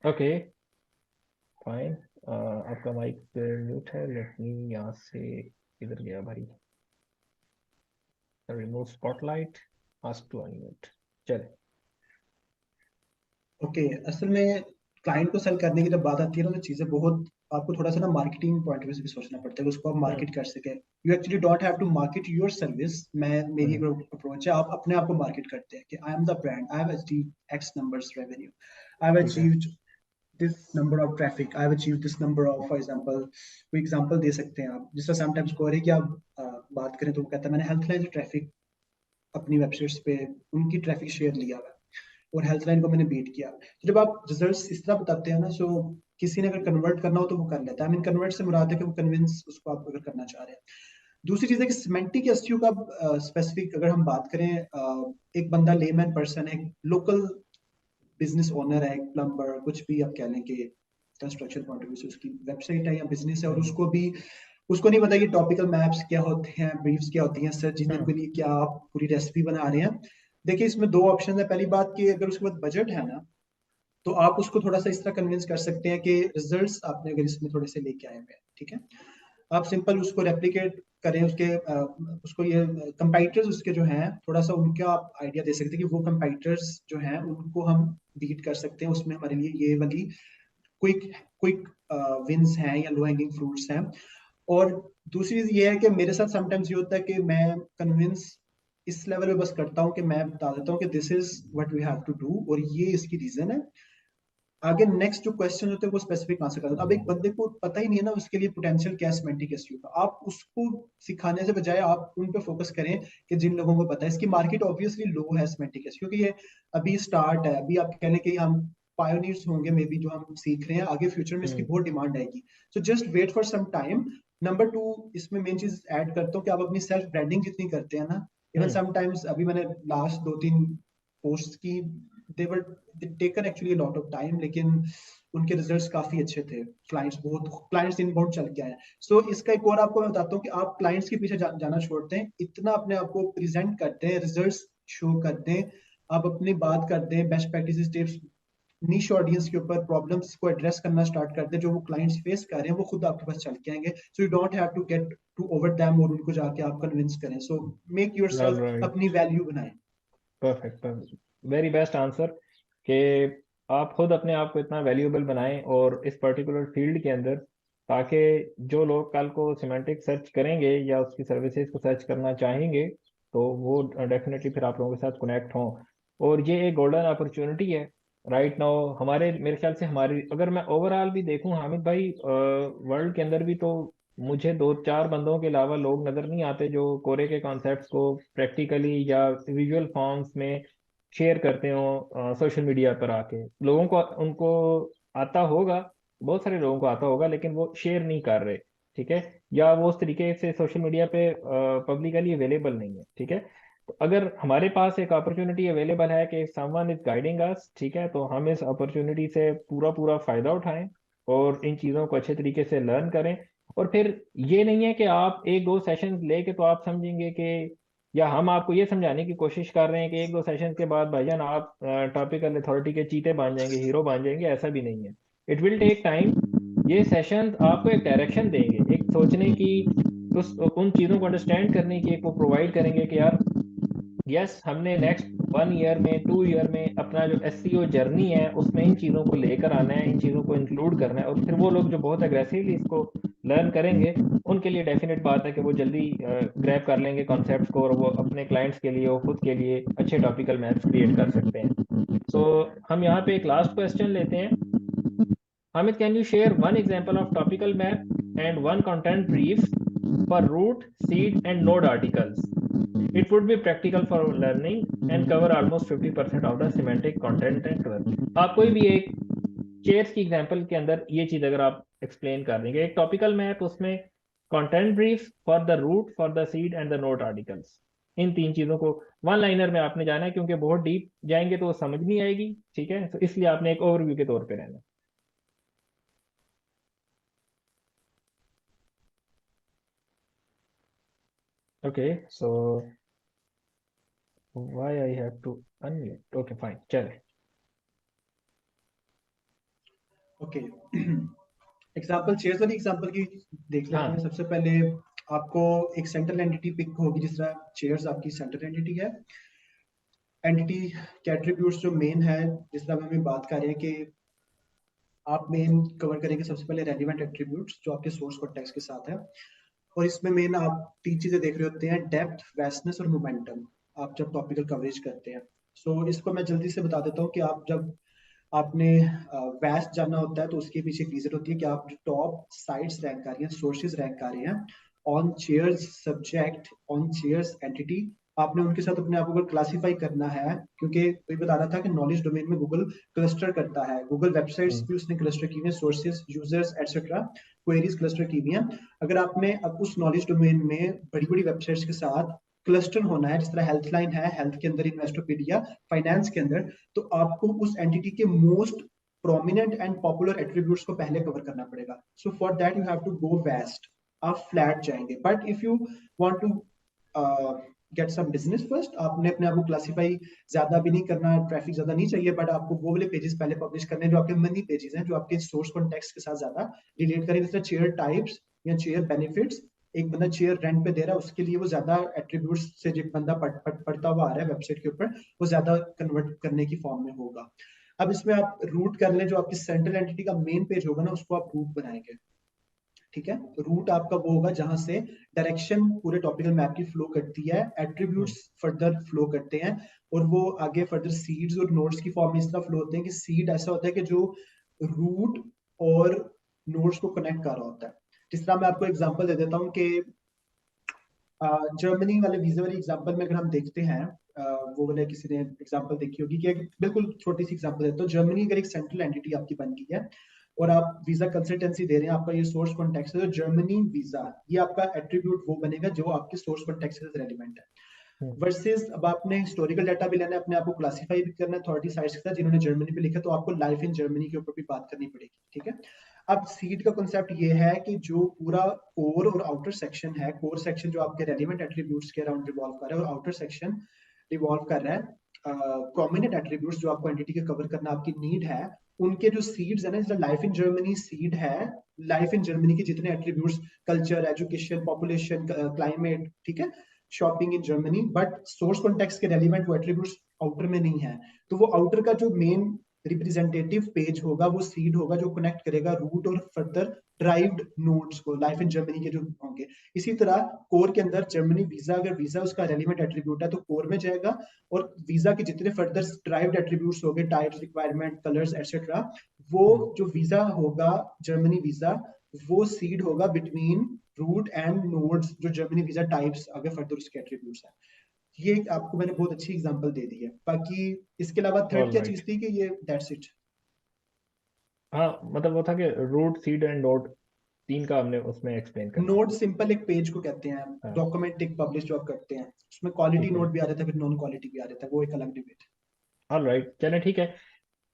Okay fine. आपका माइक म्यूट है, लेट मी यहाँ से, इधर गया भाई। Remove spotlight, ask to unmute. चले।
ओके, असल में क्लाइंट को सेल करने की जब बात आती है ना, तो चीजें बहुत आपको थोड़ा सा ना मार्केटिंग पॉइंट ऑफ व्यू से भी सोचना पड़ता है कि उसको आप मार्केट कर सके। You actually don't have to market your service. मेरी एक अप्रोच है, आप अपने आप को मार्केट करते हैं कि I am the brand, I have achieved x numbers revenue, I have
ठीक है।
Achieved this number of traffic, I have achieved this number of, for example, कोई एग्जांपल दे सकते हैं आप, जिससे समटाइम्स को है कि आप बात करें तो वो कहता है मैंने हेल्थलाइन से ट्रैफिक अपनी वेबसाइट्स पे उनकी ट्रैफिक शेयर लिया हुआ है और हेल्थलाइन को मैंने बीट किया। तो जब आप रिजल्ट्स इस तरह बताते हैं ना, सो किसी ने अगर कन्वर्ट करना हो तो वो कर लेता है। आई मीन कन्वर्ट से मुराद है कि वो कन्विंस उसको आप अगर करना चाह रहे हैं। दूसरी चीज है कि सिमेंटिक एसईओ का स्पेसिफिक अगर हम बात करें, एक बंदा लेमैन पर्सन है, लोकल बिजनेस ओनर है, एक प्लम्बर, कुछ भी आप कह लें कि कंस्ट्रक्शन पॉइंट ऑफ व्यू से उसकी वेबसाइट है या बिजनेस है, और उसको नहीं पता कि टॉपिकल मैप्स क्या होते हैं, ब्रीफ्स क्या होती हैं, सर्च इंजन के लिए क्या आप पूरी रेसिपी बना रहे हैं। देखिए, इसमें दो ऑप्शन है। पहली बात कि अगर उसके पास बजट है ना, तो आप उसको थोड़ा सा इस तरह कन्विंस कर सकते हैं कि रिजल्ट्स आपने अगर इसमें थोड़े से लेके आए हुए हैं, ठीक है, आप सिंपल उसको रेप्लिकेट करें, उसको ये कंपाइटर्स उसके जो हैं, थोड़ा सा उनका आप आइडिया दे सकते हैं कि वो कंपाइटर्स जो हैं उनको हम बीट कर सकते हैं, उसमें हमारे लिए ये वाली क्विक क्विक विंस हैं या लो हैंगिंग फ्रूट्स हैं। और दूसरी चीज ये है कि मेरे साथ समटाइम्स ये होता है कि मैं कन्विंस इस लेवल पे बस करता हूँ कि मैं बता देता हूँ कि this is what we have to do और ये इसकी रीजन है। आगे नेक्स्ट जो क्वेश्चन होते हैं वो स्पेसिफिक आंसर करते हैं। अब एक बंदे को पता ही नहीं है ना उसके लिए पोटेंशियल क्या सिमेंटिक एसईओ का, आप उसको सिखाने से बजाय आप उन पे फोकस करें कि जिन लोगों को पता है। इसकी मार्केट ऑब्वियसली लो है सिमेंटिक एसईओ, क्योंकि ये अभी स्टार्ट है। अभी आप कहने कि हम पायोनियर्स होंगे मे बी, जो हम सीख रहे हैं, आगे फ्यूचर में इसकी बहुत डिमांड आएगी। So just wait for some time. Number two, इसमें मेन चीज ऐड करता हूँ कि आप अपनी सेल्फ ब्रांडिंग जितनी करते हैं ना, इवन समटाइम्स अभी मैंने लास्ट 2-3 पोस्ट की, they were taken actually lot of time, लेकिन उनके रिजल्ट्स काफी अच्छे थे। क्लाइंट्स इनबाउंड चल के आए। सो इसका एक और आपको मैं बताता हूँ कि आप क्लाइंट्स के पीछे जाना छोड़ते हैं, इतना अपने आप को प्रेजेंट करते हैं, रिजल्ट्स शो करते हैं, आप अपनी बात करते हैं, बेस्ट प्रैक्टिसेस टिप्स, नीश ऑडियंस के ऊपर प्रॉब्लम्स को एड्रेस करना स्टार्ट करते हैं, जो वो क्लाइंट्स फेस कर रहे हैं वो खुद आपके पास चल के आएंगे। So you don't have to get to over them और उनको जाके आप कन्विंस करें। सो मेक योरसेल्फ अपनी वैल्यू बनाएं।
परफेक्ट, वेरी बेस्ट आंसर कि आप खुद अपने आप को इतना वैल्यूएबल बनाएं और इस पर्टिकुलर फील्ड के अंदर, ताकि जो लोग कल को सिमेंटिक सर्च करेंगे या उसकी सर्विसेज को सर्च करना चाहेंगे तो वो डेफिनेटली फिर आप लोगों के साथ कनेक्ट हों। और ये एक गोल्डन अपॉर्चुनिटी है राइट नाउ हमारे, मेरे ख्याल से हमारी, अगर मैं ओवरऑल भी देखूं हामिद भाई, वर्ल्ड के अंदर भी तो मुझे 2-4 बंदों के अलावा लोग नजर नहीं आते जो कोरे के कॉन्सेप्ट्स को प्रैक्टिकली या विजुअल फॉर्म्स में शेयर करते हो सोशल मीडिया पर आके। लोगों को उनको आता होगा, बहुत सारे लोगों को आता होगा, लेकिन वो शेयर नहीं कर रहे, ठीक है, या वो उस तरीके से सोशल मीडिया पे पब्लिकली अवेलेबल नहीं है, ठीक है। तो अगर हमारे पास एक अपॉर्चुनिटी अवेलेबल है कि समवन इज गाइडिंग अस, ठीक है, तो हम इस अपॉर्चुनिटी से पूरा पूरा फायदा उठाएं और इन चीज़ों को अच्छे तरीके से लर्न करें। और फिर ये नहीं है कि आप 1-2 सेशन लेके तो आप समझेंगे कि, या हम आपको ये समझाने की कोशिश कर रहे हैं कि 1-2 सेशन के बाद भाईजान आप टॉपिकल अथॉरिटी के चीते बन जाएंगे, हीरो बन जाएंगे, ऐसा भी नहीं है। It will take time. ये सेशन आपको एक डायरेक्शन देंगे, एक सोचने की, उस उन चीज़ों को अंडरस्टैंड करने की एक वो प्रोवाइड करेंगे कि यार यस, हमने नेक्स्ट 1 ईयर में 2 ईयर में अपना जो एसईओ जर्नी है उसमें इन चीज़ों को लेकर आना है, इन चीज़ों को इंक्लूड करना है। और फिर वो लोग जो बहुत एग्रेसिवली इसको लर्न करेंगे, उनके लिए डेफिनेट बात है कि वो जल्दी ग्रैब कर लेंगे कॉन्सेप्ट्स को और वो अपने क्लाइंट्स के लिए, वो खुद के लिए अच्छे टॉपिकल मैप्स क्रिएट कर सकते हैं। सो हम यहाँ पे एक लास्ट क्वेश्चन लेते हैं। Hamid, can you share one example of topical map and one content brief for root, seed, and node articles? It would be practical for learning and cover almost 50% of the semantic content network. आप कोई भी एक chairs की example के अंदर ये चीज अगर आप एक्सप्लेन कर देंगे, एक टॉपिकल मैप, उसमें content brief for the root, for the seed and the node articles, इन 3 चीजों को वन लाइनर में आपने जाना है, क्योंकि बहुत डीप जाएंगे तो वो समझ नहीं आएगी, ठीक है, तो इसलिए आपने एक ओवरव्यू के तौर पे रहना। Okay, so why I have to unmute? Okay, fine. चले।
ओके, एग्जांपल चेयर्स वाली एग्जांपल की देख लेते हैं। सबसे पहले आपको एक सेंट्रल एंटिटी पिक होगी, जिस तरह चेयर्स आपकी सेंट्रल एंटिटी है। एंटिटी के एट्रीब्यूट्स जो मेन है, जिस तरह हम बात कर रहे हैं कि आप मेन कवर करेंगे सबसे पहले रेलिवेंट एट्रीब्यूट्स जो आपके सोर्स कॉन्टेक्स्ट के साथ है। और इसमें मेन आप 3 चीजें देख रहे होते हैं, डेप्थ, वास्टनेस और मोमेंटम, आप जब टॉपिकल कवरेज करते हैं। सो इसको मैं जल्दी से बता देता हूँ कि आप जब आपने वेस्ट जानना होता है तो उसके पीछे एक रीजन होती है कि आप जो टॉप साइट्स रैंक कर रही हैं, सोर्सेज रैंक कर रहे हैं on chairs subject, on chairs entity, आपने उनके साथ अपने आप को क्लासिफाई करना है। क्योंकि वही बता रहा था कि नॉलेज डोमेन में गूगल क्लस्टर करता है, गूगल वेबसाइट्स भी उसने क्लस्टर की हुई है, sources, users etcetera, queries cluster की हुई है। अगर आपने अब उस नॉलेज डोमेन में बड़ी बड़ी वेबसाइट्स के साथ क्लस्टर होना है, जिस तरह हेल्थ लाइन है, हेल्थ के अंदर इन्वेस्टोपीडिया, फाइनेंस के अंदर, तो आपको उस एंटिटी के most prominent and popular attributes को पहले कवर करना पड़ेगा। So for that you have to go west, आप फ्लैट जाएंगे। But if you want to get some business first, आपने अपने आप को क्लासिफाई ज्यादा भी नहीं करना, ट्रैफिक ज्यादा नहीं चाहिए, बट आपको वो वाले पेजेस पहले पब्लिश करने हैं जो आपके मनी पेजेस हैं, जो आपके सोर्स कॉन्टेक्स्ट के साथ ज्यादा रिलेट करें। जैसे चेयर टाइप्स या चेयर बेनिफिट्स, एक बंदा चेयर रेंट पे दे रहा है, उसके लिए वो ज्यादा एट्रीब्यूट्स से जो बंदा पढ़ता हुआ आ रहा है वेबसाइट के ऊपर, वो ज्यादा कन्वर्ट करने की फॉर्म में होगा। अब इसमें आप रूट कर लें, जो आपकी सेंट्रल एंटिटी का मेन पेज होगा ना, उसको आप रूट बनाएंगे। ठीक है, रूट आपका वो होगा जहां से डायरेक्शन पूरे टॉपिकल मैप की फ्लो करती है, एट्रीब्यूट्स फर्दर फ्लो करते हैं, और वो आगे फर्दर सीड्स और नोड्स की फॉर्म में इस तरह फ्लो होते हैं कि सीड ऐसा होता है कि जो रूट और नोड्स को कनेक्ट कर रहा होता है। जिस तरह मैं आपको एग्जांपल दे देता हूँ कि जर्मनी वाले वीजा वाली एग्जांपल में अगर हम देखते हैं, वो वाले किसी ने एग्जांपल देखी होगी कि बिल्कुल छोटी सी एग्जांपल देता हूँ। जर्मनी अगर एक सेंट्रल एंटिटी आपकी बन गई है और आप वीजा कंसल्टेंसी दे रहे हैं, आपका ये सोर्स कॉन्टेक्स्ट है, तो जर्मनी वीजा, ये आपका एट्रीब्यूट वो बनेगा जो आपके सोर्स कॉन्टेक्स्ट से रेलिवेंट है। वर्सेस अब आपने हिस्टोरिकल डाटा भी लेना है, अपने आप को क्लासिफाई भी करना है अथॉरिटी साइट्स के साथ जिन्होंने जर्मनी पे लिखा, तो आपको लाइफ इन जर्मनी के ऊपर भी बात करनी पड़ेगी। ठीक है, अब सीड का कॉन्सेप्ट ये है कि जो पूरा कोर और आउटर सेक्शन है, कोर सेक्शन जो आपके रेलिवेंट एट्रीब्यूट्स के अराउंड रिवॉल्व कर रहा है, और आउटर सेक्शन रिवॉल्व कर रहा है प्रोमिनेंट एट्रीब्यूट्स जो आपको एंटिटी के कवर करना आपकी नीड है, उनके जो सीड्स है ना, जैसे लाइफ इन जर्मनी सीड है, लाइफ इन जर्मनी के जितने attributes, culture, education, population, climate, ठीक है, shopping in Germany, but source context के रेलिवेंट वो एट्रीब्यूट्स आउटर में नहीं है, तो वो आउटर का जो मेन रिप्रेजेंटेटिव पेज होगा वो सीड होगा जो कनेक्ट करेगा रूट और फर्दर ड्राइव्ड नोड्स को, लाइफ इन जर्मनी के जो होंगे। इसी तरह कोर के अंदर जर्मनी वीजा, अगर वीजा उसका रेलिवेंट एट्रीब्यूट है तो कोर में जाएगा, और वीजा के जितने फर्दर ड्राइव्ड एट्रीब्यूट्स होंगे, टाइप्स, रिक्वायरमेंट, कलर्स एटसेट्रा, वो जो वीजा होगा जर्मनी वीजा, वो सीड होगा बिटवीन रूट एंड नोड्स जो जर्मनी वीजा टाइप्स आगे फर्दर उसके एट्रीब्यूट्स हैं। ये आपको मैंने बहुत अच्छी एग्जांपल दे दी है। बाकी इसके अलावा थर्ड क्या चीज थी कि ये दैट्स इट।
हाँ, मतलब वो था कि रूट, सीड एंड नोड, तीन का हमने उसमें एक्सप्लेन कर
नोड सिंपल एक पेज को कहते हैं,
हाँ,
डॉक्यूमेंट एक पब्लिश जो आप करते हैं, उसमें क्वालिटी
ठीक है,
नोड भी आ रहा था, फिर नॉन क्वालिटी भी आ रहा था, वो एक अलग डिबेट है।
ऑल राइट, चलें ठीक है।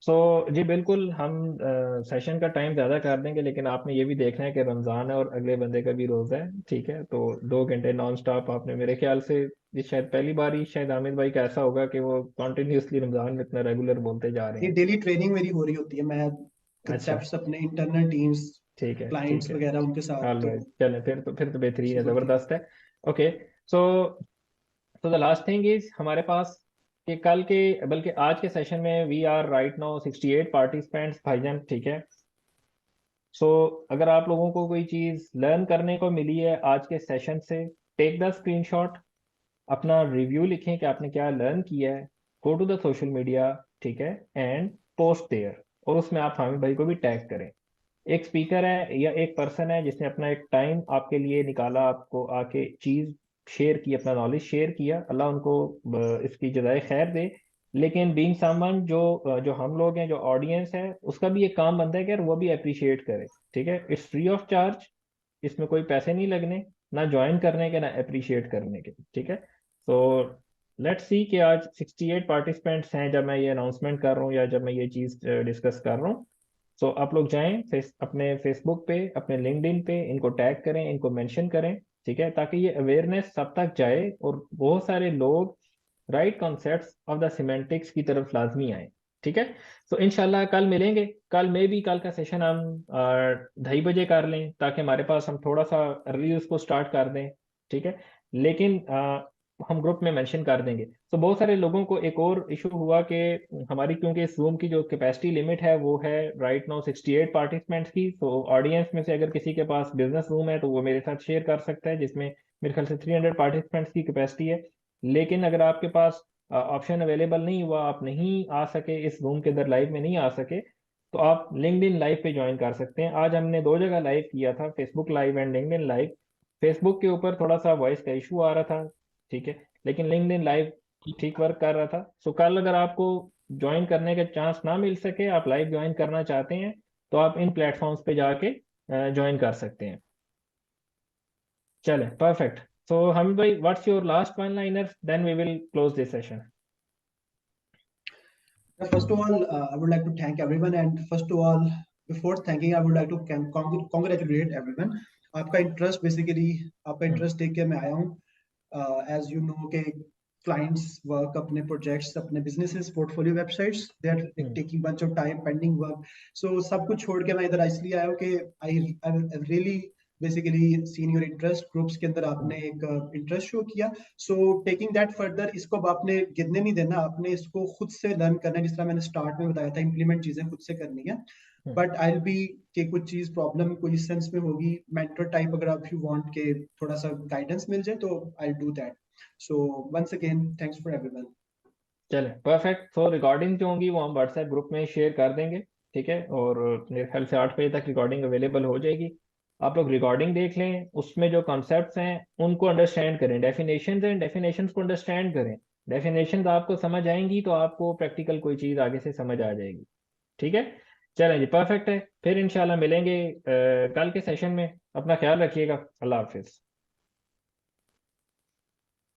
सो जी बिल्कुल, हम सेशन का टाइम ज़्यादा कर देंगे, लेकिन आपने ये भी देखना है कि रमज़ान है और अगले बंदे का भी रोज़ा है, ठीक है। तो 2 घंटे नॉन स्टॉप आपने, मेरे ख्याल से ये शायद पहली बार ही शायद हामिद भाई का ऐसा होगा कि वो कॉन्टिन्यूसली रमज़ान में इतना रेगुलर बोलते जा रहे
ये
हैं।
डेली ट्रेनिंग मेरी हो रही होती है, मैं
अच्छा,
कंसेप्ट्स अपने इंटरनल टीम्स,
ठीक है, ठीक
क्लाइंट्स
है,
वगैरह उनके साथ
ऑल
तो
राइट, चलें, फिर तो बेहतरीन है,
absolutely।
ज़बरदस्त है। ओके, सो तो द लास्ट थिंग इज हमारे पास कि कल के, बल्कि आज के सेशन में we are right now 68 participants भाईजान, ठीक है। सो अगर आप लोगों को कोई चीज़ लर्न करने को मिली है आज के सेशन से, टेक द स्क्रीनशॉट, अपना रिव्यू लिखें कि आपने क्या लर्न किया है, go to the social media, ठीक है, एंड पोस्ट देयर, और उसमें आप हामिद भाई को भी टैग करें। एक स्पीकर है या एक पर्सन है जिसने अपना एक टाइम आपके लिए निकाला, आपको आके चीज शेयर की, अपना नॉलेज शेयर किया, अल्लाह उनको इसकी जजाय खैर दे। लेकिन बीइंग समवन जो हम लोग हैं, जो ऑडियंस है, उसका भी एक काम बनता है कि यार वो भी अप्रिशिएट करे, ठीक है। इट्स फ्री ऑफ चार्ज, इसमें कोई पैसे नहीं लगने, ना ज्वाइन करने के ना अप्रिशिएट करने के, ठीक है। तो लेट्स सी कि आज 68 पार्टिसिपेंट्स हैं जब मैं ये अनाउंसमेंट कर रहा हूँ या जब मैं ये चीज़ डिस्कस कर रहा हूँ। सो आप लोग जाएं अपने फेसबुक पे, अपने लिंक्डइन पे, इनको टैग करें, इनको मेंशन करें, ठीक है, ताकि ये अवेयरनेस सब तक जाए और बहुत सारे लोग right concepts of the semantics की तरफ लाजमी आए, ठीक है। तो इंशाल्लाह कल मिलेंगे। कल में भी कल का सेशन हम 2:30 बजे कर लें, ताकि हमारे पास हम थोड़ा सा अर्ली उसको स्टार्ट कर दें। ठीक है, लेकिन हम ग्रुप में मेंशन कर देंगे। तो बहुत सारे लोगों को एक और इशू हुआ कि हमारी, क्योंकि इस रूम की जो कैपेसिटी लिमिट है वो है राइट नाउ 68 पार्टिसिपेंट्स की। तो ऑडियंस में से अगर किसी के पास बिजनेस रूम है तो वो मेरे साथ शेयर कर सकता है, जिसमें मेरे ख्याल से 300 पार्टिसिपेंट्स की कैपेसिटी है। लेकिन अगर आपके पास ऑप्शन अवेलेबल नहीं हुआ, आप नहीं आ सके, इस रूम के अंदर लाइव में नहीं आ सके, तो आप लिंक्डइन लाइव पे ज्वाइन कर सकते हैं। आज हमने 2 जगह लाइव किया था, Facebook live and LinkedIn live. Facebook के ऊपर थोड़ा सा वॉइस का इशू आ रहा था, ठीक है, लेकिन लिंक्डइन लाइव ठीक वर्क कर रहा था। सो कल अगर आपको ज्वाइन करने का चांस ना मिल सके, आप लाइव ज्वाइन करना चाहते हैं, तो आप इन प्लेटफॉर्म्स पे जाके ज्वाइन कर सकते हैं। चले, परफेक्ट। सो हम भाई, what's your last one liner, then we will close this session.
First of all, I would like to thank everyone, and first of all, before thanking, I would like to congratulate everyone. आपका interest basically, आपका interest देख के मैं आया हूँ। As you know के clients work अपने projects, अपने businesses, portfolio websites, they are taking bunch of time, pending work. So सब कुछ छोड़ के मैं इधर इसलिए आया हूँ कि I really basically seen your interest, groups के अंदर आपने एक इंटरेस्ट शो किया। सो टेकिंग दैट फर्दर, इसको अब आपने गिरने नहीं देना, आपने इसको खुद से लर्न करना है। जिस तरह मैंने स्टार्ट में बताया था, इंप्लीमेंट चीजें खुद से करनी है। बट आई विल बी कि कुछ चीज प्रॉब्लम कोई सेंस में होगी, मेंटर टाइप, अगर आप यू वांट के थोड़ा सा गाइडेंस मिल जाए तो I do that. So once again thanks for everyone.
चले, परफेक्ट। तो रिकॉर्डिंग जो होंगी वो हम व्हाट्सएप ग्रुप में शेयर कर देंगे, ठीक है। और मेरे ख्याल से 8 बजे तक रिकॉर्डिंग अवेलेबल हो जाएगी। आप लोग रिकॉर्डिंग देख लें, उसमें जो कॉन्सेप्ट्स हैं उनको अंडरस्टैंड करें, डेफिनेशंस हैं, डेफिनेशंस को अंडरस्टैंड करें। डेफिनेशंस आपको समझ आएंगी तो आपको प्रैक्टिकल कोई चीज़ आगे से समझ आ जाएगी, ठीक है। चलें जी, परफेक्ट है। फिर इंशाल्लाह मिलेंगे कल के सेशन में। अपना ख्याल रखिएगा। अल्लाह हाफिज़।